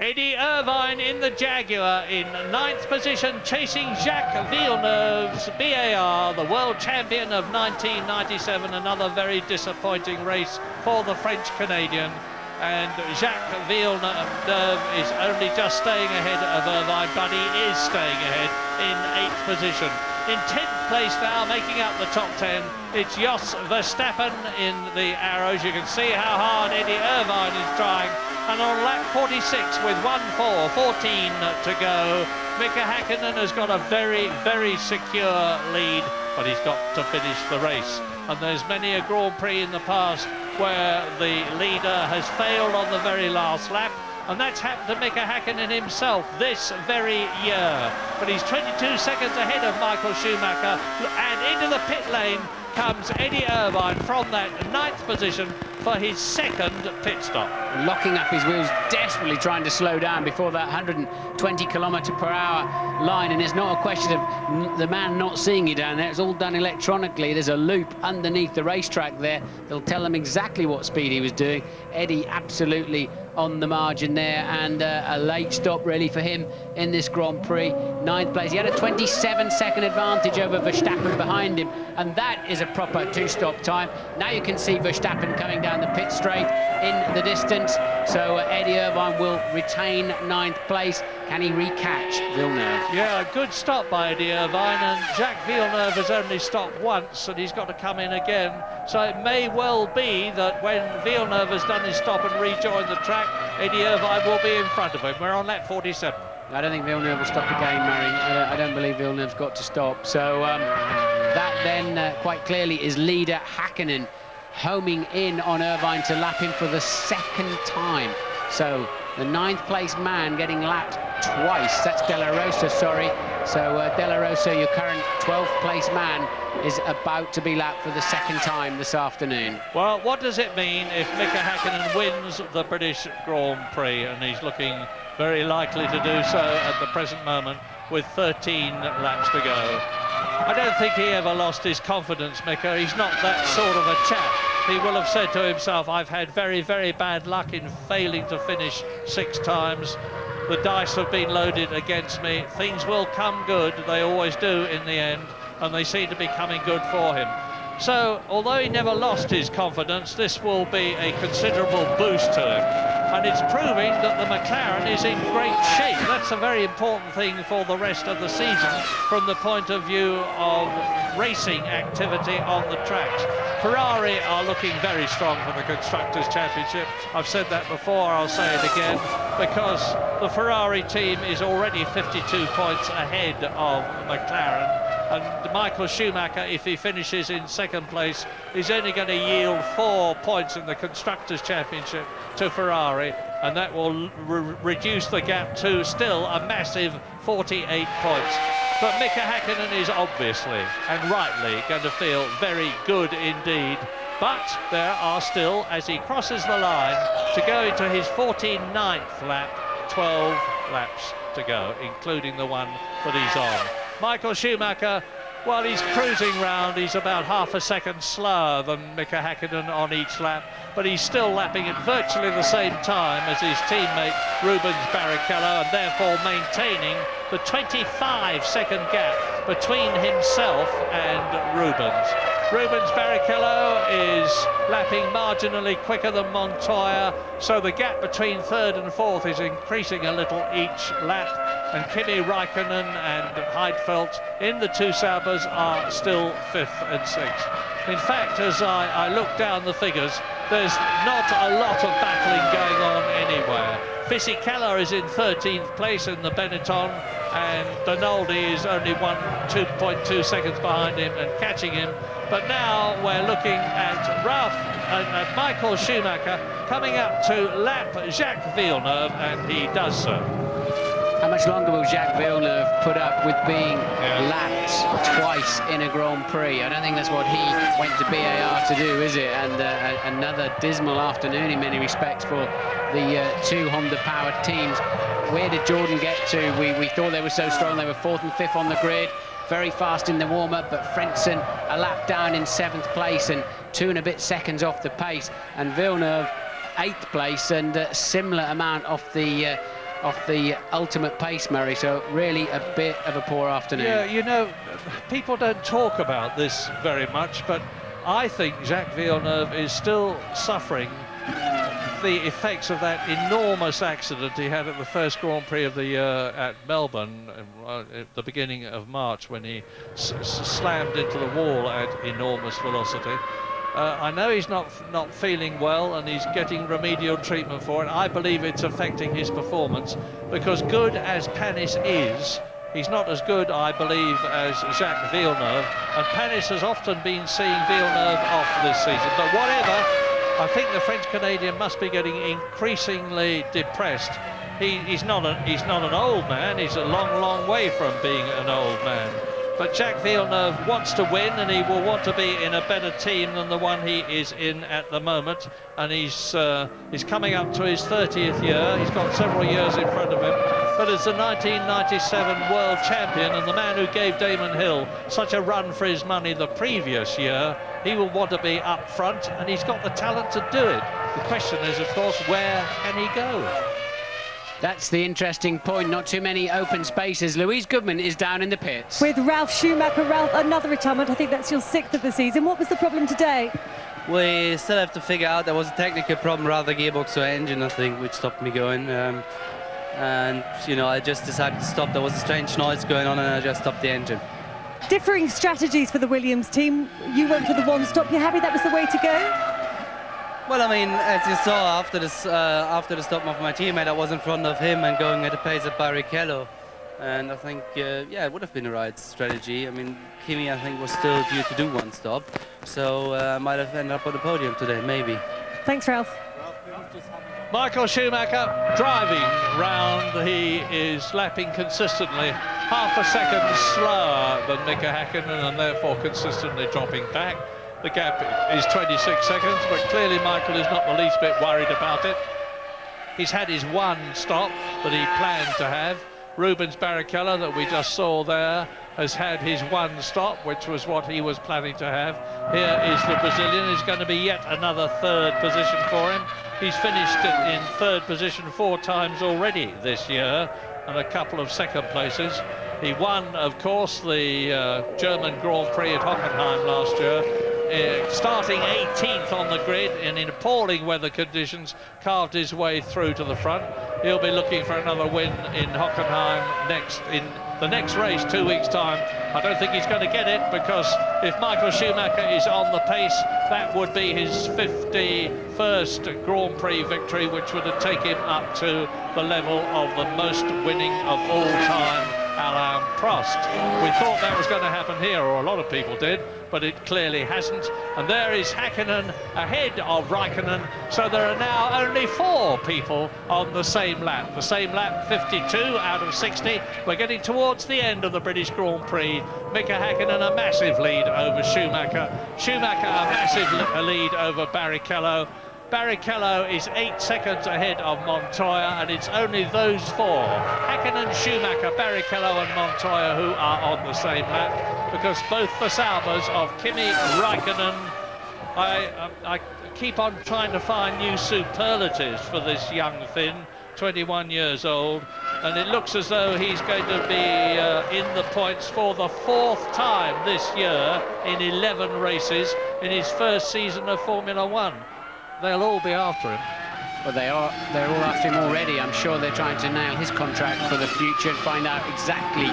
Eddie Irvine in the Jaguar in 9th position, chasing Jacques Villeneuve's BAR, the world champion of 1997. Another very disappointing race for the French-Canadian. And Jacques Villeneuve is only just staying ahead of Irvine, but he is staying ahead in 8th position. In 10th place now, making up the top 10, it's Jos Verstappen in the arrows. You can see how hard Eddie Irvine is trying. And on lap 46 with 1:4:14 to go, Mika Häkkinen has got a very, very secure lead, but he's got to finish the race. And there's many a Grand Prix in the past where the leader has failed on the very last lap, and that's happened to Mika Häkkinen himself this very year. But he's 22 seconds ahead of Michael Schumacher, and into the pit lane comes Eddie Irvine from that 9th position for his second pit stop. Locking up his wheels, desperately trying to slow down before that 120 km/h line, and it's not a question of the man not seeing you down there. It's all done electronically. There's a loop underneath the racetrack there. They'll tell him exactly what speed he was doing. Eddie absolutely on the margin there, and a late stop really for him in this Grand Prix. 9th place. He had a 27-second advantage over Verstappen behind him, and that is a proper two-stop time. Now you can see Verstappen coming down the pit straight in the distance. So Eddie Irvine will retain 9th place. Can he recatch Villeneuve? Yeah, a good stop by Eddie Irvine, and Jacques Villeneuve has only stopped once, and he's got to come in again. So it may well be that when Villeneuve has done his stop and rejoined the track, Eddie Irvine will be in front of him. We're on lap 47. I don't think Villeneuve will stop again, Murray. I don't believe Villeneuve's got to stop. So that then quite clearly is leader Häkkinen homing in on Irvine to lap him for the second time. So the 9th place man getting lapped twice. That's De La Rosa, sorry. So De La Rosa, your current 12th place man, is about to be lapped for the second time this afternoon. Well, what does it mean if Mika Häkkinen wins the British Grand Prix? And he's looking very likely to do so at the present moment with 13 laps to go. I don't think he ever lost his confidence, Mika. He's not that sort of a chap. He will have said to himself, I've had very, very bad luck in failing to finish 6 times. The dice have been loaded against me. Things will come good. They always do in the end, and they seem to be coming good for him. So, although he never lost his confidence, this will be a considerable boost to him. And it's proving that the McLaren is in great shape. That's a very important thing for the rest of the season from the point of view of racing activity on the tracks. Ferrari are looking very strong for the Constructors' Championship. I've said that before, I'll say it again, because the Ferrari team is already 52 points ahead of McLaren. And Michael Schumacher, if he finishes in second place, is only going to yield 4 points in the Constructors' Championship to Ferrari, and that will reduce the gap to still a massive 48 points. But Mika Häkkinen is obviously and rightly going to feel very good indeed. But there are still, as he crosses the line to go into his 49th lap, 12 laps to go, including the one that he's on. Michael Schumacher, well, he's cruising round. He's about half a second slower than Mika Häkkinen on each lap, but he's still lapping at virtually the same time as his teammate Rubens Barrichello, and therefore maintaining the 25-second gap between himself and Rubens. Rubens Barrichello is lapping marginally quicker than Montoya, so the gap between 3rd and 4th is increasing a little each lap, and Kimi Räikkönen and Heidfeld in the 2 Saubers are still 5th and 6th. In fact, as I look down the figures, there's not a lot of battling going on anywhere. Fisichella is in 13th place in the Benetton, and Donaldi is only 2.2 seconds behind him and catching him. But now we're looking at Michael Schumacher coming up to lap Jacques Villeneuve, and he does so. How much longer will Jacques Villeneuve put up with being lapped twice in a Grand Prix? I don't think that's what he went to BAR to do, is it? And another dismal afternoon in many respects for the 2 Honda-powered teams. Where did Jordan get to? We thought they were so strong. They were 4th and 5th on the grid. Very fast in the warm-up, but Frentzen a lap down in 7th place and 2 and a bit seconds off the pace. And Villeneuve 8th place and a similar amount off the off the ultimate pace, Murray, so really a bit of a poor afternoon. Yeah, you know, people don't talk about this very much, but I think Jacques Villeneuve is still suffering the effects of that enormous accident he had at the first Grand Prix of the year at Melbourne at the beginning of March, when he slammed into the wall at enormous velocity. I know he's not feeling well, and he's getting remedial treatment for it. I believe it's affecting his performance, because good as Panis is, he's not as good, I believe, as Jacques Villeneuve, and Panis has often been seeing Villeneuve off this season. But whatever, I think the French-Canadian must be getting increasingly depressed. He's not an old man. He's a long way from being an old man. But Jacques Villeneuve wants to win, and he will want to be in a better team than the one he is in at the moment. And he's coming up to his 30th year. He's got several years in front of him. But as the 1997 world champion and the man who gave Damon Hill such a run for his money the previous year, he will want to be up front, and he's got the talent to do it. The question is, of course, where can he go? That's the interesting point. Not too many open spaces. Louise Goodman is down in the pits. With Ralf Schumacher. Ralf, another retirement. I think that's your 6th of the season. What was the problem today? We still have to figure out. There was a technical problem, rather gearbox or engine, I think, which stopped me going. And, you know, I just decided to stop. There was a strange noise going on, and I just stopped the engine. Differing strategies for the Williams team. You went for the one stop. You're happy that was the way to go? Well, I mean, as you saw after the stop of my teammate, I was in front of him and going at a pace of Barrichello. And I think, yeah, it would have been the right strategy. I mean, Kimi, I think, was still due to do one stop. So I might have ended up on the podium today, maybe. Thanks, Ralf. Michael Schumacher driving round. He is lapping consistently, half a second slower than Mika Häkkinen, and therefore consistently dropping back. The gap is 26 seconds, but clearly Michael is not the least bit worried about it. He's had his one stop that he planned to have. Rubens Barrichello, that we just saw there, has had his one stop, which was what he was planning to have. Here is the Brazilian. It's going to be yet another 3rd position for him. He's finished in 3rd position 4 times already this year, and a couple of 2nd places. He won, of course, the German Grand Prix at Hockenheim last year, starting 18th on the grid and in appalling weather conditions, carved his way through to the front. He'll be looking for another win in Hockenheim in the next race, 2 weeks' time. I don't think he's going to get it, because if Michael Schumacher is on the pace, that would be his 51st Grand Prix victory, which would take him up to the level of the most winning of all time, Alain Prost. We thought that was going to happen here, or a lot of people did, but it clearly hasn't. And there is Häkkinen ahead of Raikkonen, so there are now only 4 people on the same lap. The same lap, 52 out of 60. We're getting towards the end of the British Grand Prix. Mika Häkkinen a massive lead over Schumacher. Schumacher a massive lead over Barrichello. Barrichello is 8 seconds ahead of Montoya, and it's only those 4, Häkkinen, Schumacher, Barrichello and Montoya, who are on the same lap, because both the Saubers of Kimi Raikkonen, I keep on trying to find new superlatives for this young Finn, 21 years old, and it looks as though he's going to be in the points for the 4th time this year in 11 races in his first season of Formula One. They'll all be after him. Well, they're all after him already. I'm sure they're trying to nail his contract for the future and find out exactly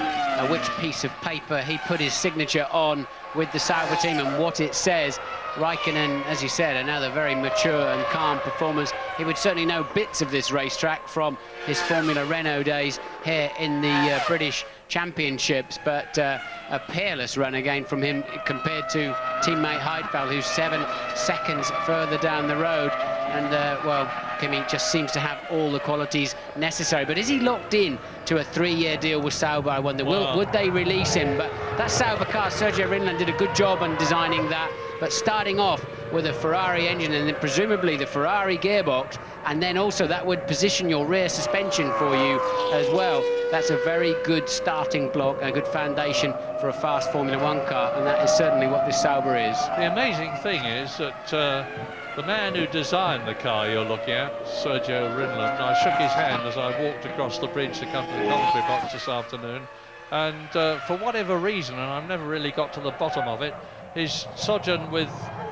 which piece of paper he put his signature on with the Sauber team and what it says. Raikkonen, as you said, another very mature and calm performance. He would certainly know bits of this racetrack from his Formula Renault days here in the British Championships, but a peerless run again from him compared to teammate Heidfeld, who's 7 seconds further down the road. And, well, Kimi just seems to have all the qualities necessary. But is he locked in to a 3-year deal with Sauber? I wonder, would they release him? But that Sauber car, Sergio Rinland did a good job on designing that. But starting off with a Ferrari engine and then presumably the Ferrari gearbox, and then also that would position your rear suspension for you as well. That's a very good starting block and a good foundation for a fast Formula One car, and that is certainly what this Sauber is. The amazing thing is that the man who designed the car you're looking at, Sergio Rinland, I shook his hand as I walked across the bridge to come to the commentary box this afternoon, and for whatever reason, and I've never really got to the bottom of it, his sojourn with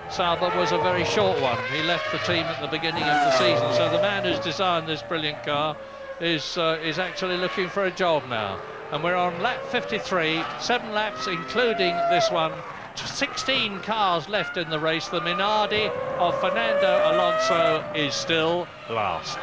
Sauber was a very short one. He left the team at the beginning of the season, so the man who's designed this brilliant car is actually looking for a job now. And we're on lap 53, 7 laps including this one. 16 cars left in the race. The Minardi of Fernando Alonso is still last.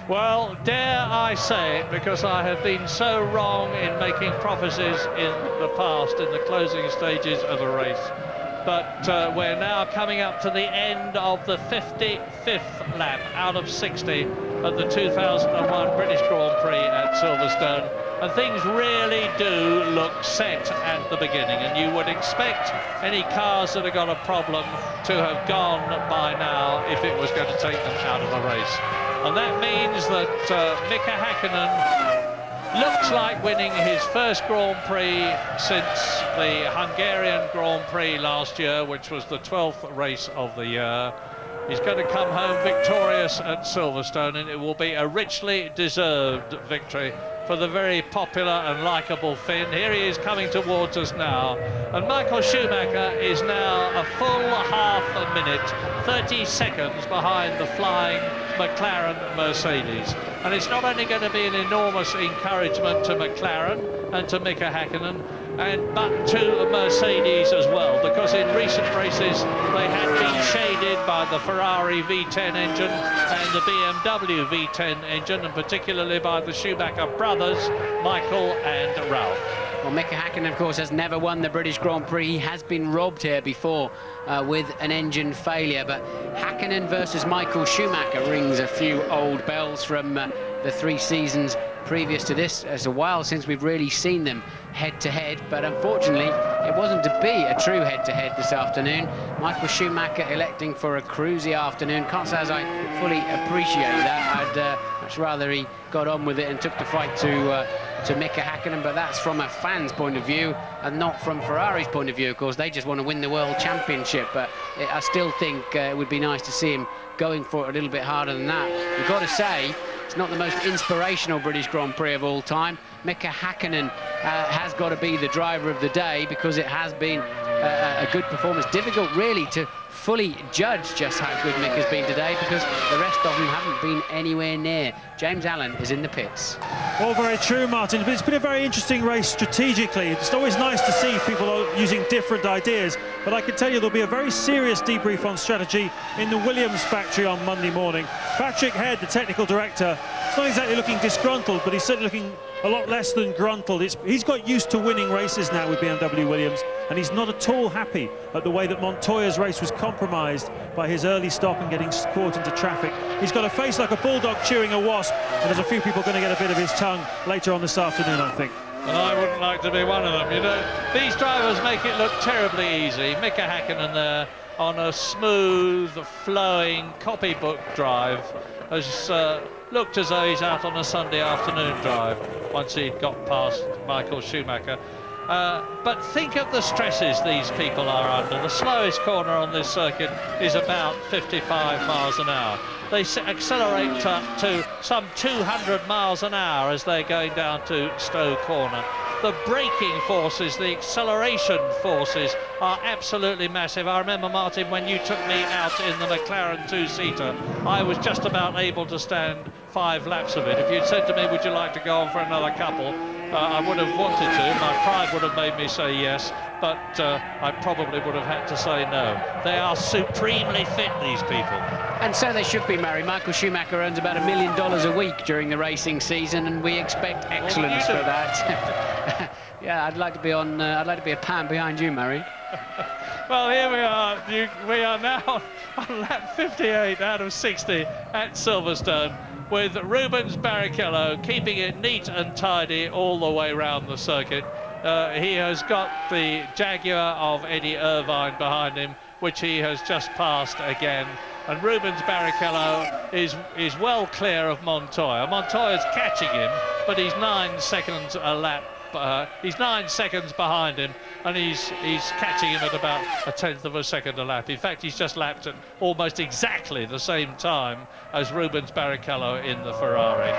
Well, dare I say it, because I have been so wrong in making prophecies in the past, in the closing stages of a race. But we're now coming up to the end of the 55th lap out of 60 of the 2001 British Grand Prix at Silverstone. And things really do look set at the beginning, and you would expect any cars that have got a problem to have gone by now if it was going to take them out of the race. And that means that Mika Häkkinen looks like winning his first Grand Prix since the Hungarian Grand Prix last year, which was the 12th race of the year. He's going to come home victorious at Silverstone, and it will be a richly deserved victory for the very popular and likeable Finn. Here he is coming towards us now, and Michael Schumacher is now a full half a minute, 30 seconds behind the flying McLaren Mercedes. And it's not only going to be an enormous encouragement to McLaren and to Mika Häkkinen, but to Mercedes as well, because in recent races they had been shaded by the Ferrari V10 engine and the BMW V10 engine, and particularly by the Schumacher brothers, Michael and Ralph. Well, Mika Häkkinen, of course, has never won the British Grand Prix. He has been robbed here before with an engine failure, but Häkkinen versus Michael Schumacher rings a few old bells from the 3 seasons previous to this. It's a while since we've really seen them head-to-head, but unfortunately, it wasn't to be a true head-to-head this afternoon. Michael Schumacher electing for a cruisy afternoon. Can't say as I fully appreciate that. I'd much rather he got on with it and took the fight to Mika Häkkinen, but that's from a fan's point of view and not from Ferrari's point of view. Of course, they just want to win the World Championship, but I still think it would be nice to see him going for it a little bit harder than that. You've got to say, it's not the most inspirational British Grand Prix of all time. Mika Häkkinen has got to be the driver of the day because it has been a good performance. Difficult, really, to fully judge just how good Mick has been today because the rest of them haven't been anywhere near. James Allen is in the pits. All very true, Martin, but it's been a very interesting race strategically. It's always nice to see people are using different ideas, but I can tell you there'll be a very serious debrief on strategy in the Williams factory on Monday morning. Patrick Head, the technical director, is not exactly looking disgruntled, but he's certainly looking a lot less than gruntled. He's got used to winning races now with BMW Williams, and he's not at all happy at the way that Montoya's race was compromised by his early stop and getting caught into traffic. He's got a face like a bulldog chewing a wasp, and there's a few people going to get a bit of his tongue later on this afternoon, I think. And I wouldn't like to be one of them. You know, these drivers make it look terribly easy. Mika Häkkinen there on a smooth, flowing copybook drive has looked as though he's out on a Sunday afternoon drive once he got past Michael Schumacher. But think of the stresses these people are under. The slowest corner on this circuit is about 55 miles an hour. They accelerate to some 200 miles an hour as they're going down to Stowe Corner. The braking forces, the acceleration forces are absolutely massive. I remember, Martin, when you took me out in the McLaren two-seater, I was just about able to stand 5 laps of it. If you'd said to me, would you like to go on for another couple, I would have wanted to. My pride would have made me say yes, but I probably would have had to say no. They are supremely fit, these people. And so they should be, Murray. Michael Schumacher earns about $1 million a week during the racing season, and we expect excellence for that. Yeah, I'd like to be on. I'd like to be a pan behind you, Murray. Well, here we are. We are now on lap 58 out of 60 at Silverstone, with Rubens Barrichello keeping it neat and tidy all the way around the circuit. He has got the Jaguar of Eddie Irvine behind him, which he has just passed again. And Rubens Barrichello is well clear of Montoya. Montoya's catching him, but he's 9 seconds a lap. He's 9 seconds behind him, and he's catching him at about 1/10 of a second a lap. In fact, he's just lapped at almost exactly the same time as Rubens Barrichello in the Ferrari.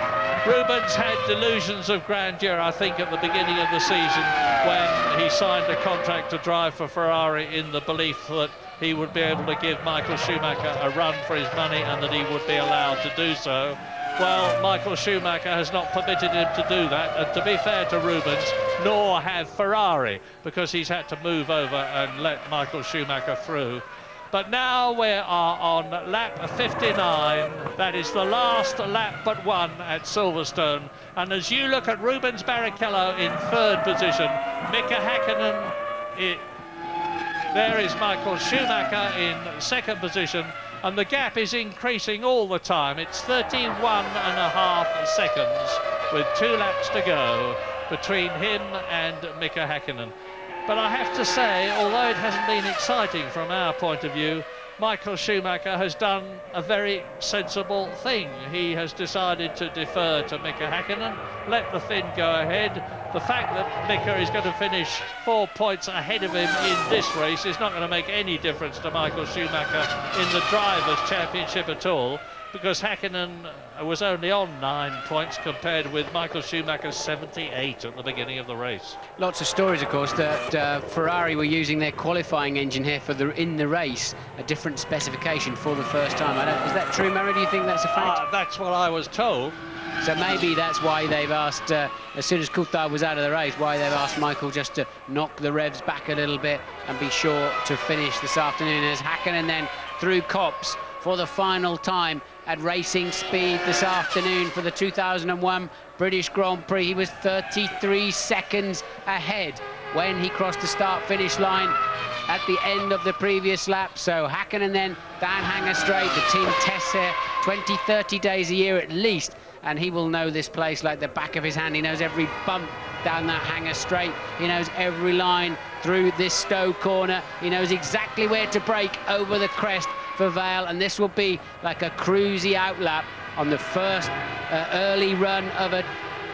Rubens had delusions of grandeur, I think, at the beginning of the season when he signed a contract to drive for Ferrari in the belief that he would be able to give Michael Schumacher a run for his money and that he would be allowed to do so. Well, Michael Schumacher has not permitted him to do that, and to be fair to Rubens, nor have Ferrari, because he's had to move over and let Michael Schumacher through. But now we are on lap 59. That is the last lap but one at Silverstone. And as you look at Rubens Barrichello in 3rd position, Mika Häkkinen, there is Michael Schumacher in 2nd position, and the gap is increasing all the time. It's 31.5 seconds with 2 laps to go between him and Mika Häkkinen. But I have to say, although it hasn't been exciting from our point of view, Michael Schumacher has done a very sensible thing. He has decided to defer to Mika Häkkinen, let the Finn go ahead. The fact that Mika is going to finish 4 points ahead of him in this race is not going to make any difference to Michael Schumacher in the Drivers' Championship at all, because Häkkinen was only on 9 points compared with Michael Schumacher's 78 at the beginning of the race. Lots of stories, of course, that Ferrari were using their qualifying engine here for in the race, a different specification for the first time. Is that true, Murray? Do you think that's a fact? That's what I was told. So maybe that's why they've asked, as soon as Coulthard was out of the race, why they've asked Michael just to knock the revs back a little bit and be sure to finish this afternoon, as Häkkinen then through Copse for the final time at racing speed this afternoon for the 2001 British Grand Prix. He was 33 seconds ahead when he crossed the start-finish line at the end of the previous lap. So Häkkinen then down Hanger Straight. The team tests here 20, 30 days a year at least and he will know this place like the back of his hand. He knows every bump down that hanger straight. He knows every line through this Stowe corner. He knows exactly where to brake over the crest for Vale, and this will be like a cruisy outlap on the first early run of an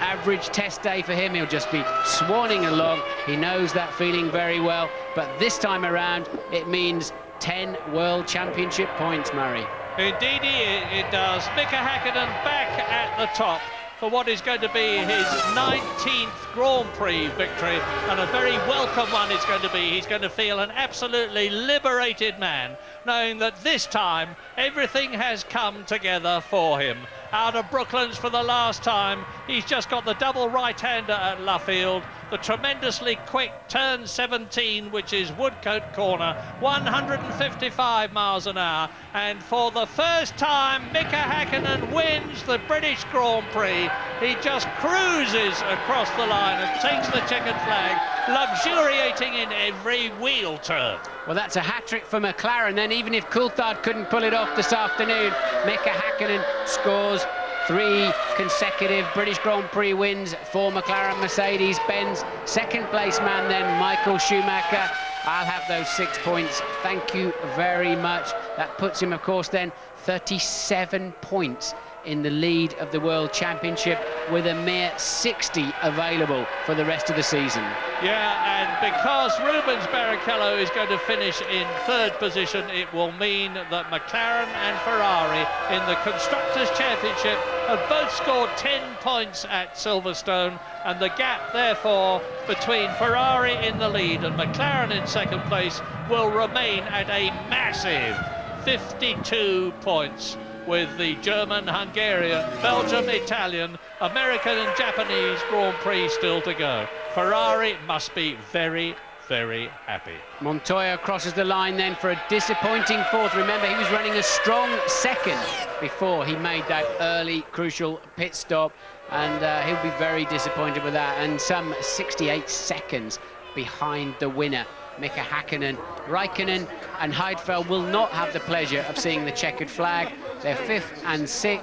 average test day for him. He'll just be swanning along. He knows that feeling very well, but this time around it means 10 World Championship points, Murray. Indeed it does. Mika Häkkinen back at the top for what is going to be his 19th Grand Prix victory, and a very welcome one it's going to be. He's going to feel an absolutely liberated man, knowing that this time everything has come together for him. Out of Brooklands for the last time, he's just got the double right-hander at Luffield, the tremendously quick turn 17, which is Woodcote Corner, 155 miles an hour, and for the first time Mika Häkkinen wins the British Grand Prix. He just cruises across the line and takes the checkered flag, luxuriating in every wheel turn. Well, that's a hat-trick for McLaren then. Even if Coulthard couldn't pull it off this afternoon, Mika Häkkinen scores 3 consecutive British Grand Prix wins for McLaren Mercedes-Benz. Second place man then, Michael Schumacher. I'll have those 6 points. Thank you very much. That puts him, of course, then 37 points in the lead of the World Championship, with a mere 60 available for the rest of the season. Yeah, and because Rubens Barrichello is going to finish in 3rd position, it will mean that McLaren and Ferrari in the Constructors' Championship have both scored 10 points at Silverstone, and the gap, therefore, between Ferrari in the lead and McLaren in 2nd place will remain at a massive 52 points, with the German, Hungarian, Belgium, Italian, American and Japanese Grand Prix still to go. Ferrari must be very, very happy. Montoya crosses the line then for a disappointing 4th. Remember, he was running a strong 2nd before he made that early crucial pit stop, and he'll be very disappointed with that, and some 68 seconds behind the winner, Mika Häkkinen. Raikkonen and Heidfeld will not have the pleasure of seeing the checkered flag. They're 5th and 6th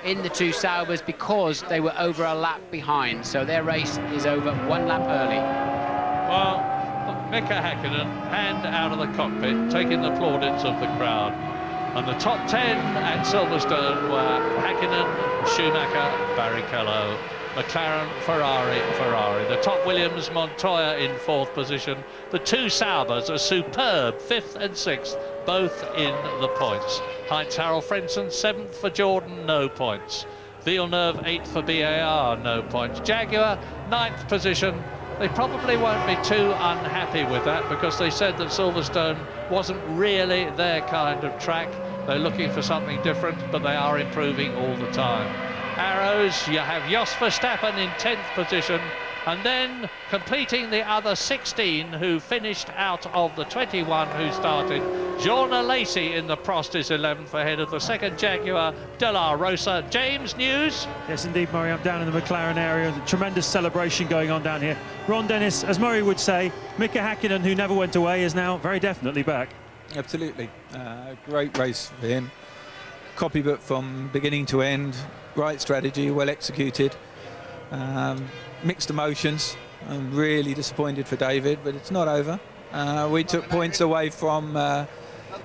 in the 2 Saubers because they were over a lap behind, so their race is over 1 lap early. Well, Mika Häkkinen, hand out of the cockpit, taking the plaudits of the crowd. And the top 10 at Silverstone were Häkkinen, Schumacher, Barrichello, McLaren, Ferrari. The top Williams, Montoya in 4th position. The 2 Saubers are superb, 5th and 6th, both in the points. Heinz Harald Frentzen, 7th for Jordan, no points. Villeneuve, 8th for BAR, no points. Jaguar, 9th position. They probably won't be too unhappy with that, because they said that Silverstone wasn't really their kind of track. They're looking for something different, but they are improving all the time. Arrows, you have Jos Verstappen in 10th position, and then completing the other 16 who finished out of the 21 who started. Jorna Lacey in the Prost is 11th, ahead of the 2nd Jaguar, De La Rosa. James, news? Yes, indeed, Murray. I'm down in the McLaren area. A tremendous celebration going on down here. Ron Dennis, as Murray would say, Mika Häkkinen, who never went away, is now very definitely back. Absolutely. Great race for him. Copybook from beginning to end. Right strategy, well executed. Mixed emotions. I'm really disappointed for David, but it's not over. We took points away from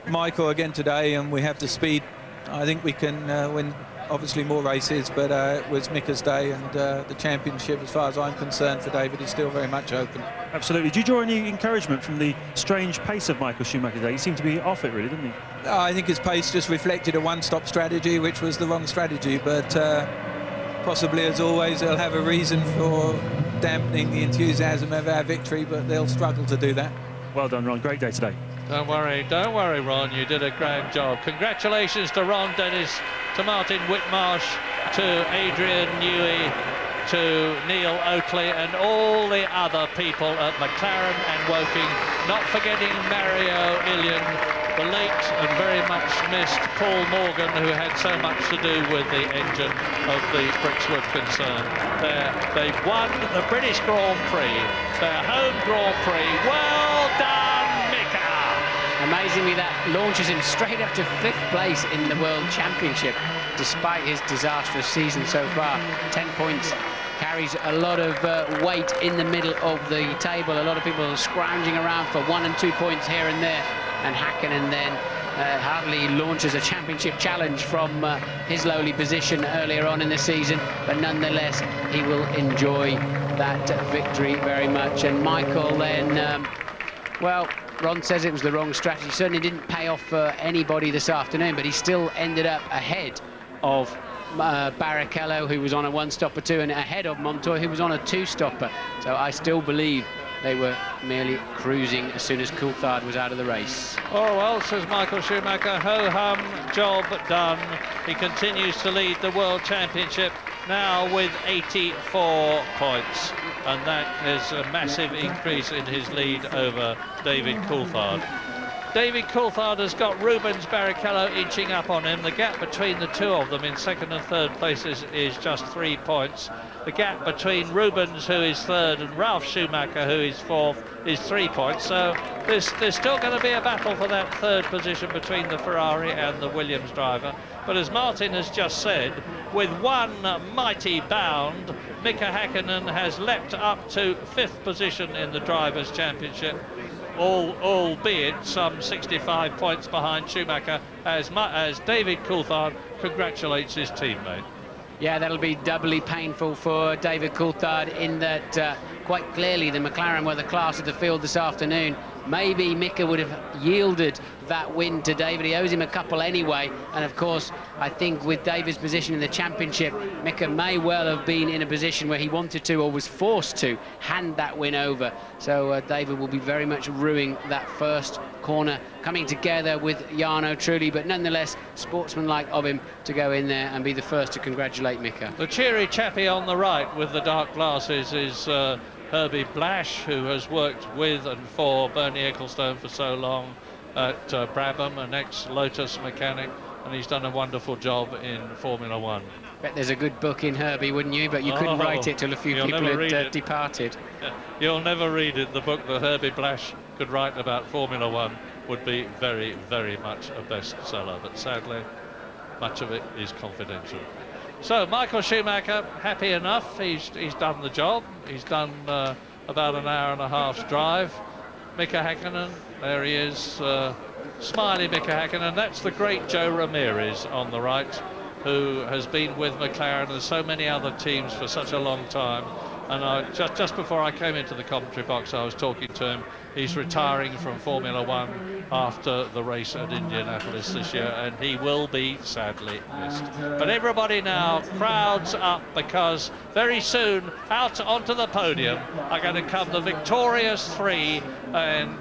Michael again today, and we have the speed. I think we can win, obviously, more races, but it was Mika's day, and the championship, as far as I'm concerned, for David is still very much open. Absolutely. Do you draw any encouragement from the strange pace of Michael Schumacher today? He seemed to be off it, really, didn't he? I think his pace just reflected a one-stop strategy, which was the wrong strategy, but possibly, as always, they'll have a reason for dampening the enthusiasm of our victory, but they'll struggle to do that. Well done, Ron. Great day today. Don't worry, Ron. You did a grand job. Congratulations to Ron Dennis, to Martin Whitmarsh, to Adrian Newey, to Neil Oakley, and all the other people at McLaren and Woking. Not forgetting Mario Ilian, the late and very much missed Paul Morgan, who had so much to do with the engine of the Brixwood concern. They've won the British Grand Prix, their home Grand Prix. Well done, Mika! amazingly, that launches him straight up to 5th place in the World Championship, despite his disastrous season so far. 10 points carries a lot of weight in the middle of the table. A lot of people are scrounging around for 1 and 2 points here and there, and Hakkinen then hardly launches a championship challenge from his lowly position earlier on in the season, but nonetheless he will enjoy that victory very much. And Michael then, well, Ron says it was the wrong strategy. Certainly didn't pay off for anybody this afternoon, but he still ended up ahead of Barrichello, who was on a 1-stopper too, and ahead of Montoya, who was on a 2-stopper. So I still believe they were merely cruising as soon as Coulthard was out of the race. Oh, well, says Michael Schumacher, ho-hum, job done. He continues to lead the World Championship now with 84 points. And that is a massive increase in his lead over David Coulthard. David Coulthard has got Rubens Barrichello inching up on him. The gap between the two of them in 2nd and 3rd places is just 3 points. The gap between Rubens, who is 3rd, and Ralf Schumacher, who is 4th, is 3 points. So there's still going to be a battle for that 3rd position between the Ferrari and the Williams driver. But as Martin has just said, with one mighty bound, Mika Hakkinen has leapt up to 5th position in the Drivers' Championship, albeit some 65 points behind Schumacher, as David Coulthard congratulates his teammate. Yeah, that'll be doubly painful for David Coulthard in that quite clearly the McLaren were the class of the field this afternoon. Maybe Mika would have yielded that win to David. He owes him a couple anyway. And of course, I think with David's position in the championship, Mika may well have been in a position where he wanted to, or was forced to, hand that win over. So David will be very much ruining that first corner, coming together with Jarno Trulli, but nonetheless sportsmanlike of him to go in there and be the first to congratulate Mika. The cheery chappie on the right with the dark glasses is Herbie Blash, who has worked with and for Bernie Ecclestone for so long at Brabham, an ex-Lotus mechanic, and he's done a wonderful job in Formula One. Bet there's a good book in Herbie, wouldn't you? But you couldn't write it till a few people had departed. You'll never read it. The book that Herbie Blash could write about Formula One would be very, very much a bestseller, but sadly, much of it is confidential. So Michael Schumacher, happy enough. He's done the job. He's done about an hour and a half's drive. Mika Hakkinen, there he is, smiley Mika Hakkinen. That's the great Joe Ramirez on the right, who has been with McLaren and so many other teams for such a long time. And just before I came into the commentary box, I was talking to him. He's retiring from Formula One after the race at Indianapolis this year, and he will be sadly missed. But everybody now crowds up, because very soon out onto the podium are going to come the victorious three, and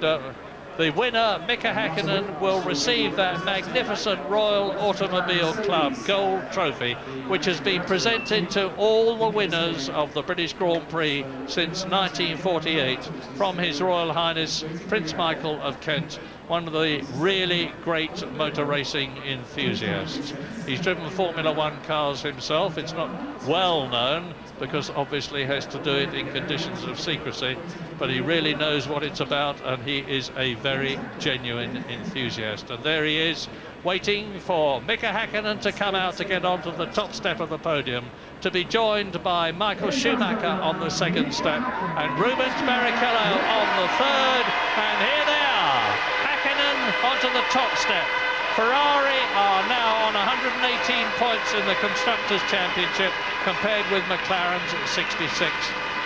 the winner, Mika Hakkinen, will receive that magnificent Royal Automobile Club Gold Trophy, which has been presented to all the winners of the British Grand Prix since 1948 from His Royal Highness Prince Michael of Kent, one of the really great motor racing enthusiasts. He's driven Formula One cars himself. It's not well known, because obviously he has to do it in conditions of secrecy, but he really knows what it's about, and he is a very genuine enthusiast. And there he is, waiting for Mika Hakkinen to come out to get onto the top step of the podium, to be joined by Michael Schumacher on the 2nd step and Rubens Barrichello on the 3rd. And here they are, Hakkinen onto the top step. Ferrari are now on 118 points in the Constructors' Championship, compared with McLaren's 66.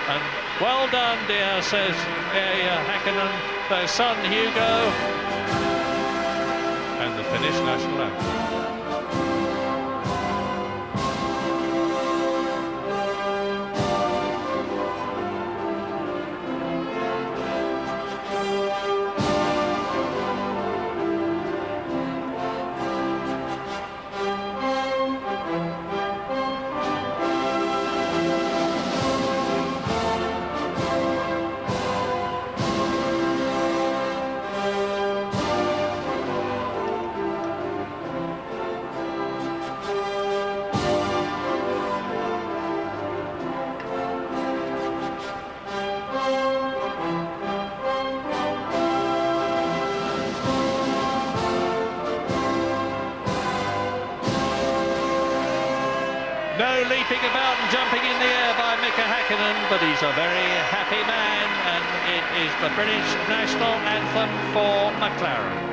And well done, dear, says Hakkinen, their son Hugo, and the Finnish national anthem. keeping about and jumping in the air by Mika Häkkinen, but he's a very happy man, and it is the British national anthem for McLaren.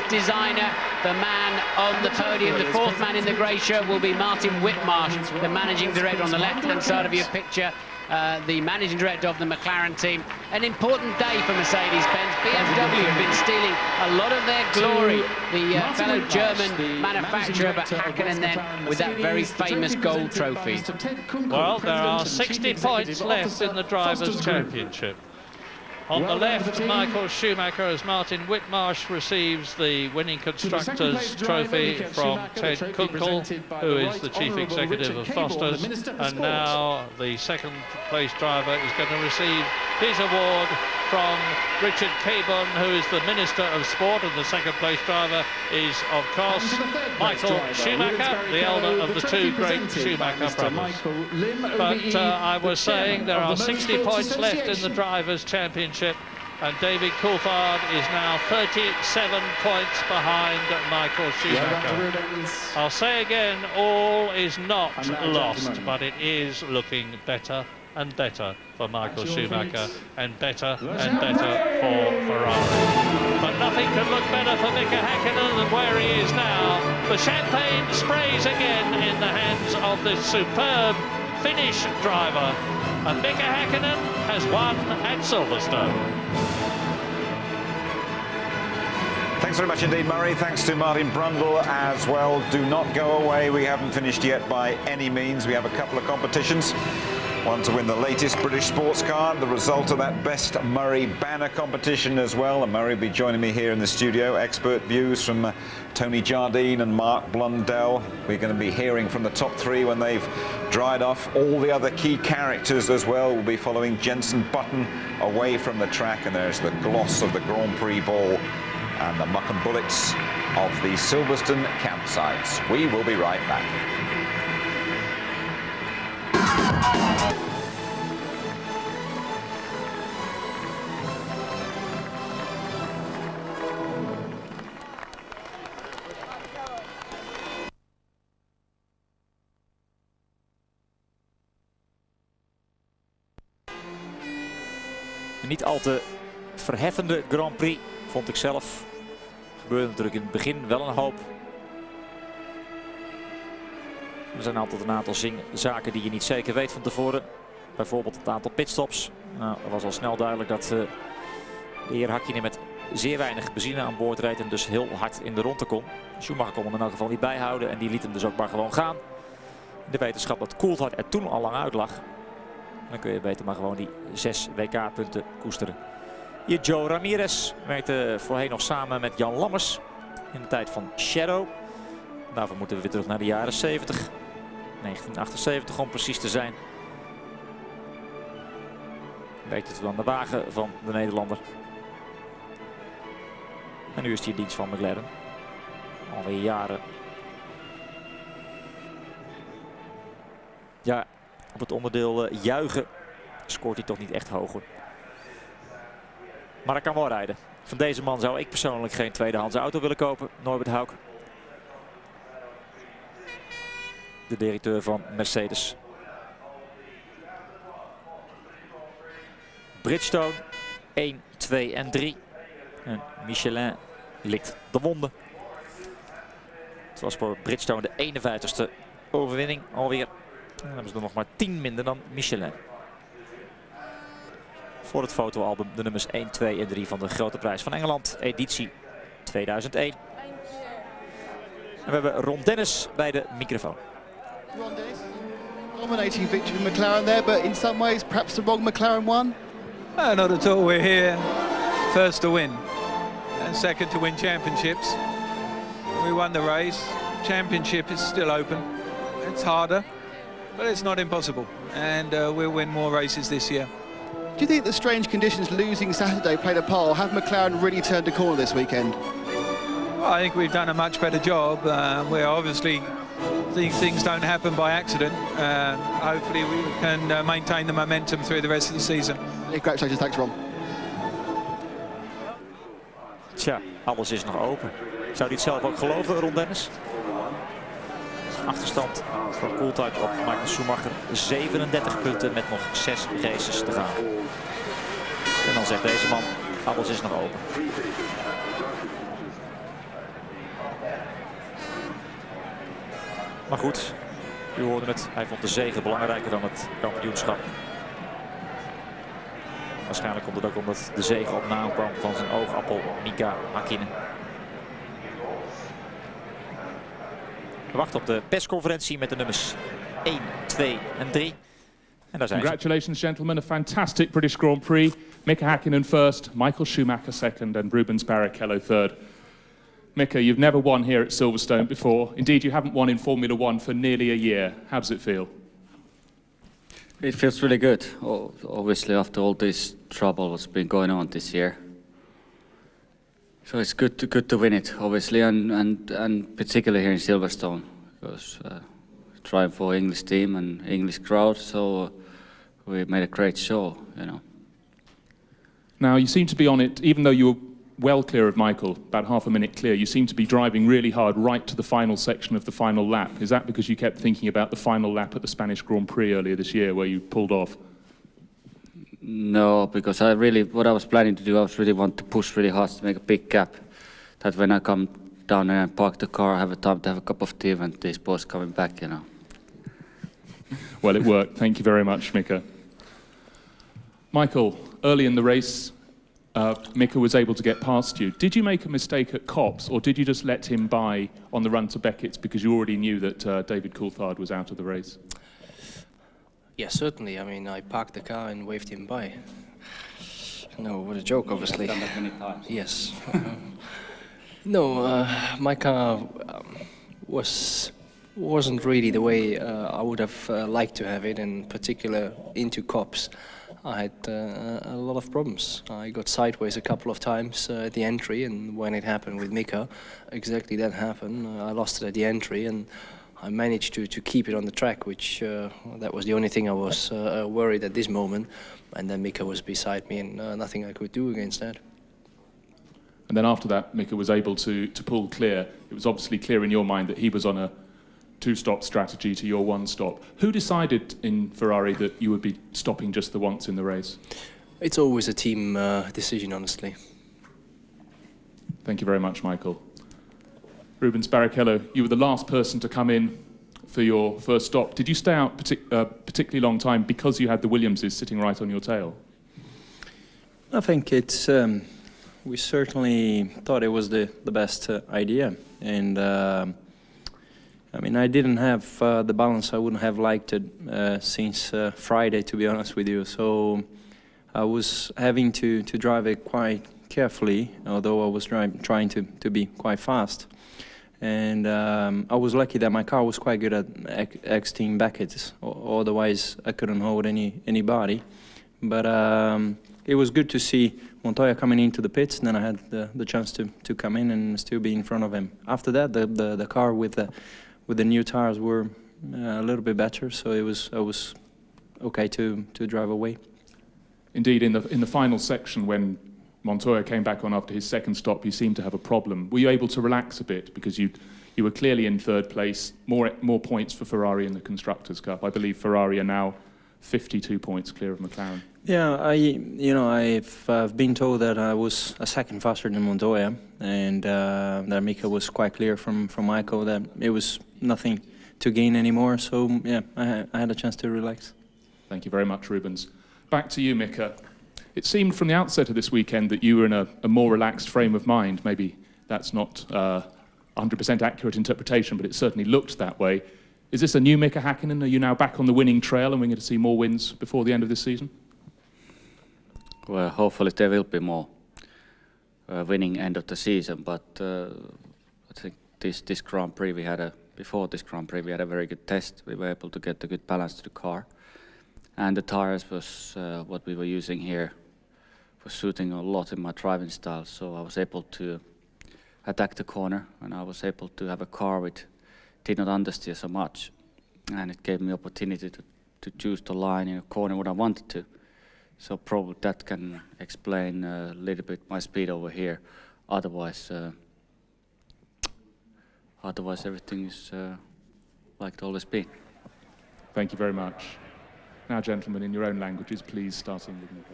Designer, the man on the podium, the fourth man in the grey shirt will be Martin Whitmarsh, the managing director on the left-hand side of your picture, the managing director of the McLaren team. An important day for Mercedes-Benz. BMW have been stealing a lot of their glory. The fellow German manufacturer, but Häkkinen then with that very famous gold trophy. Well, there are 60 points left in the Drivers' Championship. On the left, Michael Schumacher, as Martin Whitmarsh receives the winning Constructors' Trophy from Ted Kunkel, who is the Chief Executive of Foster's. And now the second place driver is going to receive his award from Richard Cabourn, who is the Minister of Sport, and the second place driver is, of course, Michael Schumacher, the elder of the two great Schumacher brothers. But I was saying there are 60 points left in the Drivers' Championship, and David Coulthard is now 37 points behind Michael Schumacher. I'll say again, all is not lost, but it is looking better and better for Michael Schumacher, and better for Ferrari. But nothing could look better for Mika Häkkinen than where he is now. The champagne sprays again in the hands of this superb Finnish driver, and Mika Häkkinen has won at Silverstone. Thanks very much indeed, Murray. Thanks to Martin Brundle as well. Do not go away. We haven't finished yet by any means. We have a couple of competitions. One to win the latest British sports car, the result of that Best Murray banner competition as well. And Murray will be joining me here in the studio. Expert views from Tony Jardine and Mark Blundell. We're going to be hearing from the top three when they've dried off. All the other key characters as well will be following Jenson Button away from the track. And there's the gloss of the Grand Prix ball and the muck and bullets of the Silverstone campsites. We will be right back. Een niet al te verheffende Grand Prix, vond ik zelf. Gebeurde natuurlijk in het begin wel een hoop. Er zijn altijd een aantal zaken die je niet zeker weet van tevoren. Bijvoorbeeld het aantal pitstops. Nou, er was al snel duidelijk dat de heer Häkkinen met zeer weinig benzine aan boord reed en dus heel hard in de ronde kon. Schumacher kon hem in elk geval niet bijhouden en die liet hem dus ook maar gewoon gaan. In de wetenschap dat Coulthard er toen al lang uit lag. Dan kun je beter maar gewoon die 6 WK-punten koesteren. Hier Joe Ramirez werkte voorheen nog samen met Jan Lammers in de tijd van Shadow. Daarvoor moeten we weer terug naar de jaren 70. 1978 om precies te zijn. Werkte toen aan de wagen van de Nederlander. En nu is hij in dienst van McLaren. Alweer jaren. Ja, op het onderdeel juichen scoort hij toch niet echt hoger. Maar hij kan wel rijden. Van deze man zou ik persoonlijk geen tweedehands auto willen kopen. Norbert Hauk. De directeur van Mercedes. Bridgestone 1, 2 en 3. En Michelin likt de wonden. Het was voor Bridgestone de 51ste overwinning alweer. Dan hebben ze er nog maar 10 minder dan Michelin. voor het fotoalbum de nummers 1, 2 en 3 van de Grote Prijs van Engeland, editie 2001. En we hebben Ron Dennis bij de microfoon. Ron Dennis, dominating victory with McLaren there, but in some ways perhaps the wrong McLaren won? Not at all. We're here first to win and second to win championships. We won the race. Championship is still open. It's harder, but it's not impossible. And we'll win more races this year. Do you think the strange conditions losing Saturday played a part? Have McLaren really turned the corner this weekend? Well, I think we've done a much better job. We're obviously things don't happen by accident. Hopefully we can maintain the momentum through the rest of the season. Congratulations, thanks Ron. Tja, alles is nog open. Zou hij het zelf ook geloven, Ron Dennis? Achterstand voor Coulthard op Michael Schumacher. 37 punten met nog 6 races te gaan. En dan zegt deze man, alles is nog open. Maar goed, u hoorde het. Hij vond de zege belangrijker dan het kampioenschap. Waarschijnlijk komt het ook omdat de zege op naam kwam van zijn oogappel Mika Häkkinen. We wachten op de persconferentie met de nummers 1, 2 en 3. En daar zijn Congratulations, gentlemen. A fantastic British Grand Prix. Mika Häkkinen first, Michael Schumacher second, and Rubens Barrichello third. Mika, you've never won here at Silverstone before. Indeed, you haven't won in Formula One for nearly a year. How does it feel? It feels really good. Obviously, after all this trouble that's been going on this year. So it's good to win it, obviously, and particularly here in Silverstone, because trying for English team and English crowd, so we made a great show, you know. Now, you seem to be on it, even though you were well clear of Michael, about half a minute clear, you seem to be driving really hard right to the final section of the final lap. Is that because you kept thinking about the final lap at the Spanish Grand Prix earlier this year, where you pulled off? No, because what I was planning to do, I was really want to push really hard to make a big gap. That when I come down there and park the car, I have a time to have a cup of tea when these boys coming back, you know. Well, it worked. Thank you very much, Mika. Michael, early in the race, Mika was able to get past you. Did you make a mistake at Copse, or did you just let him by on the run to Beckett's because you already knew that David Coulthard was out of the race? Yeah, certainly. I mean, I parked the car and waved him by. No, what a joke, obviously. You've done that many times. Yes. No, my car wasn't really the way I would have liked to have it, in particular into Copse. I had a lot of problems. I got sideways a couple of times at the entry, and when it happened with Mika, exactly that happened. I lost it at the entry, and I managed to keep it on the track, which that was the only thing I was worried at this moment. And then Mika was beside me, and nothing I could do against that. And then after that, Mika was able to pull clear. It was obviously clear in your mind that he was on a two-stop strategy to your one stop. Who decided in Ferrari that you would be stopping just the once in the race? It's always a team decision, honestly. Thank you very much, Michael. Rubens Barrichello, you were the last person to come in for your first stop. Did you stay out particularly long time because you had the Williamses sitting right on your tail? I think it's we certainly thought it was the best idea, and I mean, I didn't have the balance I wouldn't have liked it since Friday, to be honest with you. So I was having to drive it quite carefully, although I was trying to be quite fast. And I was lucky that my car was quite good at exiting Beckett's. Otherwise, I couldn't hold anybody. But it was good to see Montoya coming into the pits, and then I had the chance to come in and still be in front of him. After that, the car with the new tires were a little bit better, so I was okay to drive away. Indeed, in the final section, when Montoya came back on after his second stop, he seemed to have a problem. Were you able to relax a bit because you were clearly in third place, more points for Ferrari in the Constructors' Cup? I believe Ferrari are now 52 points clear of McLaren. Yeah, I've been told that I was a second faster than Montoya, and that Mika was quite clear from Michael that it was nothing to gain anymore. So yeah, I had a chance to relax. Thank you very much, Rubens. Back to you, Mika. It seemed from the outset of this weekend that you were in a more relaxed frame of mind. Maybe that's not 100% accurate interpretation, but it certainly looked that way. Is this a new Mika Häkkinen? Are you now back on the winning trail and we're going to see more wins before the end of this season? Well, hopefully there will be more winning end of the season, but I think this Grand Prix before this Grand Prix we had a very good test. We were able to get a good balance to the car, and the tires was what we were using here was suiting a lot in my driving style, so I was able to attack the corner, and I was able to have a car which did not understeer so much, and it gave me opportunity to choose the line in a corner what I wanted to. So probably that can explain a little bit my speed over here. Otherwise everything is like it always been. Thank you very much. Now, gentlemen, in your own languages, please, starting with Mika.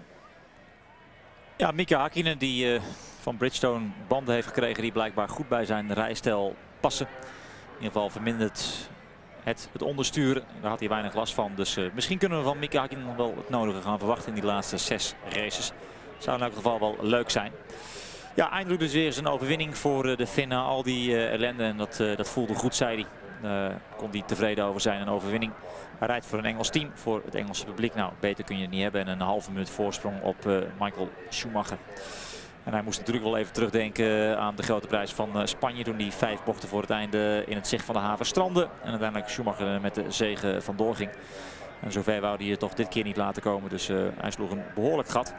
Ja, Mika Häkkinen die van Bridgestone banden heeft gekregen die blijkbaar goed bij zijn rijstijl passen. In ieder geval vermindert het onderstuur. Daar had hij weinig last van. Dus misschien kunnen we van Mika Häkkinen nog wel het nodige gaan verwachten in die laatste 6 races. Zou in elk geval wel leuk zijn. Ja, eindelijk dus weer eens een overwinning voor de Finn na al die ellende. En dat voelde goed, zei hij. Kon hij tevreden over zijn, een overwinning. Hij rijdt voor een Engels team, voor het Engelse publiek. Nou, beter kun je het niet hebben. En een halve minuut voorsprong op Michael Schumacher. En hij moest natuurlijk wel even terugdenken aan de grote prijs van Spanje. Toen hij 5 bochten voor het einde in het zicht van de haven strandde. En uiteindelijk Schumacher met de zege vandoor ging. En zover wou hij het toch dit keer niet laten komen. Dus hij sloeg een behoorlijk gat.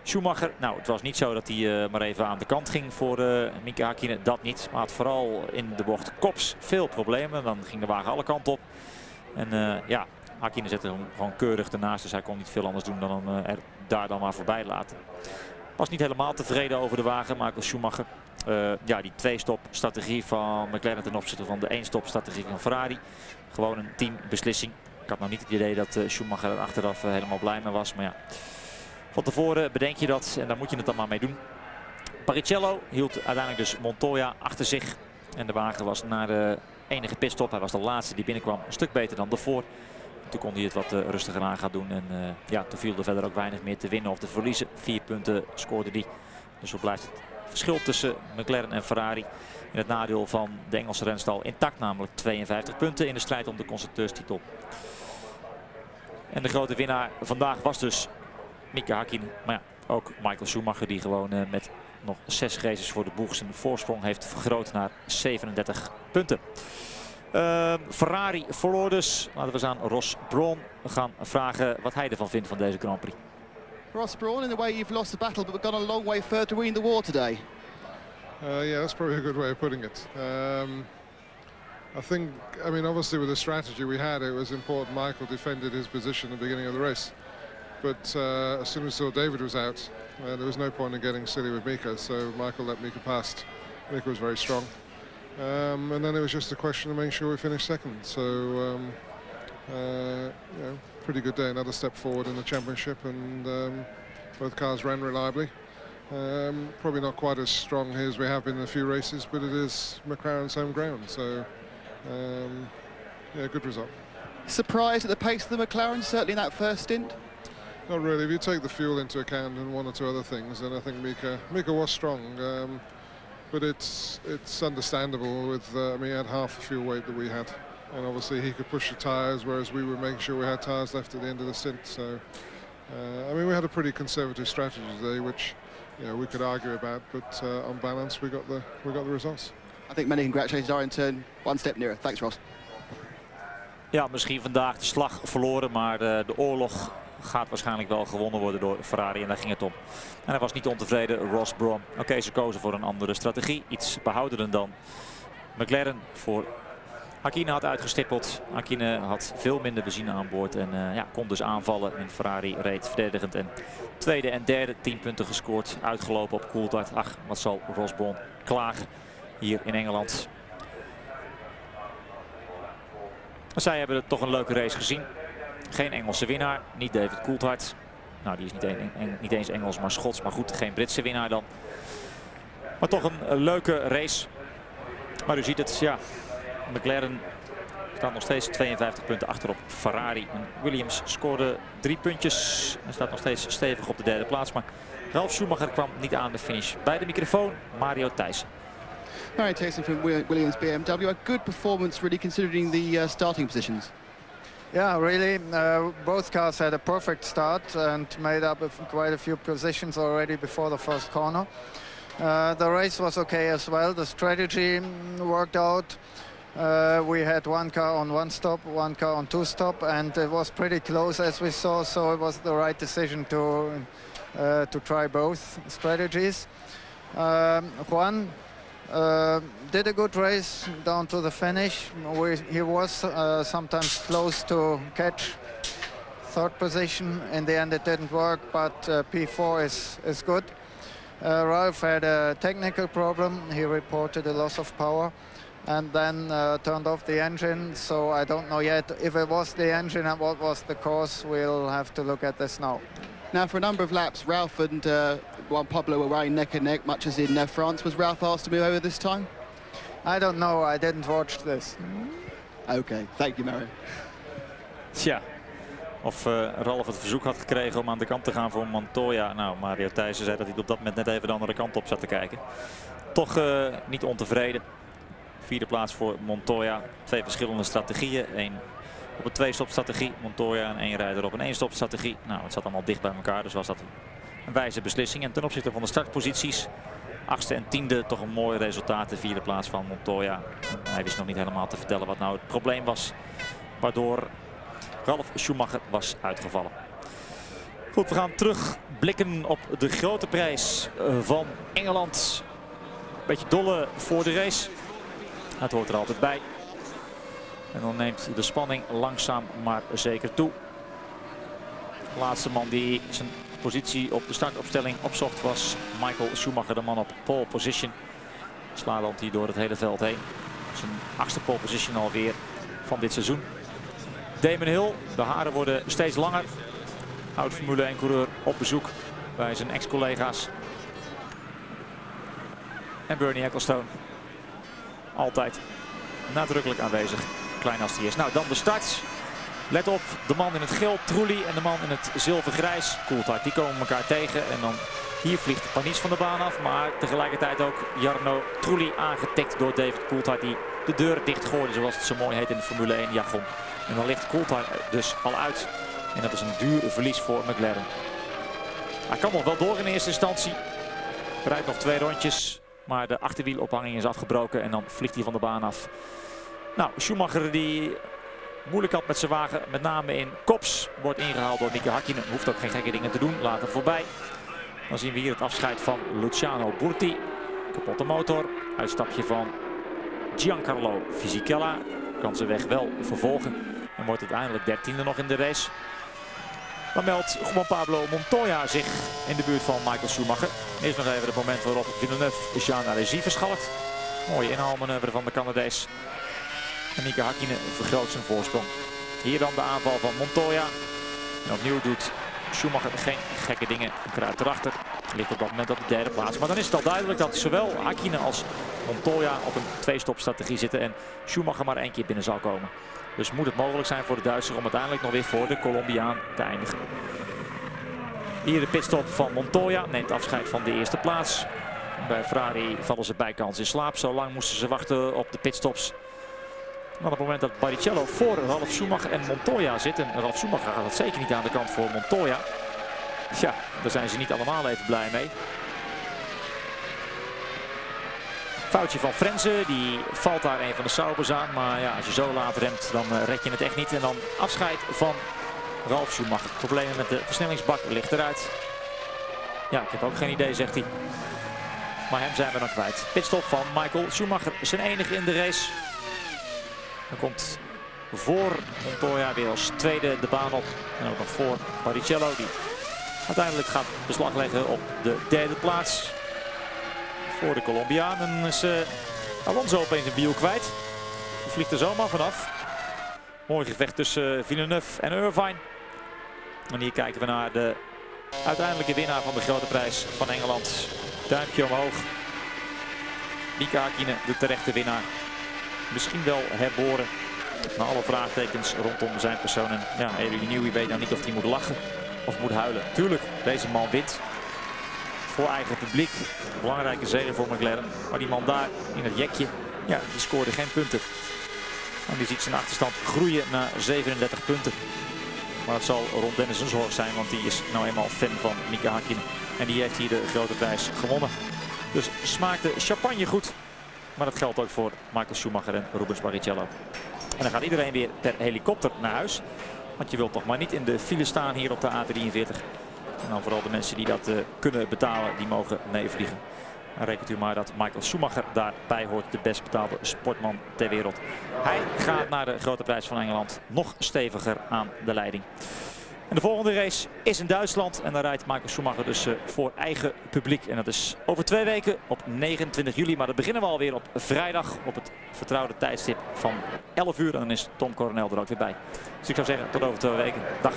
Schumacher, nou, het was niet zo dat hij maar even aan de kant ging voor Mika Häkkinen. Dat niet. Maar had vooral in de bocht Kops veel problemen. Dan ging de wagen alle kanten op. En ja, Häkkinen zette hem gewoon keurig ernaast. Dus hij kon niet veel anders doen dan er daar dan maar voorbij laten. Was niet helemaal tevreden over de wagen, Michael Schumacher. Ja, die 2-stop strategie van McLaren ten opzichte van de 1-stop strategie van Ferrari. Gewoon een teambeslissing. Ik had nou niet het idee dat Schumacher er achteraf helemaal blij mee was. Maar ja, van tevoren bedenk je dat en daar moet je het dan maar mee doen. Barrichello hield uiteindelijk dus Montoya achter zich. En de wagen was na de enige pitstop, hij was de laatste die binnenkwam, een stuk beter dan daarvoor. Toen kon hij het wat rustiger aan gaan doen. En ja, toen viel er verder ook weinig meer te winnen of te verliezen. 4 punten scoorde hij. Dus zo blijft het verschil tussen McLaren en Ferrari in het nadeel van de Engelse renstal intact. Namelijk 52 punten in de strijd om de constructeurstitel. En de grote winnaar vandaag was dus Mika Häkkinen. Maar ja, ook Michael Schumacher die gewoon met nog 6 races voor de boeg zijn voorsprong heeft vergroot naar 37 punten. Ferrari verloor dus. Laten we eens aan Ross Brawn gaan vragen wat hij ervan vindt van deze Grand Prix. Ross Brawn, in the way you've lost the battle, but we've gone a long way further to win the war today. Yeah, that's probably a good way of putting it. I think, I mean, obviously with the strategy we had, it was important Michael defended his position at the beginning of the race. But as soon as David was out, there was no point in getting silly with Mika, so Michael let Mika past. Mika was very strong. And then it was just a question of making sure we finished second. So, you know, pretty good day, another step forward in the championship, and both cars ran reliably. Probably not quite as strong here as we have been in a few races, but it is McLaren's home ground, so yeah, good result. Surprised at the pace of the McLaren, certainly in that first stint? Not really. If you take the fuel into account and 1 or 2 other things, then I think Mika was strong. But it's understandable with, I mean, he had half the fuel weight that we had. And obviously he could push the tyres, whereas we were making sure we had tyres left at the end of the stint. So, I mean, we had a pretty conservative strategy today, which, you know, we could argue about, but on balance, we got the results. I think many congratulations are in turn 1 step nearer. Thanks, Ross. Ja, misschien vandaag de slag verloren, maar de oorlog gaat waarschijnlijk wel gewonnen worden door Ferrari en daar ging het om. En hij was niet ontevreden, Ross Brawn. Oké, ze kozen voor een andere strategie, iets behoudender dan McLaren voor Häkkinen had uitgestippeld. Häkkinen had veel minder benzine aan boord en ja, kon dus aanvallen. En Ferrari reed verdedigend en tweede en derde 10 punten gescoord. Uitgelopen op Coulthard. Ach, wat zal Ross Brawn klagen hier in Engeland. Zij hebben toch een leuke race gezien. Geen Engelse winnaar, niet David Coulthard. Nou, die is niet eens Engels, maar Schots. Maar goed, geen Britse winnaar dan. Maar toch een leuke race. Maar u ziet het, ja, McLaren Staat nog steeds 52 punten achter op Ferrari. En Williams scoorde 3 puntjes en staat nog steeds stevig op de derde plaats. Maar Ralf Schumacher kwam niet aan de finish. Bij de microfoon Mario Thijssen. Mario Thijssen from Williams BMW. A good performance, really, considering the starting positions. Yeah, really. Both cars had a perfect start and made up quite a few positions already before the first corner. The race was okay as well. The strategy worked out. We had one car on one stop, one car on two stop, and it was pretty close as we saw. So it was the right decision to try both strategies. Juan did a good race down to the finish. He was sometimes close to catch third position. In the end it didn't work, but P4 is good. Ralf had a technical problem. He reported a loss of power and then turned off the engine. So I don't know yet if it was the engine and what was the cause. We'll have to look at this now. Now, for a number of laps, Ralf and Juan Pablo were running neck and neck, much as in France. Was Ralf asked to move over this time? I don't know. I didn't watch this. Okay, thank you, Mario. Tja, of Ralf het verzoek had gekregen om aan de kant te gaan voor Montoya. Nou, Mario Thijssen zei dat hij op dat moment net even de andere kant op zat te kijken. Toch niet ontevreden. Vierde plaats voor Montoya. 2 verschillende strategieën. 1 op een 2-stop strategie, Montoya, en 1 rijder op een 1-stop strategie. Nou, het zat allemaal dicht bij elkaar, dus was dat een wijze beslissing. En ten opzichte van de startposities, 8e en 10e, toch een mooi resultaat. De 4e plaats van Montoya. Hij wist nog niet helemaal te vertellen wat nou het probleem was, waardoor Ralf Schumacher was uitgevallen. Goed, we gaan terugblikken op de grote prijs van Engeland. Beetje dolle voor de race. Het hoort er altijd bij. En dan neemt de spanning langzaam maar zeker toe. De laatste man die zijn positie op de startopstelling opzocht was Michael Schumacher, de man op pole position. Slaat hij door het hele veld heen. Zijn 8e pole position alweer van dit seizoen. Damon Hill, de haren worden steeds langer. Oud Formule 1 coureur op bezoek bij zijn ex-collega's. En Bernie Ecclestone, altijd nadrukkelijk aanwezig, klein als hij is. Nou, dan de start. Let op, de man in het geel, Trulli, en de man in het zilvergrijs, Coulthard. Die komen elkaar tegen en dan hier vliegt Panis van de baan af. Maar tegelijkertijd ook Jarno Trulli aangetikt door David Coulthard, die de deur dichtgooide, zoals het zo mooi heet in de Formule 1 jargon. En dan ligt Coulthard dus al uit. En dat is een duur verlies voor McLaren. Hij kan nog wel door in eerste instantie. Rijdt nog 2 rondjes. Maar de achterwielophanging is afgebroken en dan vliegt hij van de baan af. Nou, Schumacher die moeilijk had met zijn wagen, met name in Kops, wordt ingehaald door Mika Häkkinen. Hoeft ook geen gekke dingen te doen, later voorbij. Dan zien we hier het afscheid van Luciano Burti. Kapotte motor, uitstapje van Giancarlo Fisichella. Kan zijn weg wel vervolgen en wordt uiteindelijk 13e nog in de race. Dan meldt Juan Pablo Montoya zich in de buurt van Michael Schumacher. Eerst nog even het moment waarop Villeneuve Jean Alesi verschalkt. Mooie inhaalmanoeuvre van de Canadees. En Mika Häkkinen vergroot zijn voorsprong. Hier dan de aanval van Montoya. En opnieuw doet Schumacher geen gekke dingen. Kruipt erachter. Ligt op dat moment op de derde plaats. Maar dan is het al duidelijk dat zowel Häkkinen als Montoya op een 2-stop strategie zitten. En Schumacher maar 1 keer binnen zal komen. Dus moet het mogelijk zijn voor de Duitser om uiteindelijk nog weer voor de Colombiaan te eindigen. Hier de pitstop van Montoya. Neemt afscheid van de eerste plaats. Bij Ferrari vallen ze bijkans in slaap. Zo lang moesten ze wachten op de pitstops. Maar op het moment dat Barrichello voor Ralf Schumacher en Montoya zit. En Ralf Schumacher gaat het zeker niet aan de kant voor Montoya. Ja, daar zijn ze niet allemaal even blij mee. Foutje van Frenzen, die valt daar een van de Saubers aan. Maar ja, als je zo laat remt, dan red je het echt niet. En dan afscheid van Ralf Schumacher. Problemen met de versnellingsbak ligt eruit. Ja, ik heb ook geen idee, zegt hij. Maar hem zijn we dan kwijt. Pitstop van Michael Schumacher, zijn enige in de race. Dan komt voor Montoya weer als tweede de baan op. En ook nog voor Barrichello, die uiteindelijk gaat beslag leggen op de derde plaats. Voor de Colombiaan. En is Alonso opeens een wiel kwijt. Die vliegt er zomaar vanaf. Mooi gevecht tussen Villeneuve en Irvine. En hier kijken we naar de uiteindelijke winnaar van de grote prijs van Engeland. Duimpje omhoog. Mika Häkkinen, de terechte winnaar. Misschien wel herboren Na alle vraagtekens rondom zijn persoon. En ja, Adrian Newey weet nou niet of hij moet lachen of moet huilen. Tuurlijk, deze man wint. Voor eigen publiek. Belangrijke zege voor McLaren. Maar die man daar in het jekje, ja, die scoorde geen punten. En die ziet zijn achterstand groeien naar 37 punten. Maar het zal Ron Dennis een zorg zijn, want die is nou eenmaal fan van Mika Häkkinen. En die heeft hier de grote prijs gewonnen. Dus smaakt de champagne goed. Maar dat geldt ook voor Michael Schumacher en Rubens Barrichello. En dan gaat iedereen weer per helikopter naar huis. Want je wilt toch maar niet in de file staan hier op de A43. En dan vooral de mensen die dat kunnen betalen, die mogen meevliegen. En rekent u maar dat Michael Schumacher daarbij hoort, de best betaalde sportman ter wereld. Hij gaat naar de grote prijs van Engeland nog steviger aan de leiding. En de volgende race is in Duitsland en daar rijdt Michael Schumacher dus voor eigen publiek. En dat is over 2 weken op 29 juli. Maar dat beginnen we alweer op vrijdag op het vertrouwde tijdstip van 11 uur. En dan is Tom Coronel er ook weer bij. Dus ik zou zeggen tot over 2 weken. Dag.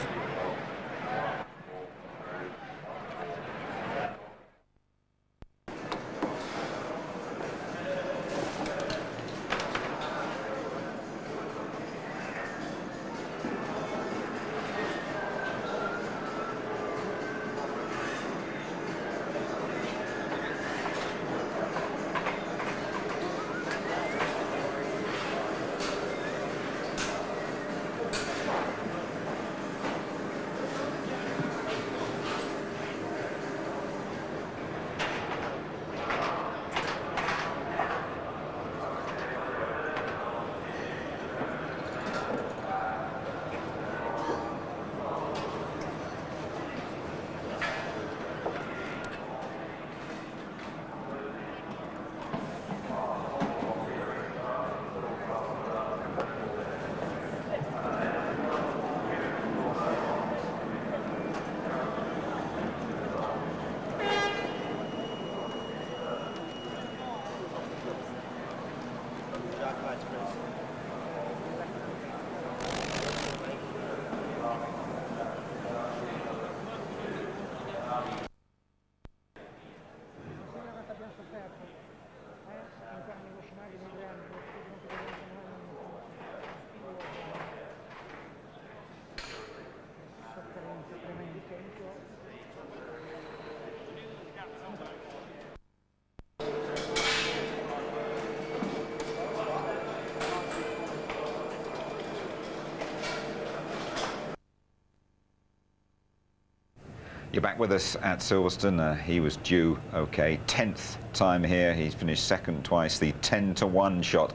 You're back with us at Silverstone. He was due, okay, 10th time here. He's finished second twice, the 10-1 shot.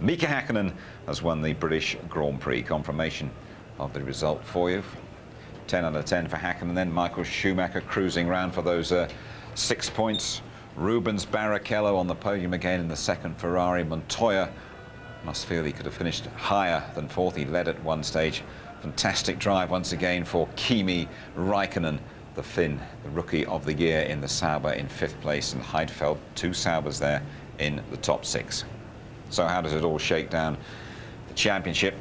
Mika Häkkinen has won the British Grand Prix. Confirmation of the result for you. 10 out of 10 for Häkkinen. Then Michael Schumacher cruising round for those 6 points. Rubens Barrichello on the podium again in the second Ferrari. Montoya must feel he could have finished higher than fourth. He led at one stage. Fantastic drive once again for Kimi Räikkönen, the Finn, the rookie of the year in the Sauber in 5th place, and Heidfeld, 2 Saubers there in the top 6. So how does it all shake down the championship?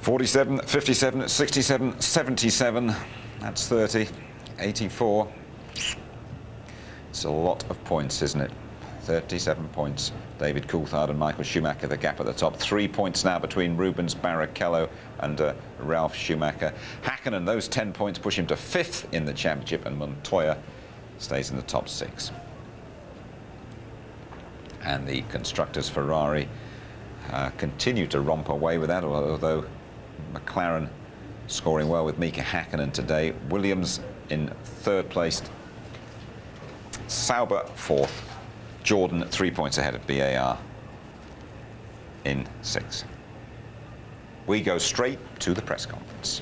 47, 57, 67, 77, that's 30, 84. It's a lot of points, isn't it? 37 points. David Coulthard and Michael Schumacher, the gap at the top. 3 points now between Rubens Barrichello and Ralf Schumacher. Häkkinen, those 10 points push him to 5th in the championship, and Montoya stays in the top 6. And the constructors Ferrari continue to romp away with that, although McLaren scoring well with Mika Häkkinen today. Williams in 3rd place. Sauber 4th. Jordan 3 points ahead of BAR in 6th. We go straight to the press conference.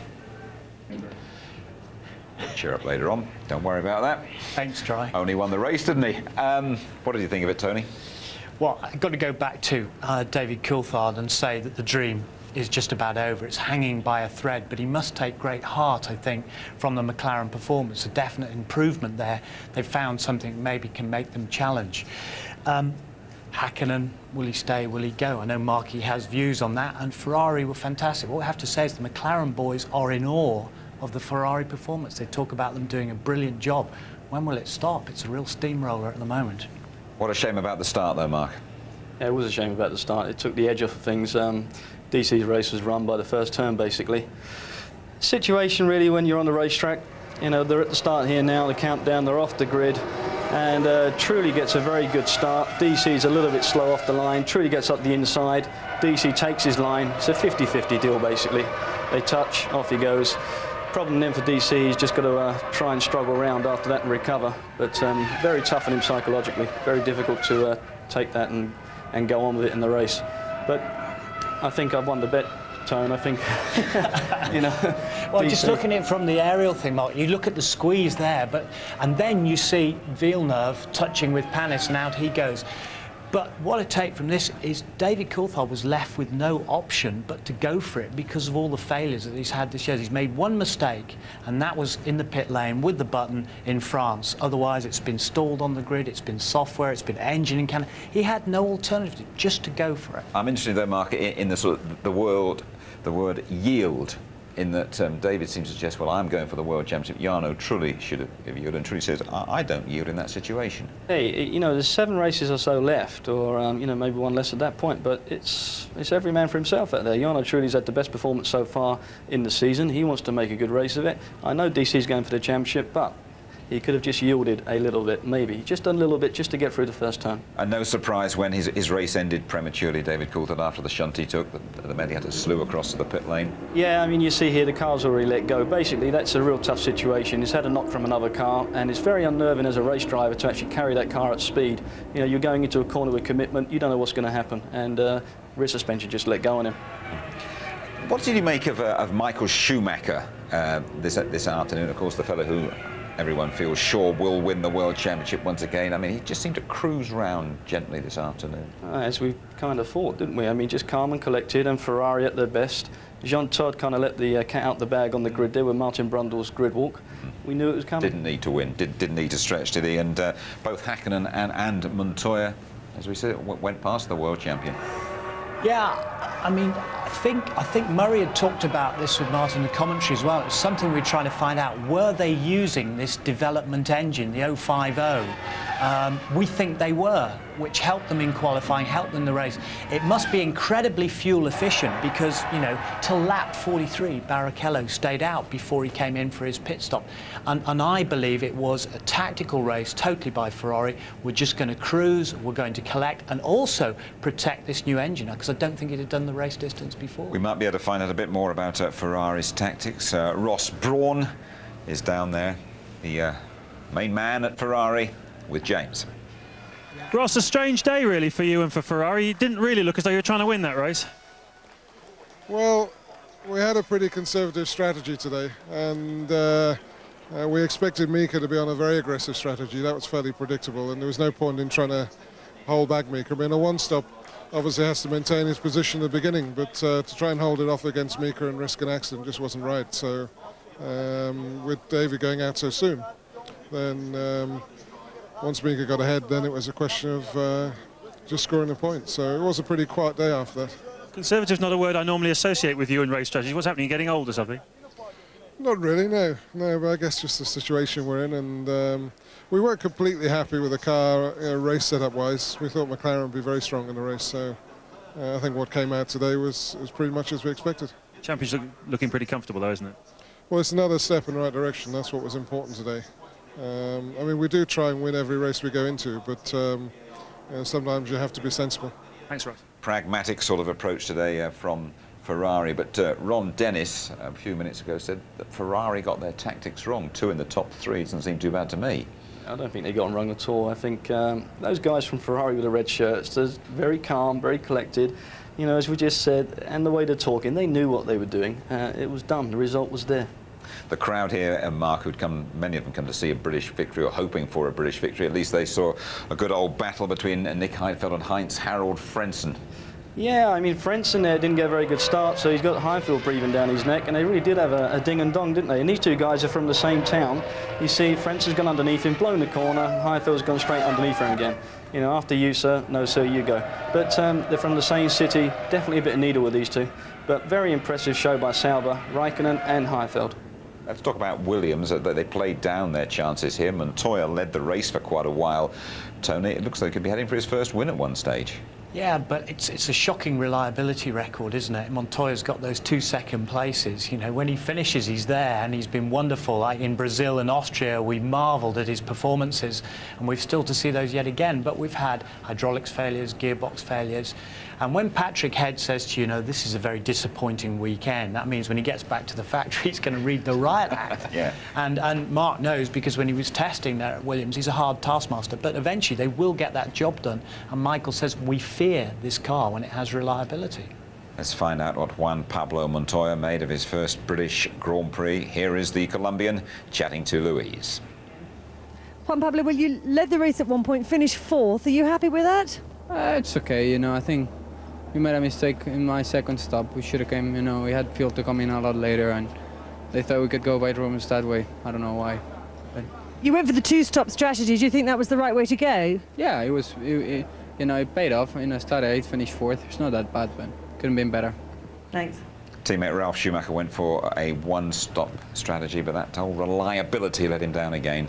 Cheer up later on. Don't worry about that. Thanks, Troy. Only won the race, didn't he? What did you think of it, Tony? Well, I've got to go back to David Coulthard and say that the dream is just about over. It's hanging by a thread, but he must take great heart, I think, from the McLaren performance. A definite improvement there. They've found something that maybe can make them challenge. Häkkinen, will he stay, will he go? I know Marky has views on that, and Ferrari were fantastic. What we have to say is the McLaren boys are in awe of the Ferrari performance. They talk about them doing a brilliant job. When will it stop? It's a real steamroller at the moment. What a shame about the start, though, Mark. Yeah, it was a shame about the start. It took the edge off of things. DC's race was run by the first turn, basically. Situation really when you're on the racetrack, you know, they're at the start here now, the countdown, they're off the grid, and Truly gets a very good start. DC's a little bit slow off the line, Truly gets up the inside, DC takes his line. It's a 50-50 deal, basically. They touch, off he goes. Problem then for DC, he's just got to try and struggle around after that and recover. But very tough on him psychologically. Very difficult to take that and go on with it in the race. But I think I've won the bet, Tone. I think, you know. Well, just looking at it from the aerial thing, Mark, you look at the squeeze there, and then you see Villeneuve touching with Panis, and out he goes. But what I take from this is David Coulthard was left with no option but to go for it because of all the failures that he's had this year. He's made one mistake, and that was in the pit lane with the button in France. Otherwise, it's been stalled on the grid, it's been software, it's been engine in Canada. He had no alternative just to go for it. I'm interested, though, Mark, in the sort of the word yield. In that David seems to suggest, well, I'm going for the World Championship. Jarno Trulli should have yielded, and Trulli says, I don't yield in that situation. Hey, you know, there's 7 races or so left, or you know, maybe one less at that point. But it's every man for himself out there. Jarno Trulli's had the best performance so far in the season. He wants to make a good race of it. I know DC's going for the championship, but he could have just yielded a little bit, maybe. Just done a little bit just to get through the first turn. And no surprise when his race ended prematurely, David Coulthard, after the shunt he took. The man he had to slew across to the pit lane. Yeah, I mean, you see here the car's already let go. Basically, that's a real tough situation. He's had a knock from another car, and it's very unnerving as a race driver to actually carry that car at speed. You know, you're going into a corner with commitment, you don't know what's going to happen, and rear suspension just let go on him. What did you make of Michael Schumacher this afternoon? Of course, the fellow who everyone feels sure will win the World Championship once again. I mean, he just seemed to cruise round gently this afternoon. As we kind of thought, didn't we? I mean, just calm and collected, and Ferrari at their best. Jean Todt kind of let the cat out the bag on the grid there with Martin Brundle's grid walk. We knew it was coming. Didn't need to win, didn't need to stretch, did he? And both Häkkinen and Montoya, as we said, went past the World Champion. Yeah, I mean, I think Murray had talked about this with Martin in the commentary as well. It was something we were trying to find out. Were they using this development engine, the 050? We think they were, which helped them in qualifying, helped them in the race. It must be incredibly fuel efficient because, you know, till lap 43, Barrichello stayed out before he came in for his pit stop. And I believe it was a tactical race totally by Ferrari. We're just going to cruise, we're going to collect and also protect this new engine, because I don't think it had done the race distance before. We might be able to find out a bit more about Ferrari's tactics. Ross Brawn is down there, the main man at Ferrari, with James. Ross, a strange day really for you and for Ferrari. It didn't really look as though you were trying to win that race. Well, we had a pretty conservative strategy today, and we expected Mika to be on a very aggressive strategy. That was fairly predictable, and there was no point in trying to hold back Mika. I mean, a one-stop obviously has to maintain his position at the beginning, but to try and hold it off against Mika and risk an accident just wasn't right. So with David going out so soon, then once Mika got ahead, then it was a question of just scoring a point. So it was a pretty quiet day after that. Conservative's not a word I normally associate with you in race strategy. What's happening? You're getting old or something? Not really, no. No, but I guess just the situation we're in, and we weren't completely happy with the car race setup-wise. We thought McLaren would be very strong in the race, so I think what came out today was pretty much as we expected. Championship looking pretty comfortable, though, isn't it? Well, it's another step in the right direction. That's what was important today. I mean, we do try and win every race we go into, but sometimes you have to be sensible. Thanks, Ross. Pragmatic sort of approach today from Ferrari, but Ron Dennis a few minutes ago said that Ferrari got their tactics wrong. 2 in the top 3 doesn't seem too bad to me. I don't think they got them wrong at all. I think those guys from Ferrari with the red shirts, they're very calm, very collected. You know, as we just said, and the way they're talking, they knew what they were doing. It was done. The result was there. The crowd here, Mark, who'd come, many of them come to see a British victory or hoping for a British victory. At least they saw a good old battle between Nick Heidfeld and Heinz-Harald Frentzen. Yeah, I mean, Frentzen there didn't get a very good start, so he's got Heidfeld breathing down his neck, and they really did have a ding and dong, didn't they? And these two guys are from the same town. You see, Frentzen's gone underneath him, blown the corner, Heidfeld's gone straight underneath him again. You know, after you, sir, no, sir, you go. But they're from the same city, definitely a bit of needle with these two. But very impressive show by Sauber, Raikkonen and Heidfeld. Let's talk about Williams. They played down their chances here. Montoya led the race for quite a while. Tony, it looks like he could be heading for his first win at one stage. Yeah, but it's a shocking reliability record, isn't it? Montoya's got those 2 second places. You know, when he finishes, he's there, and he's been wonderful. Like in Brazil and Austria, we marvelled at his performances, and we've still to see those yet again. But we've had hydraulics failures, gearbox failures, and when Patrick Head says to you, know, this is a very disappointing weekend, that means when he gets back to the factory, he's going to read the riot act. Yeah. And Mark knows, because when he was testing there at Williams, he's a hard taskmaster. But eventually, they will get that job done. And Michael says, we fear this car when it has reliability. Let's find out what Juan Pablo Montoya made of his first British Grand Prix. Here is the Colombian chatting to Louise. Juan Pablo, well, you led the race at one point, finished 4th. Are you happy with that? It's okay, you know. I think we made a mistake in my second stop. We should have came, you know, we had fuel to come in a lot later, and they thought we could go by Romans that way. I don't know why. But you went for the 2-stop strategy. Do you think that was the right way to go? Yeah, it was. You know, it paid off. You know, started 8th, finished 4th. It's not that bad, but couldn't have been better. Thanks. Teammate Ralf Schumacher went for a 1-stop strategy, but that whole reliability let him down again.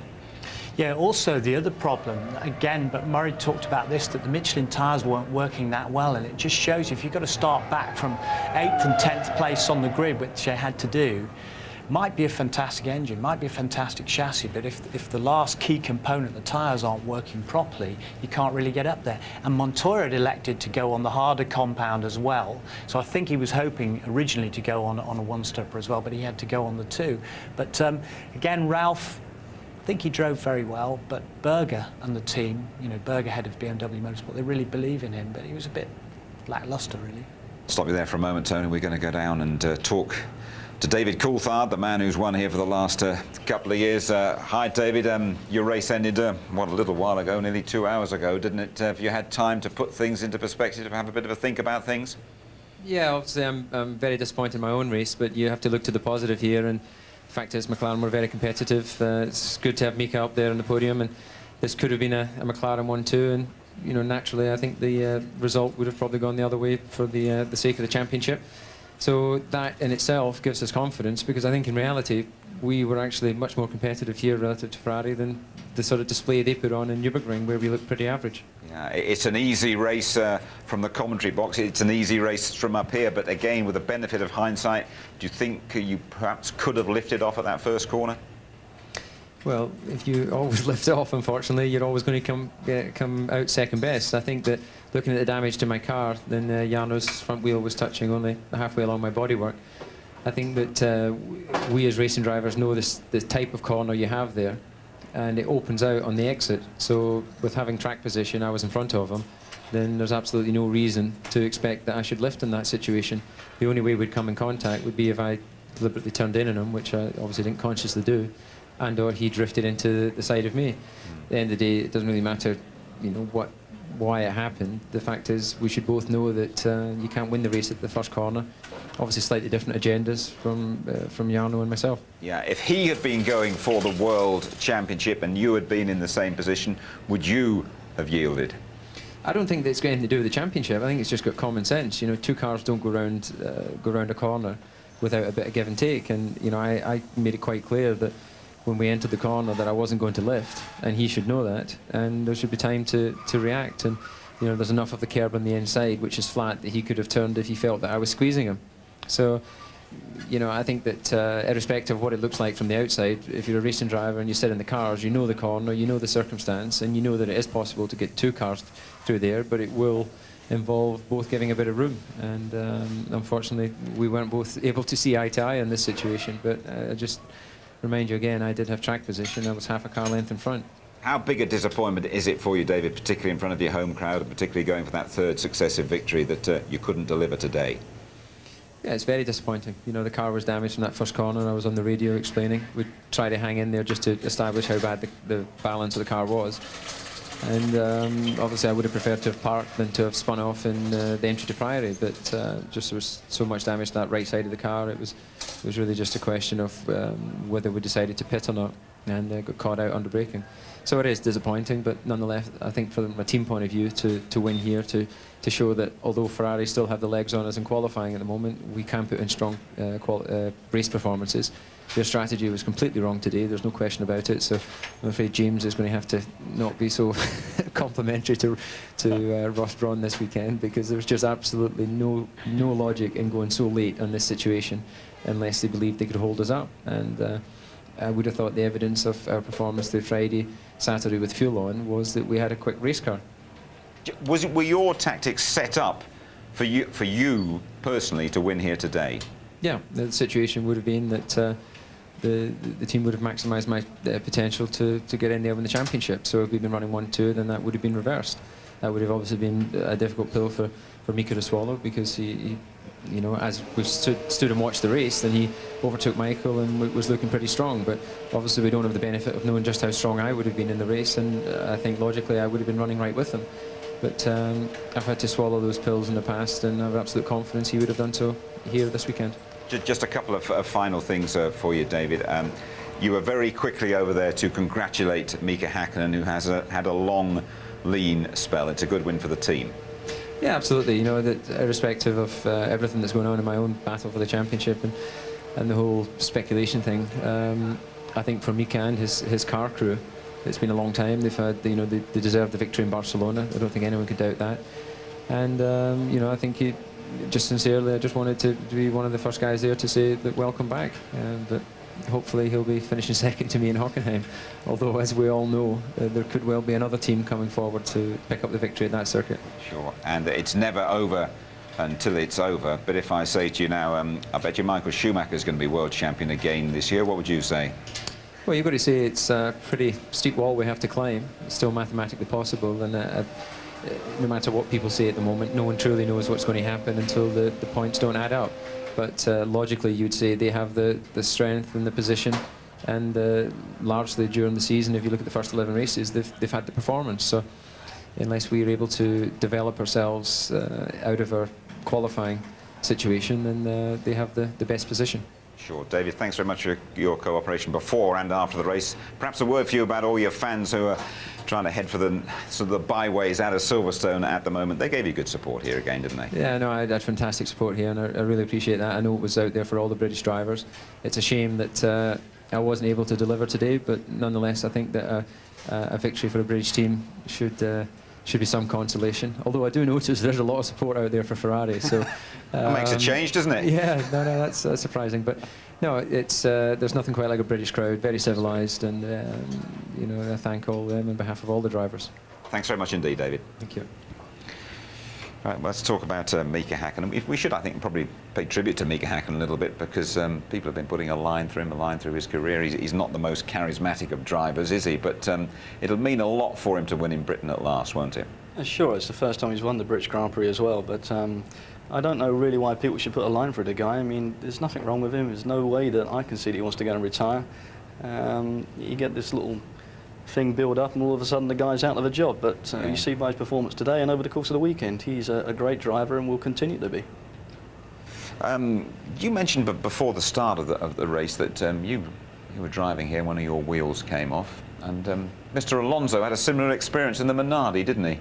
Yeah, also the other problem, again, but Murray talked about this, that the Michelin tyres weren't working that well, and it just shows you if you've got to start back from 8th and 10th place on the grid, which they had to do, might be a fantastic engine, might be a fantastic chassis, but if the last key component, the tyres, aren't working properly, you can't really get up there. And Montoya had elected to go on the harder compound as well, so I think he was hoping originally to go on a 1-stopper as well, but he had to go on the 2. But again, Ralph, I think he drove very well, but Berger and the team, you know, Berger, head of BMW Motorsport, they really believe in him, but he was a bit lacklustre, really. Stop you there for a moment, Tony. We're going to go down and talk to David Coulthard, the man who's won here for the last couple of years. Hi, David. Your race ended, what, a little while ago, nearly 2 hours ago, didn't it? Have you had time to put things into perspective, to have a bit of a think about things? Yeah, obviously I'm very disappointed in my own race, but you have to look to the positive here. And the fact is, McLaren were very competitive. It's good to have Mika up there on the podium, and this could have been a McLaren 1-2. And you know, naturally, I think the result would have probably gone the other way for the sake of the championship. So that in itself gives us confidence, because I think in reality we were actually much more competitive here relative to Ferrari than the sort of display they put on in Nürburgring, where we looked pretty average. Yeah, it's an easy race from the commentary box. It's an easy race from up here, but again, with the benefit of hindsight, do you think you perhaps could have lifted off at that first corner? Well, if you always lift off, unfortunately, you're always going to come out second best. I think that looking at the damage to my car, then Jarno's front wheel was touching only halfway along my bodywork. I think that we as racing drivers know the type of corner you have there, and it opens out on the exit. So with having track position, I was in front of him, then there's absolutely no reason to expect that I should lift in that situation. The only way we'd come in contact would be if I deliberately turned in on him, which I obviously didn't consciously do, and or he drifted into the side of me. At the end of the day, it doesn't really matter, you know, why it happened. The fact is, we should both know that you can't win the race at the first corner. Obviously, slightly different agendas from Jarno and myself. Yeah, if he had been going for the World Championship and you had been in the same position, would you have yielded? I don't think that it's got anything to do with the championship. I think it's just got common sense. You know, two cars don't go round a corner without a bit of give and take. And you know, I made it quite clear that when we entered the corner that I wasn't going to lift, and he should know that, and there should be time to react. And you know, there's enough of the curb on the inside which is flat that he could have turned if he felt that I was squeezing him. So you know, I think that irrespective of what it looks like from the outside, if you're a racing driver and you sit in the cars, you know the corner, you know the circumstance, and you know that it is possible to get two cars through there, but it will involve both giving a bit of room. And unfortunately, we weren't both able to see eye to eye in this situation. But I just remind you again, I did have track position. I was half a car length in front. How big a disappointment is it for you, David, particularly in front of your home crowd, and particularly going for that third successive victory, that you couldn't deliver today? Yeah, it's very disappointing. You know, the car was damaged from that first corner, and I was on the radio explaining. We tried to hang in there just to establish how bad the balance of the car was. And obviously I would have preferred to have parked than to have spun off in the entry to Priory, but just there was so much damage to that right side of the car. It was really just a question of whether we decided to pit or not, and got caught out under braking. So it is disappointing, but nonetheless, I think from a team point of view, to win here, to show that although Ferrari still have the legs on us in qualifying at the moment, we can put in strong race performances. Their strategy was completely wrong today, there's no question about it, so I'm afraid James is going to have to not be so complimentary to Ross Brawn this weekend, because there was just absolutely no logic in going so late on this situation unless they believed they could hold us up. And I would have thought the evidence of our performance through Friday, Saturday with fuel on was that we had a quick race car. Were your tactics set up for you personally to win here today? Yeah, the situation would have been that the team would have maximised my potential to get in there in the championship. So if we'd been running 1-2, then that would have been reversed. That would have obviously been a difficult pill for Mika to swallow, because he you know, as we stood and watched the race, then he overtook Michael and was looking pretty strong. But obviously we don't have the benefit of knowing just how strong I would have been in the race, and I think logically I would have been running right with him. But I've had to swallow those pills in the past, and I have absolute confidence he would have done so here this weekend. Just a couple of final things for you, David. You were very quickly over there to congratulate Mika Häkkinen, who has had a long, lean spell. It's a good win for the team. Yeah, absolutely. You know, that irrespective of everything that's going on in my own battle for the championship and the whole speculation thing, I think for Mika and his car crew, it's been a long time. They've had, you know, they deserve the victory in Barcelona. I don't think anyone could doubt that. And you know, I think he just sincerely, I just wanted to be one of the first guys there to say that welcome back. But hopefully he'll be finishing second to me in Hockenheim. Although, as we all know, there could well be another team coming forward to pick up the victory at that circuit. Sure, and it's never over until it's over. But if I say to you now, I bet you Michael Schumacher is going to be world champion again this year, what would you say? Well, you've got to say it's a pretty steep wall we have to climb. It's still mathematically possible, and no matter what people say at the moment, no one truly knows what's going to happen until the points don't add up. But logically, you'd say they have the strength and the position, and largely during the season, if you look at the first 11 races, they've had the performance. So unless we're able to develop ourselves out of our qualifying situation, then they have the best position. Sure. David, thanks very much for your cooperation before and after the race. Perhaps a word for you about all your fans who are trying to head for the sort of the byways out of Silverstone at the moment. They gave you good support here again, didn't they? Yeah, no, I had fantastic support here, and I really appreciate that. I know it was out there for all the British drivers. It's a shame that I wasn't able to deliver today, but nonetheless, I think that a victory for a British team should be some consolation. Although I do notice there's a lot of support out there for Ferrari, so that makes a change, doesn't it? Yeah, no, that's surprising. But no, it's there's nothing quite like a British crowd, very civilised, and you know, I thank all of them on behalf of all the drivers. Thanks very much indeed, David. Thank you. Right, well, let's talk about Mika Häkkinen. We should, I think, probably pay tribute to Mika Häkkinen a little bit, because people have been putting a line through his career. He's not the most charismatic of drivers, is he? But it'll mean a lot for him to win in Britain at last, won't it? Sure, it's the first time he's won the British Grand Prix as well, but I don't know really why people should put a line through the guy. I mean, there's nothing wrong with him. There's no way that I can see that he wants to go and retire. You get this little thing build up, and all of a sudden the guy's out of a job. But you see by his performance today and over the course of the weekend, he's a great driver and will continue to be. You mentioned before the start of the race that you were driving here, one of your wheels came off, and Mr. Alonso had a similar experience in the Minardi, didn't he?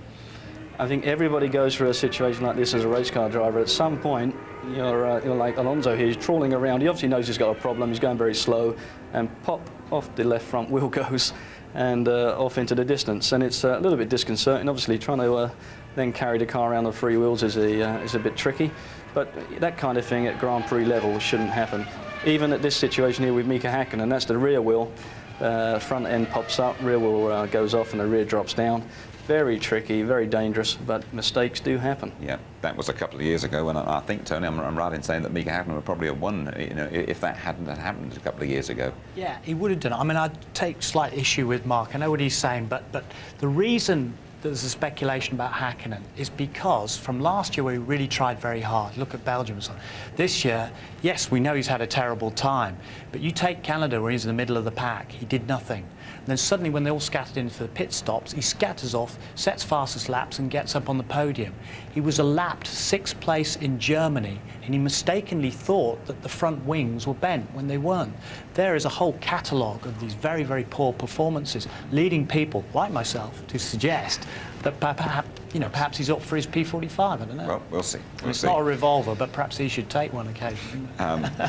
I think everybody goes through a situation like this as a race car driver. At some point, you're like Alonso here, he's trawling around. He obviously knows he's got a problem, he's going very slow, and pop off the left front wheel goes, and off into the distance. And it's a little bit disconcerting. Obviously, trying to then carry the car around on three wheels is a bit tricky. But that kind of thing at Grand Prix level shouldn't happen. Even at this situation here with Mika Häkkinen, that's the rear wheel. Front end pops up, rear wheel goes off, and the rear drops down. Very tricky, very dangerous, but mistakes do happen. Yeah, that was a couple of years ago, and I think, Tony, I'm right in saying that Mika Häkkinen would probably have won, you know, if that hadn't happened a couple of years ago. Yeah, he would have done it. I mean, I'd take slight issue with Mark. I know what he's saying, but the reason there's a speculation about Häkkinen is because from last year we really tried very hard. Look at Belgium and so on. This year, yes, we know he's had a terrible time, but you take Canada where he's in the middle of the pack, he did nothing. And then suddenly when they all scattered in for the pit stops, he scatters off, sets fastest laps and gets up on the podium. He was lapped 6th place in Germany, and he mistakenly thought that the front wings were bent when they weren't. There is a whole catalogue of these very, very poor performances, leading people, like myself, to suggest that perhaps he's up for his P45, I don't know. Well, we'll see. It's not a revolver, but perhaps he should take one occasionally.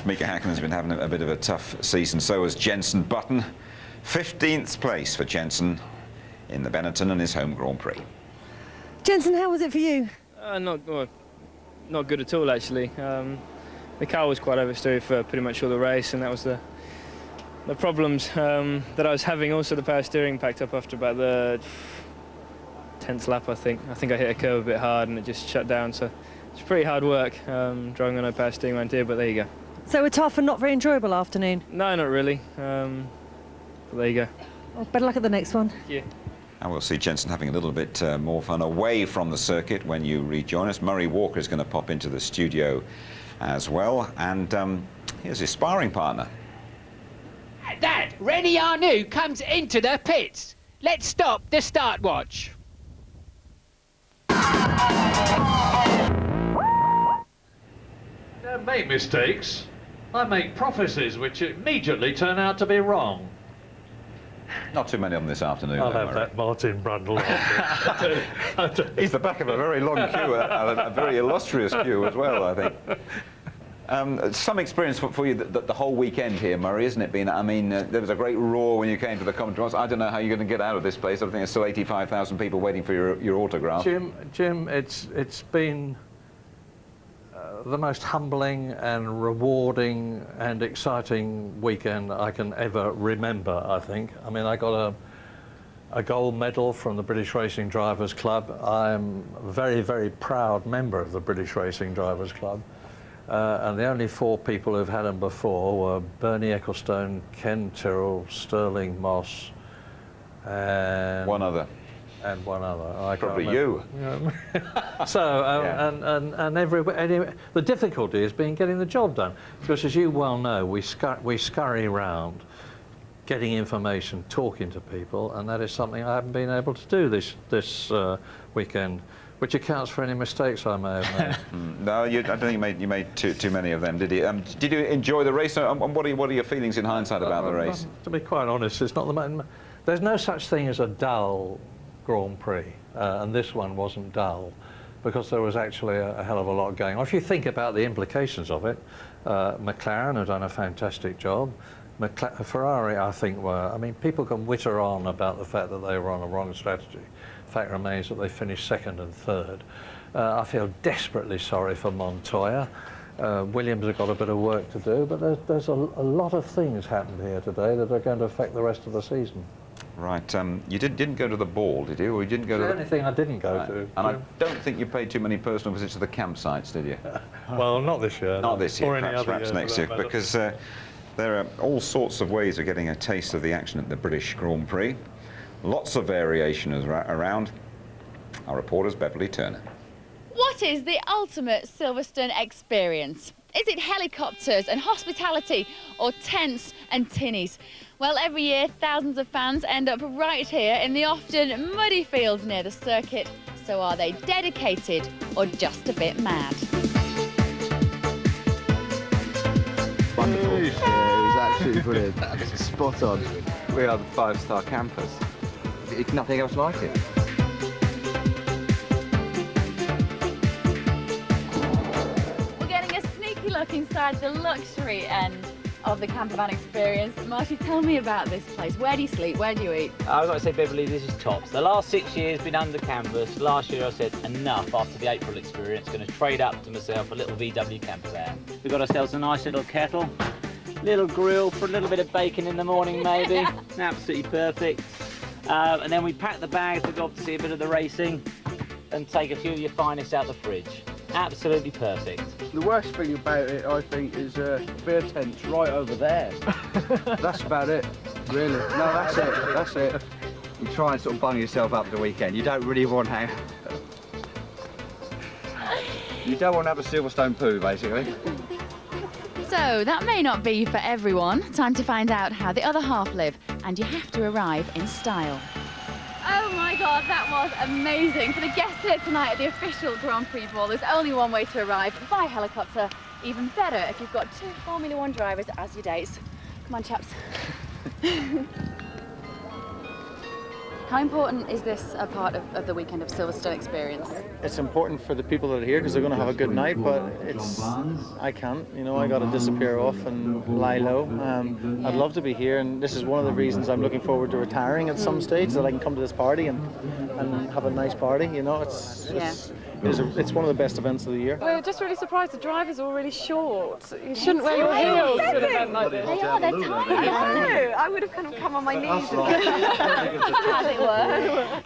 Mika Häkkinen's been having a bit of a tough season, so has Jenson Button. 15th place for Jenson in the Benetton and his home Grand Prix. Jensen, how was it for you? Not good at all, actually. The car was quite oversteered for pretty much all the race, and that was the problems that I was having. Also, the power steering packed up after about the 10th lap, I think. I think I hit a curve a bit hard and it just shut down, so it's pretty hard work driving on no power steering around here, but there you go. So a tough and not very enjoyable afternoon? No, not really. But there you go. Well, better luck at the next one. Thank you. And we'll see Jensen having a little bit more fun away from the circuit when you rejoin us. Murray Walker is going to pop into the studio as well. And here's his sparring partner. Dad, Rennie Arnoux comes into the pits. Let's stop the start watch. Don't make mistakes. I make prophecies which immediately turn out to be wrong. Not too many of them this afternoon. I'll though, have Murray. that Martin Brundle. He's the back of a very long queue, a very illustrious queue as well, I think. Some experience for you the whole weekend here, Murray, isn't it? I mean, there was a great roar when you came to the commentary box. I don't know how you're going to get out of this place. I think there's still 85,000 people waiting for your autograph. Jim, it's been the most humbling and rewarding and exciting weekend I can ever remember, I think. I mean, I got a gold medal from the British Racing Drivers Club. I'm a very, very proud member of the British Racing Drivers Club. And the only 4 people who've had them before were Bernie Ecclestone, Ken Tyrrell, Sterling Moss, and one other. And one other. Probably you. So, Yeah. and anyway, the difficulty has been getting the job done, because as you well know, we scurry around, getting information, talking to people, and that is something I haven't been able to do this weekend, which accounts for any mistakes I may have made. No, I don't think you made too many of them, did you? Did you enjoy the race? And what are your feelings in hindsight about the race? To be quite honest, it's not there's no such thing as a dull Grand Prix, and this one wasn't dull, because there was actually a hell of a lot going on. If you think about the implications of it, McLaren have done a fantastic job. Ferrari, I think, I mean, people can witter on about the fact that they were on a wrong strategy. Fact remains that they finished 2nd and 3rd. I feel desperately sorry for Montoya. Williams have got a bit of work to do, but there's a lot of things happened here today that are going to affect the rest of the season. Right, you didn't go to the ball, did you? Or you didn't go to the only thing I didn't go to. And I don't think you paid too many personal visits to the campsites, did you? Well, not this year. Not this year, or any perhaps next year, because there are all sorts of ways of getting a taste of the action at the British Grand Prix. Lots of variation around. Our reporter's Beverly Turner. What is the ultimate Silverstone experience? Is it helicopters and hospitality, or tents and tinnies? Well, every year thousands of fans end up right here in the often muddy fields near the circuit. So are they dedicated or just a bit mad? Wonderful. Yeah, it was absolutely brilliant. Spot on. We are the 5-star campers. It's nothing else like it. We're getting a sneaky look inside the luxury end of the campervan experience. Marty, tell me about this place. Where do you sleep? Where do you eat? I've got to say, Beverly, this is tops. The last 6 years been under canvas. Last year I said enough after the April experience. Going to trade up to myself a little VW campervan. We've got ourselves a nice little kettle, little grill for a little bit of bacon in the morning maybe. Absolutely perfect. And then we pack the bags to go up to see a bit of the racing and take a few of your finest out the fridge. Absolutely perfect. The worst thing about it, I think, is beer tents right over there. That's about it, really. No, that's it. That's it. You try and sort of bung yourself up the weekend. You don't really want to You don't want to have a Silverstone poo, basically. So that may not be for everyone. Time to find out how the other half live, and you have to arrive in style. Oh my God, that was amazing. For the guests here tonight at the official Grand Prix ball, there's only one way to arrive, by helicopter. Even better if you've got 2 Formula 1 drivers as your dates. Come on, chaps. How important is this a part of the weekend of Silverstone experience? It's important for the people that are here because they're going to have a good night, but I can't, you know, I got to disappear off and lie low. I'd love to be here, and this is one of the reasons I'm looking forward to retiring at some stage, that I can come to this party and have a nice party, you know. It's one of the best events of the year. We're just really surprised the drivers are all really short. You shouldn't wear your heels to an event like this. They are, they're tiny. I know. I would have kind of come on my knees. As it were.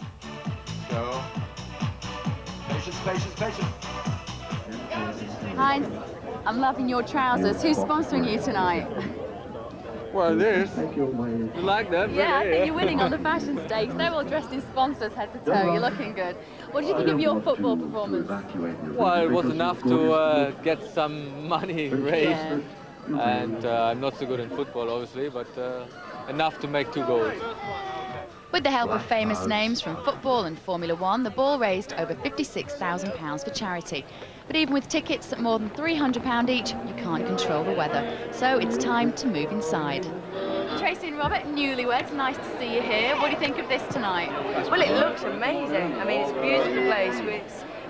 So, patience. Heinz, I'm loving your trousers. Who's sponsoring you tonight? Well, this. You like that? Yeah, I think you're winning on the fashion stakes. They're all dressed in sponsors head to toe. You're looking good. What did you think of your football performance? Well, it was enough to get some money raised. And I'm not so good in football, obviously, but enough to make 2 goals. With the help of famous names from football and Formula One, the ball raised over £56,000 for charity. But even with tickets at more than £300 each, you can't control the weather. So it's time to move inside. Tracy and Robert, newlyweds, nice to see you here. What do you think of this tonight? Well, it looks amazing. I mean, it's a beautiful place.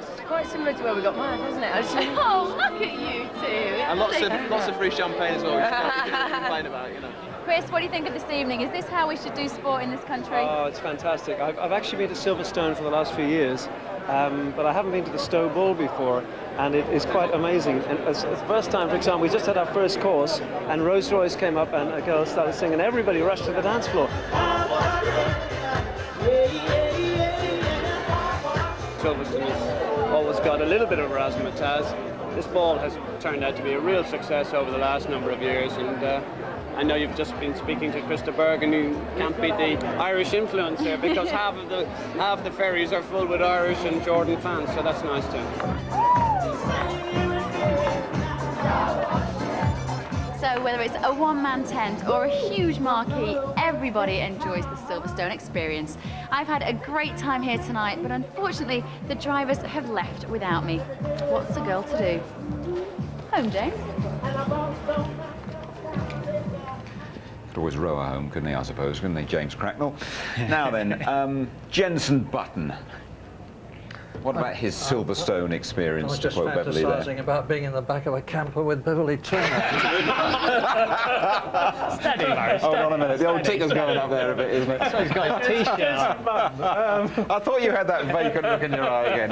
It's quite similar to where we got married, hasn't it? Oh, look at you two. And lots of free champagne as well, which you can't complain about, you know. Chris, what do you think of this evening? Is this how we should do sport in this country? Oh, it's fantastic. I've actually been to Silverstone for the last few years, but I haven't been to the Stowe Ball before, and it is quite amazing. And it's the first time, for example, we just had our first course, and Rolls Royce came up and a girl started singing, and everybody rushed to the dance floor. Silverstone has always got a little bit of razzmatazz. This ball has turned out to be a real success over the last number of years, and I know you've just been speaking to Krista Berg, and you can't beat the Irish influence here, because half the ferries are full with Irish and Jordan fans, so that's nice too. So whether it's a one-man tent or a huge marquee, everybody enjoys the Silverstone experience. I've had a great time here tonight, but unfortunately the drivers have left without me. What's a girl to do? Home, James. Could always row her home, couldn't he, I suppose, couldn't they, James Cracknell? Now then, Jenson Button. What about his Silverstone experience? I was just fantasising about being in the back of a camper with Beverly Turner. Steady, Larry. Hold on a minute, the old ticker's going up there a bit, isn't it? So he's got his T-shirt on. I thought you had that vacant look in your eye again.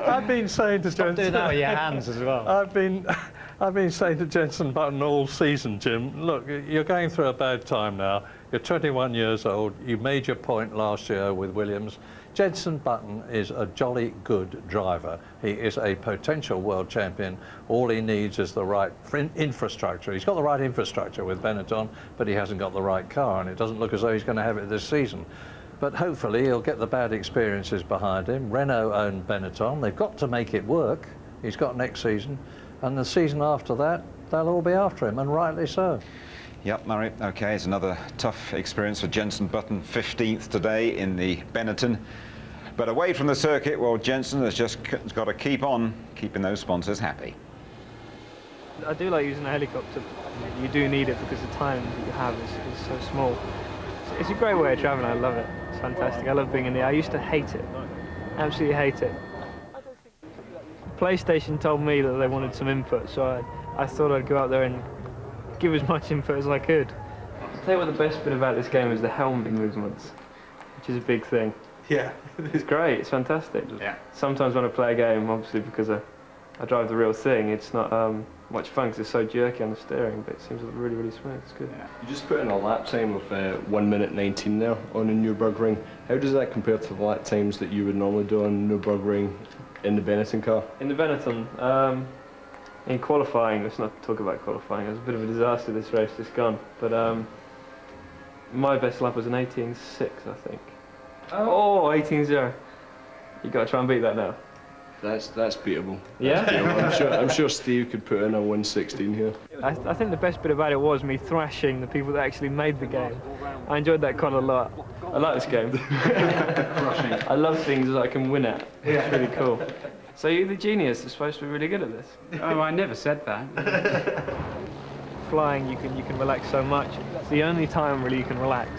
I've been saying to Jenson... do that with your hands as well. I've been saying to Jenson Button all season, Jim, look, you're going through a bad time now. You're 21 years old. You made your point last year with Williams. Jenson Button is a jolly good driver. He is a potential world champion. All he needs is the right infrastructure. He's got the right infrastructure with Benetton, but he hasn't got the right car, and it doesn't look as though he's going to have it this season. But hopefully he'll get the bad experiences behind him. Renault own Benetton. They've got to make it work. He's got next season. And the season after that, they'll all be after him, and rightly so. Yep, Murray, OK, it's another tough experience for Jenson Button, 15th today in the Benetton. But away from the circuit, well, Jenson has just got to keep on keeping those sponsors happy. I do like using a helicopter. You do need it because the time that you have is so small. It's a great way of traveling, I love it. It's fantastic, I love being in the air. I used to hate it, absolutely hate it. PlayStation told me that they wanted some input, so I thought I'd go out there and give as much input as I could. I'll tell you what the best bit about this game is the helmet movements, which is a big thing. Yeah. It's great, it's fantastic. Yeah. Sometimes when I play a game, obviously because I drive the real thing, it's not much fun because it's so jerky on the steering, but it seems really, really smooth, it's good. Yeah. You just put in a lap time of 1 minute 19 there on a Nürburgring. How does that compare to the lap times that you would normally do on Nürburgring in the Benetton car? In the Benetton, in qualifying, let's not talk about qualifying, it was a bit of a disaster this race just gone, but my best lap was an 18.6, I think. Oh, 18.0. You got to try and beat that now. That's beatable. Yeah? That's beatable. I'm sure Steve could put in a 1:16 here. I think the best bit about it was me thrashing the people that actually made the game. I enjoyed that quite a lot. I like this game. I love things that I can win at. It's really cool. So you're the genius, you're supposed to be really good at this. Oh, I never said that. flying, you can relax so much. It's the only time really you can relax.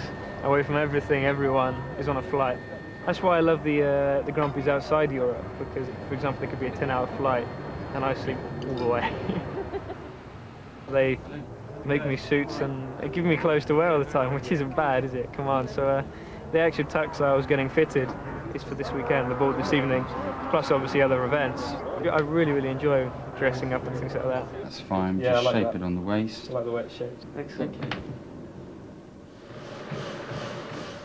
Away from everything, everyone is on a flight. That's why I love the Grand Prix outside Europe, because, for example, it could be a 10-hour flight, and I sleep all the way. They make me suits and they give me clothes to wear all the time, which isn't bad, is it? Come on. So the extra tux that I was getting fitted is for this weekend, the ball this evening, plus obviously other events. I really, really enjoy dressing up and things like that. That's fine, Yeah, just like shape that. it on the waist. I like the wet shape. Excellent.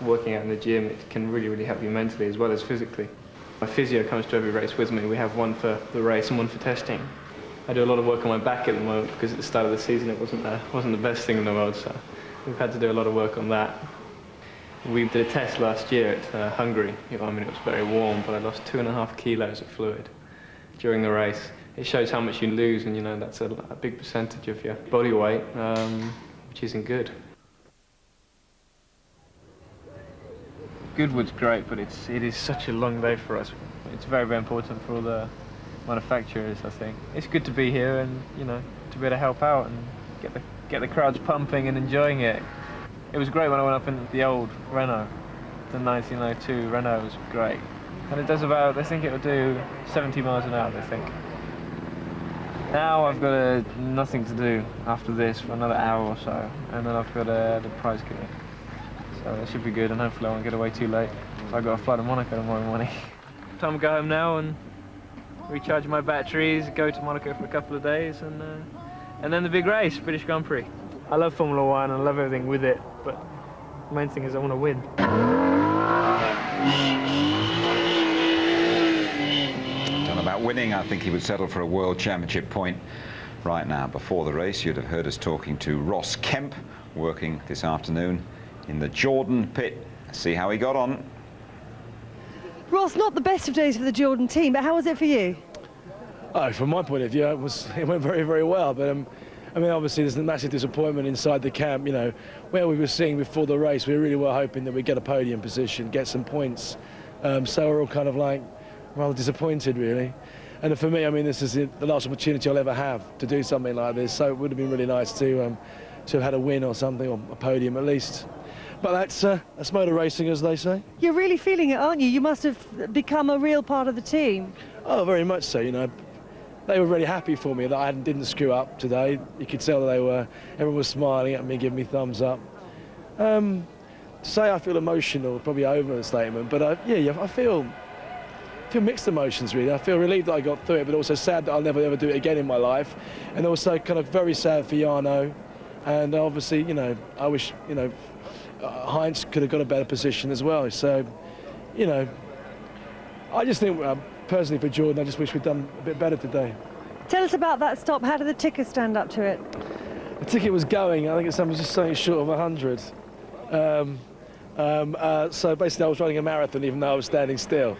Working out in the gym, it can really, really help you mentally as well as physically. My physio comes to every race with me. We have one for the race and one for testing. I do a lot of work on my back at the moment because at the start of the season it wasn't the best thing in the world, so we've had to do a lot of work on that. We did a test last year at Hungary. You know, I mean, it was very warm, but I lost 2.5 kilos of fluid during the race. It shows how much you lose, and you know that's a big percentage of your body weight, which isn't good. Goodwood's great, but it is such a long day for us. It's very, very important for all the manufacturers, I think. It's good to be here and, you know, to be able to help out and get the crowds pumping and enjoying it. It was great when I went up in the old Renault. The 1902 Renault was great. And it does about, I think it'll do 70 miles an hour, I think. Now I've got nothing to do after this for another hour or so, and then I've got the prize giving. So that should be good, and hopefully I won't get away too late. I've got a flight to Monaco tomorrow morning. Time to go home now and recharge my batteries, go to Monaco for a couple of days, and then the big race, British Grand Prix. I love Formula 1 and I love everything with it, but the main thing is I want to win. And about winning, I think he would settle for a World Championship point right now. Before the race, you'd have heard us talking to Ross Kemp, working this afternoon in the Jordan pit. See how he got on. Ross, not the best of days for the Jordan team, but how was it for you? Oh, from my point of view, it went very, very well. But I mean, obviously, there's a massive disappointment inside the camp. You know, where we were seeing before the race, we really were hoping that we'd get a podium position, get some points. So we're all kind of like rather disappointed, really. And for me, I mean, this is the last opportunity I'll ever have to do something like this. So it would have been really nice to have had a win or something, or a podium at least. But that's motor racing, as they say. You're really feeling it, aren't you? You must have become a real part of the team. Oh, very much so. You know, they were really happy for me that I didn't screw up today. You could tell that everyone was smiling at me, giving me thumbs up. To say I feel emotional, probably over the statement, but yeah, I feel mixed emotions, really. I feel relieved that I got through it, but also sad that I'll never ever do it again in my life, and also kind of very sad for Jarno. And obviously, you know, I wish, you know, Heinz could have got a better position as well. So, you know, I just think, personally for Jordan, I just wish we'd done a bit better today. Tell us about that stop. How did the ticker stand up to it? The ticket was going. I think it's just something short of 100. So basically, I was running a marathon, even though I was standing still.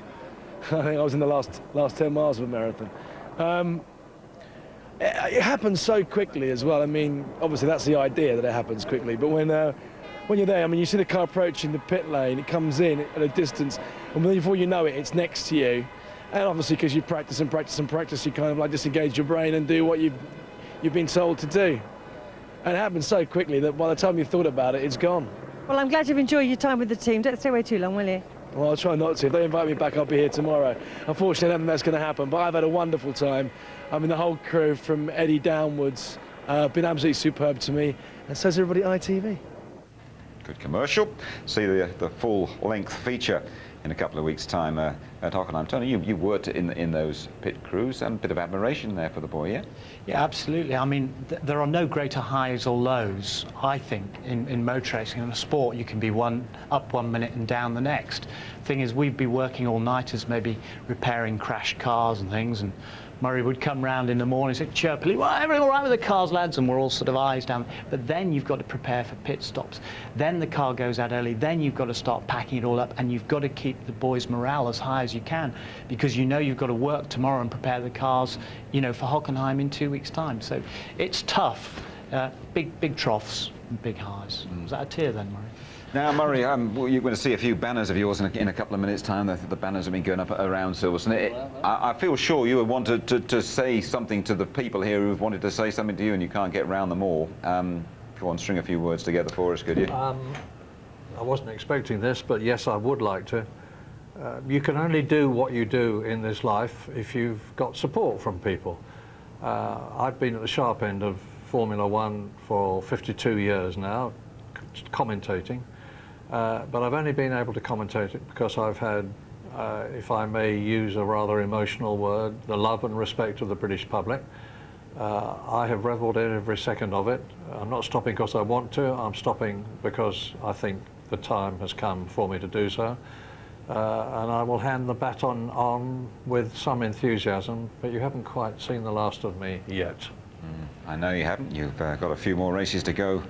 I think I was in the last 10 miles of a marathon. It happens so quickly as well. I mean, obviously that's the idea, that it happens quickly. But when you're there, I mean, you see the car approaching the pit lane, it comes in at a distance, and before you know it, it's next to you. And obviously, because you practice and practice and practice, you kind of like disengage your brain and do what you've been told to do. And it happens so quickly that by the time you've thought about it, it's gone. Well, I'm glad you've enjoyed your time with the team. Don't stay away too long, will you? Well, I'll try not to. If they invite me back, I'll be here tomorrow. Unfortunately, I don't think that's going to happen, but I've had a wonderful time. I mean, the whole crew from Eddie downwards been absolutely superb to me, and so's everybody at ITV. Good commercial. See the full-length feature in a couple of weeks' time at Hockenheim. Tony, you worked in those pit crews, and a bit of admiration there for the boy, yeah? Yeah, absolutely. I mean, there are no greater highs or lows, I think, in motor racing. In a sport, you can be up 1 minute and down the next. Thing is, we'd be working all-nighters, maybe repairing crashed cars and things, and Murray would come round in the morning and say, chirpily, well, everything all right with the cars, lads? And we're all sort of eyes down. But then you've got to prepare for pit stops. Then the car goes out early. Then you've got to start packing it all up, and you've got to keep the boys' morale as high as you can, because you know you've got to work tomorrow and prepare the cars, you know, for Hockenheim in 2 weeks' time. So it's tough. Big troughs and big highs. Was that a tear then, Murray? Now, Murray, well, you're going to see a few banners of yours in a couple of minutes' time. The banners have been going up around Silverstone. I feel sure you would want to say something to the people here who've wanted to say something to you, and you can't get round them all. Go on, string a few words together for us, could you? I wasn't expecting this, but yes, I would like to. You can only do what you do in this life if you've got support from people. I've been at the sharp end of Formula One for 52 years now, commentating. But I've only been able to commentate it because I've had, if I may use a rather emotional word, the love and respect of the British public. I have revelled in every second of it. I'm not stopping because I want to, I'm stopping because I think the time has come for me to do so. And I will hand the baton on with some enthusiasm, but you haven't quite seen the last of me yet. I know you haven't. You've got a few more races to go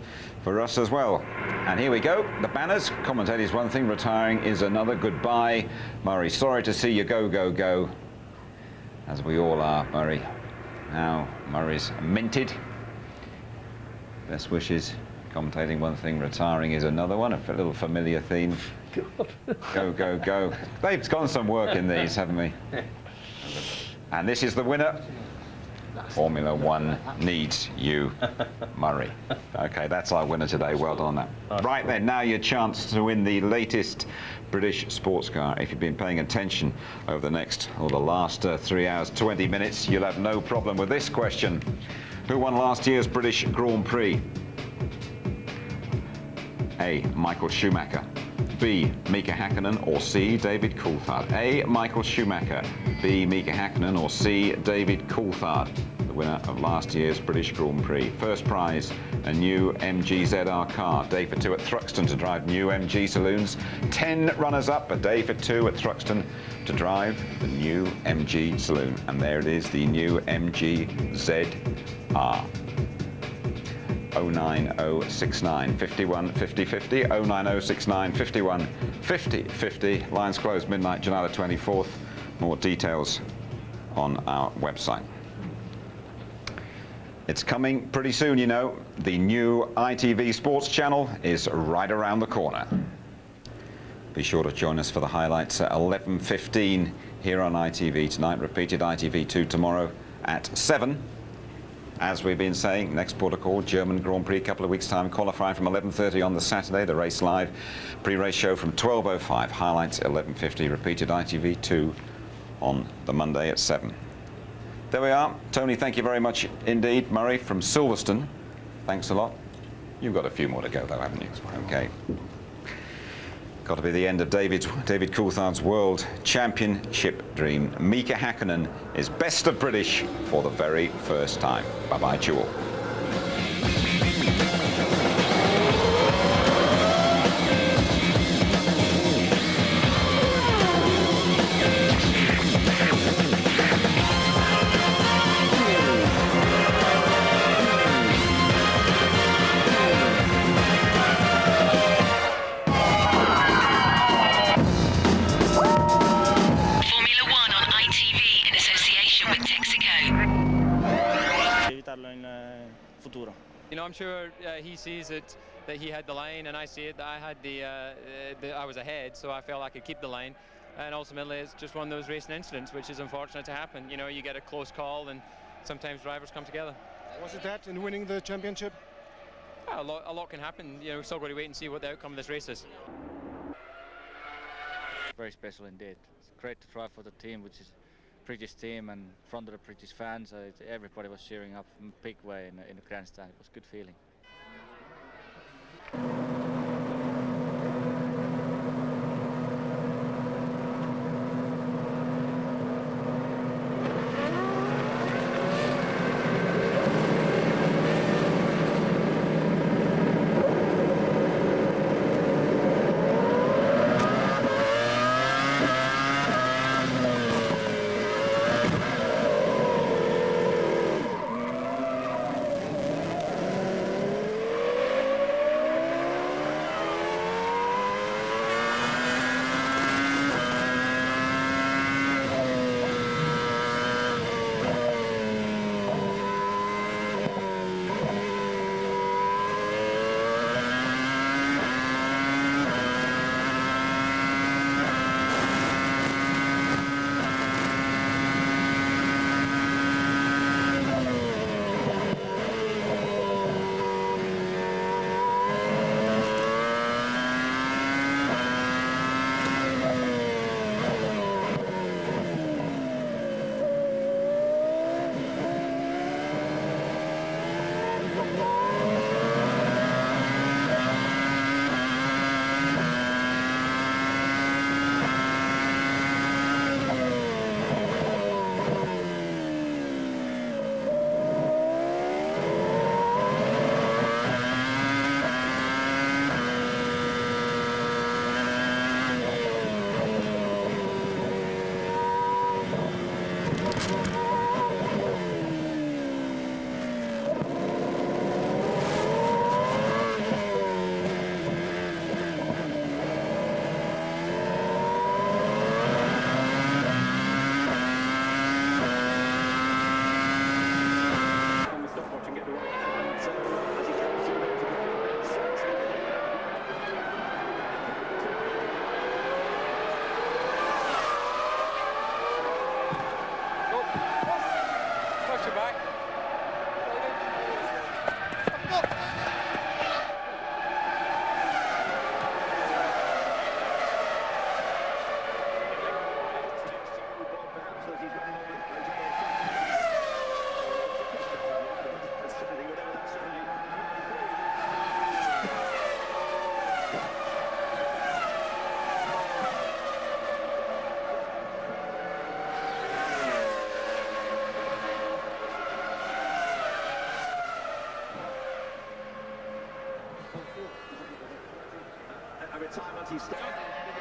for us as well. And here we go. The banners. Commentators one thing, retiring is another. Goodbye, Murray. Sorry to see you go, go, go. As we all are, Murray. Now, Murray's minted. Best wishes. Commentating one thing, retiring is another one. A little familiar theme. Go, go, go. They've gone some work in these, haven't we? And this is the winner. Formula One needs you, Murray. Okay, that's our winner today. Well done on that. Right then, now your chance to win the latest British sports car. If you've been paying attention over the next, or the last 3 hours, 20 minutes, you'll have no problem with this question. Who won last year's British Grand Prix? A. Michael Schumacher. B. Mika Hakkinen, or C. David Coulthard. A. Michael Schumacher. B. Mika Hakkinen, or C. David Coulthard. The winner of last year's British Grand Prix. First prize, a new MG ZR car. Day for two at Thruxton to drive new MG saloons. 10 runners-up, a day for two at Thruxton to drive the new MG saloon. And there it is, the new MG ZR. 09069 51 50 50, 09069 51 50 50. Lines closed midnight, July the 24th. More details on our website. It's coming pretty soon, you know. The new ITV Sports channel is right around the corner. Be sure to join us for the highlights at 11:15 here on ITV tonight. Repeated ITV2 tomorrow at 7. As we've been saying, next port of call, German Grand Prix, a couple of weeks' time, qualifying from 11:30 on the Saturday, the race live, pre-race show from 12:05, highlights 11:50, repeated ITV2 on the Monday at 7. There we are. Tony, thank you very much indeed. Murray from Silverstone, thanks a lot. You've got a few more to go though, haven't you? Okay. Got to be the end of David Coulthard's World Championship dream. Mika Hakkinen is best of British for the very first time. Bye-bye to you all. You know, I'm sure he sees it, that he had the lane, and I see it that I had I was ahead, so I felt I could keep the lane. And ultimately, it's just one of those racing incidents, which is unfortunate to happen. You know, you get a close call, and sometimes drivers come together. Was it that in winning the championship? Yeah, a lot can happen. You know, we've still got to wait and see what the outcome of this race is. Very special indeed. It's great to drive for the team, which is British team, and in front of the British fans. Everybody was cheering up in a big way in the grandstand. It was a good feeling.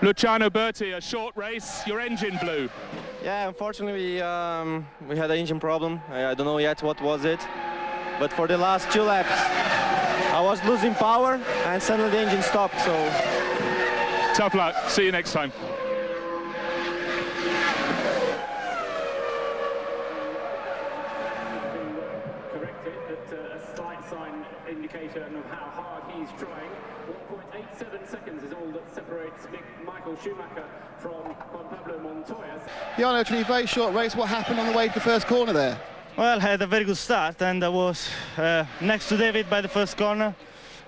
Luciano Berti, a short race, your engine blew. Yeah, unfortunately we had an engine problem. I don't know yet what was it, but for the last 2 laps I was losing power and suddenly the engine stopped, so... Tough luck, see you next time. Corrected at a slight sign indication of how hard he's trying. 1.87 seconds is all that separates Michael Schumacher from Juan Pablo Montoya. Jarno, actually very short race. What happened on the way to the first corner there? Well, I had a very good start and I was next to David by the first corner.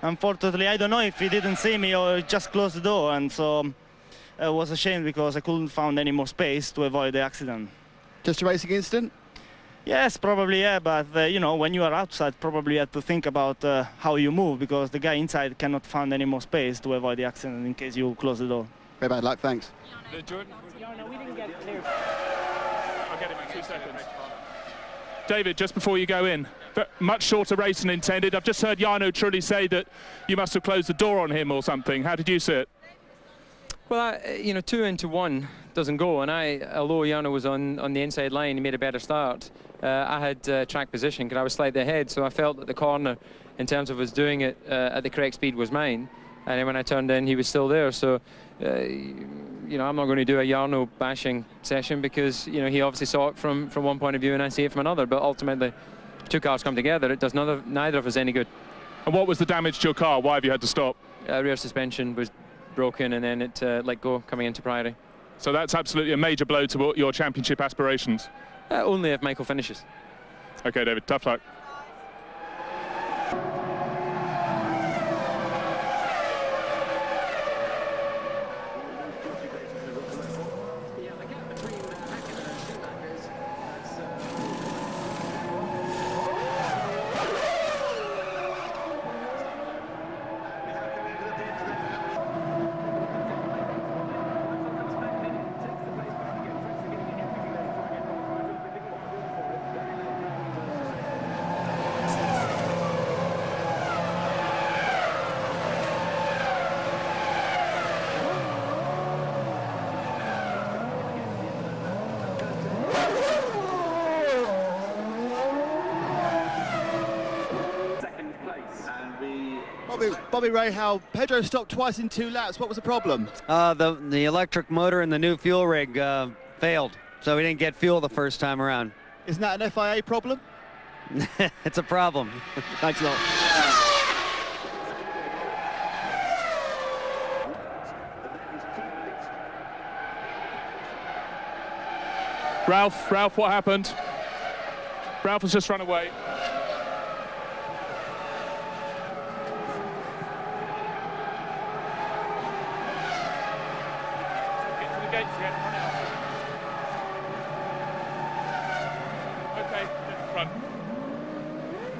Unfortunately, I don't know if he didn't see me or just closed the door, and so it was a shame because I couldn't find any more space to avoid the accident. Just a racing incident? Yes, probably, yeah, but you know, when you are outside, probably you have to think about how you move, because the guy inside cannot find any more space to avoid the accident in case you close the door. Very bad luck, thanks. Jordan? Jarno, we didn't get clear. I'll get him in 2 seconds. David, just before you go in, much shorter race than intended. I've just heard Jarno truly say that you must have closed the door on him or something. How did you see it? Well, you know, 2 into 1 doesn't go, and although Jarno was on the inside line, he made a better start. I had track position because I was slightly ahead, so I felt that the corner, in terms of us doing it at the correct speed, was mine. And then when I turned in, he was still there. So, you know, I'm not going to do a Jarno bashing session because, you know, he obviously saw it from one point of view and I see it from another. But ultimately, if 2 cars come together, it does neither of us any good. And what was the damage to your car? Why have you had to stop? Rear suspension was broken and then it let go coming into Priory. So that's absolutely a major blow to your championship aspirations? Only if Michael finishes. OK, David, tough luck. Bobby Rahal, Pedro stopped twice in 2 laps. What was the problem? The electric motor and the new fuel rig failed, so we didn't get fuel the first time around. Isn't that an FIA problem? It's a problem. Thanks a lot. Ralph, what happened? Ralph has just run away.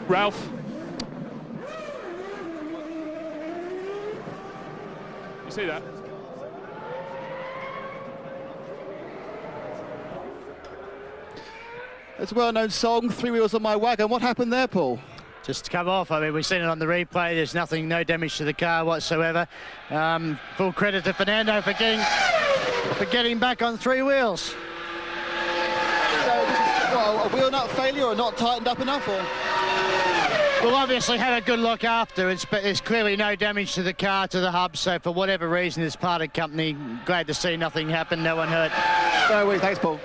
Ralph. You see that? It's a well-known song, Three Wheels on My Wagon. What happened there, Paul? Just to come off. I mean, we've seen it on the replay. There's no damage to the car whatsoever. Full credit to Fernando for getting back on 3 wheels. So this is a wheel nut failure or not tightened up enough, or? We'll obviously have a good look afterwards, but there's clearly no damage to the car, to the hub, so for whatever reason, this parted company, glad to see nothing happen, no one hurt. No worries, thanks, Paul.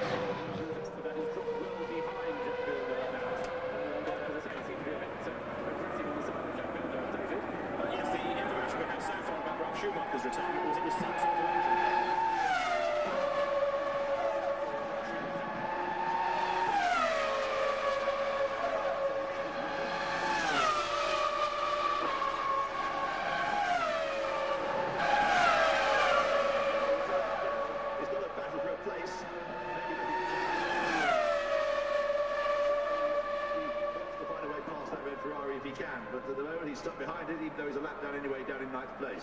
Stuck behind it, even though he's a lap down anyway, down in 9th place.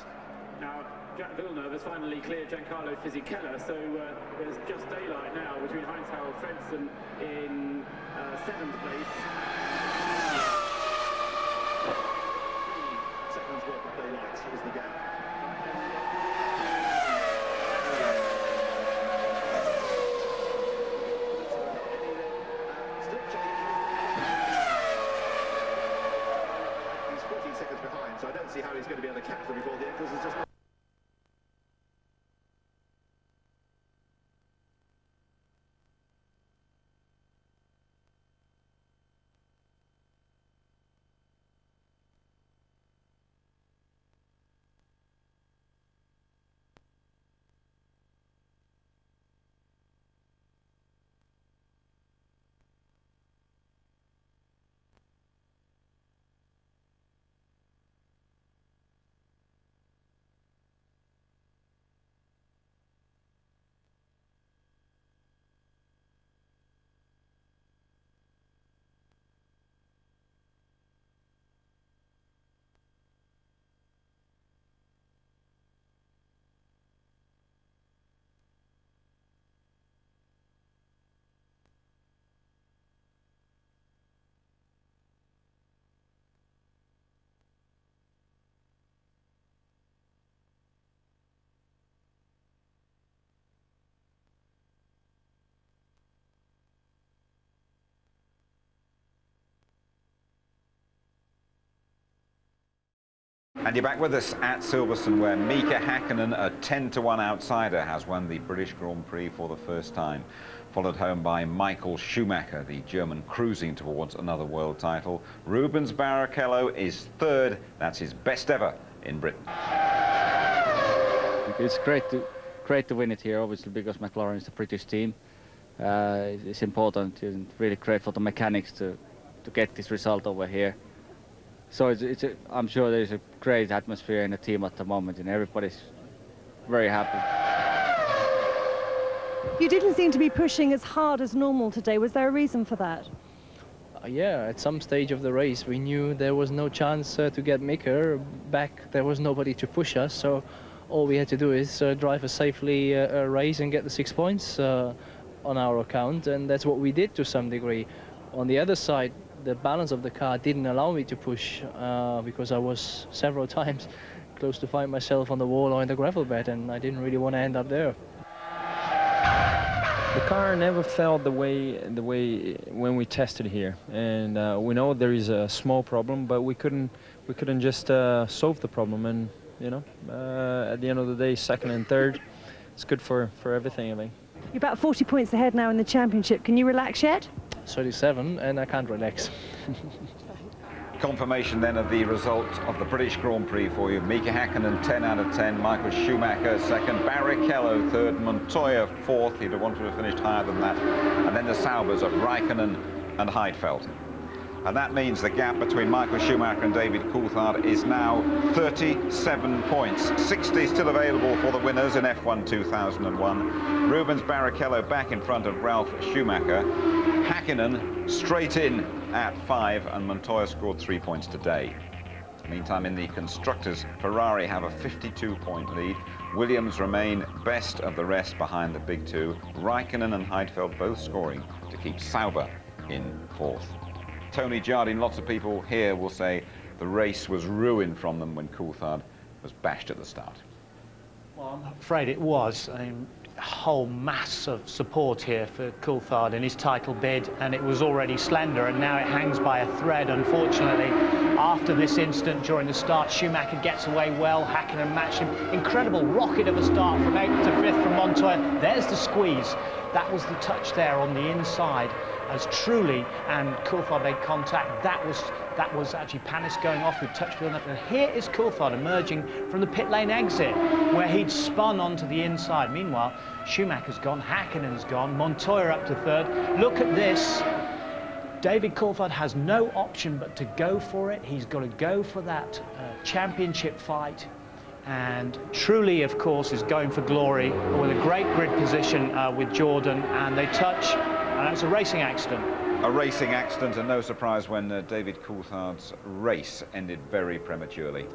Now, Jack Villeneuve has finally cleared Giancarlo Fisichella, so there's just daylight now between Heinz-Harald Frentzen in 7th place. 3 seconds worth of daylight is the gap. I don't see how he's going to be able to catch them before the end, because there's just not... And you're back with us at Silverstone, where Mika Häkkinen, a 10-to-1 outsider, has won the British Grand Prix for the first time, followed home by Michael Schumacher, the German, cruising towards another world title. Rubens Barrichello is third. That's his best ever in Britain. It's great to win it here, obviously, because McLaren is a British team. It's important and really great for the mechanics to get this result over here. So I'm sure there's a great atmosphere in the team at the moment, and everybody's very happy. You didn't seem to be pushing as hard as normal today. Was there a reason for that? Yeah, at some stage of the race we knew there was no chance to get Mika back. There was nobody to push us, so all we had to do is drive a safely race and get the 6 points on our account, and that's what we did to some degree. On the other side, the balance of the car didn't allow me to push because I was several times close to find myself on the wall or in the gravel bed, and I didn't really want to end up there. The car never felt the way when we tested here, and we know there is a small problem, but we couldn't just solve the problem. And you know, at the end of the day, second and third, it's good for everything, I think. You're about 40 points ahead now in the championship. Can you relax yet? 37, and I can't relax. Confirmation then of the result of the British Grand Prix for you. Mika Häkkinen 10 out of 10, Michael Schumacher second, Barrichello third, Montoya fourth. He'd have wanted to have finished higher than that. And then the Saubers of Räikkönen and Heidfeld. And that means the gap between Michael Schumacher and David Coulthard is now 37 points. 60 still available for the winners in F1 2001. Rubens Barrichello back in front of Ralf Schumacher. Häkkinen straight in at 5, and Montoya scored 3 points today. Meantime, in the constructors, Ferrari have a 52-point lead. Williams remain best of the rest behind the big two. Räikkönen and Heidfeld both scoring to keep Sauber in fourth. Tony Jardine, lots of people here will say the race was ruined from them when Coulthard was bashed at the start. Well, I'm afraid it was. I mean, a whole mass of support here for Coulthard in his title bid, and it was already slender, and now it hangs by a thread, unfortunately. After this incident during the start, Schumacher gets away well, Häkkinen matched him. Incredible rocket of a start from 8th to 5th from Montoya. There's the squeeze. That was the touch there on the inside, as Trulli and Coulthard made contact. That was actually Panis going off with touch building up. And here is Coulthard emerging from the pit lane exit, where he'd spun onto the inside. Meanwhile, Schumacher's gone, Häkkinen's gone, Montoya up to third. Look at this. David Coulthard has no option but to go for it. He's got to go for that championship fight. And Trulli, of course, is going for glory with a great grid position with Jordan, and they touch, and that's a racing accident. A racing accident, and no surprise when David Coulthard's race ended very prematurely.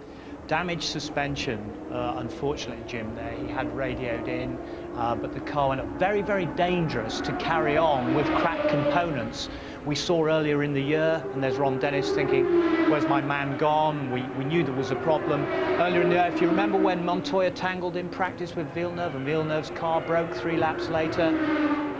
Damaged suspension, unfortunately, Jim, there. He had radioed in, but the car went up. Very, very dangerous to carry on with cracked components. We saw earlier in the year, and there's Ron Dennis thinking, where's my man gone? We knew there was a problem. Earlier in the year, if you remember when Montoya tangled in practice with Villeneuve, and Villeneuve's car broke 3 laps later,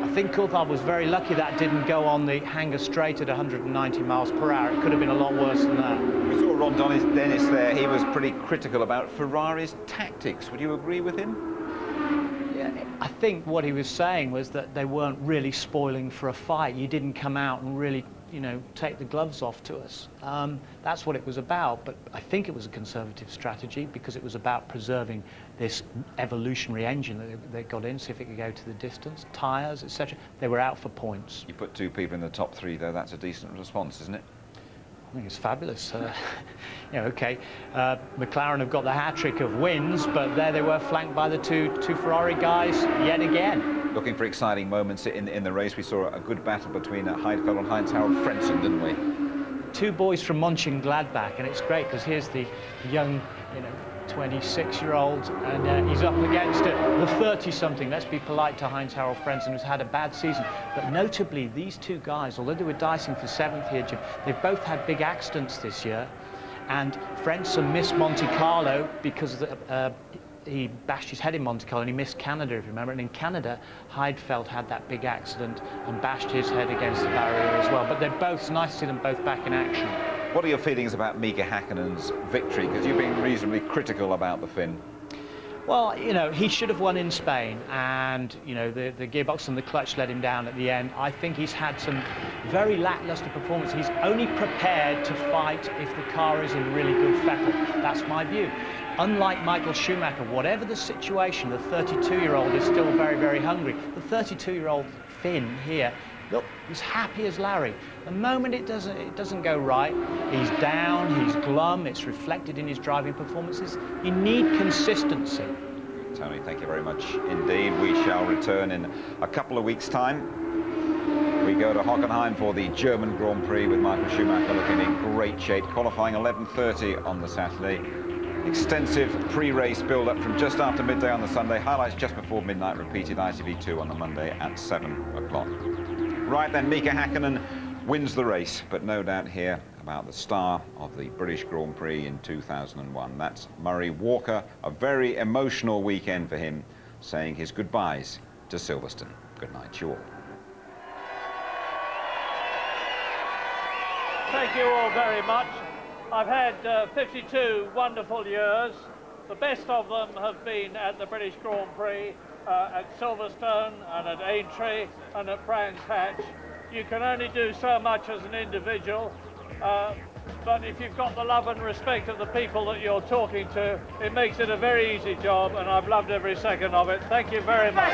I think Coulthard was very lucky that didn't go on the hanger straight at 190 miles per hour. It could have been a lot worse than that. We saw Ron Dennis there. He was pretty critical about Ferrari's tactics. Would you agree with him? Yeah, I think what he was saying was that they weren't really spoiling for a fight. You didn't come out and really, you know, take the gloves off to us. That's what it was about, but I think it was a conservative strategy because it was about preserving this evolutionary engine that they got in, see if it could go to the distance, tyres, etc. They were out for points. You put 2 people in the top 3, though. That's a decent response, isn't it? I think it's fabulous. You know, okay, McLaren have got the hat-trick of wins, but there they were flanked by the two Ferrari guys yet again. Looking for exciting moments in the race. We saw a good battle between Heidfeld and Heinz-Harald Frentzen, didn't we? 2 boys from Mönchengladbach, and it's great because here's the young, you know, 26-year-old, and he's up against it, the 30-something. Let's be polite to Heinz-Harald Frentzen, who's had a bad season. But notably, these 2 guys, although they were dicing for 7th here, Jim, they've both had big accidents this year. And Frentzen missed Monte Carlo because he bashed his head in Monte Carlo, and he missed Canada, if you remember. And in Canada, Heidfeld had that big accident and bashed his head against the barrier as well. But they're both, it's nice to see them both back in action. What are your feelings about Mika Häkkinen's victory? Because you've been reasonably critical about the Finn. Well, you know, he should have won in Spain, and, you know, the gearbox and the clutch let him down at the end. I think he's had some very lacklustre performance. He's only prepared to fight if the car is in really good fettle. That's my view. Unlike Michael Schumacher, whatever the situation, the 32-year-old is still very, very hungry. The 32-year-old Finn here, look, he's happy as Larry. The moment it doesn't go right, he's down, he's glum, it's reflected in his driving performances. You need consistency. Tony, thank you very much indeed. We shall return in a couple of weeks' time. We go to Hockenheim for the German Grand Prix with Michael Schumacher looking in great shape, qualifying 11:30 on the Saturday. Extensive pre-race build-up from just after midday on the Sunday. Highlights just before midnight, repeated ITV2 on the Monday at 7 o'clock. Right then, Mika Häkkinen wins the race, but no doubt here about the star of the British Grand Prix in 2001. That's Murray Walker. A very emotional weekend for him, saying his goodbyes to Silverstone. Good night to you all. Thank you all very much. I've had 52 wonderful years. The best of them have been at the British Grand Prix, at Silverstone and at Aintree and at Brands Hatch. You can only do so much as an individual, but if you've got the love and respect of the people that you're talking to, it makes it a very easy job, and I've loved every second of it. Thank you very much.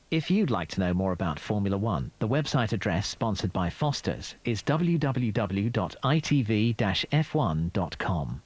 If you'd like to know more about Formula One, the website address sponsored by Foster's is www.itv-f1.com.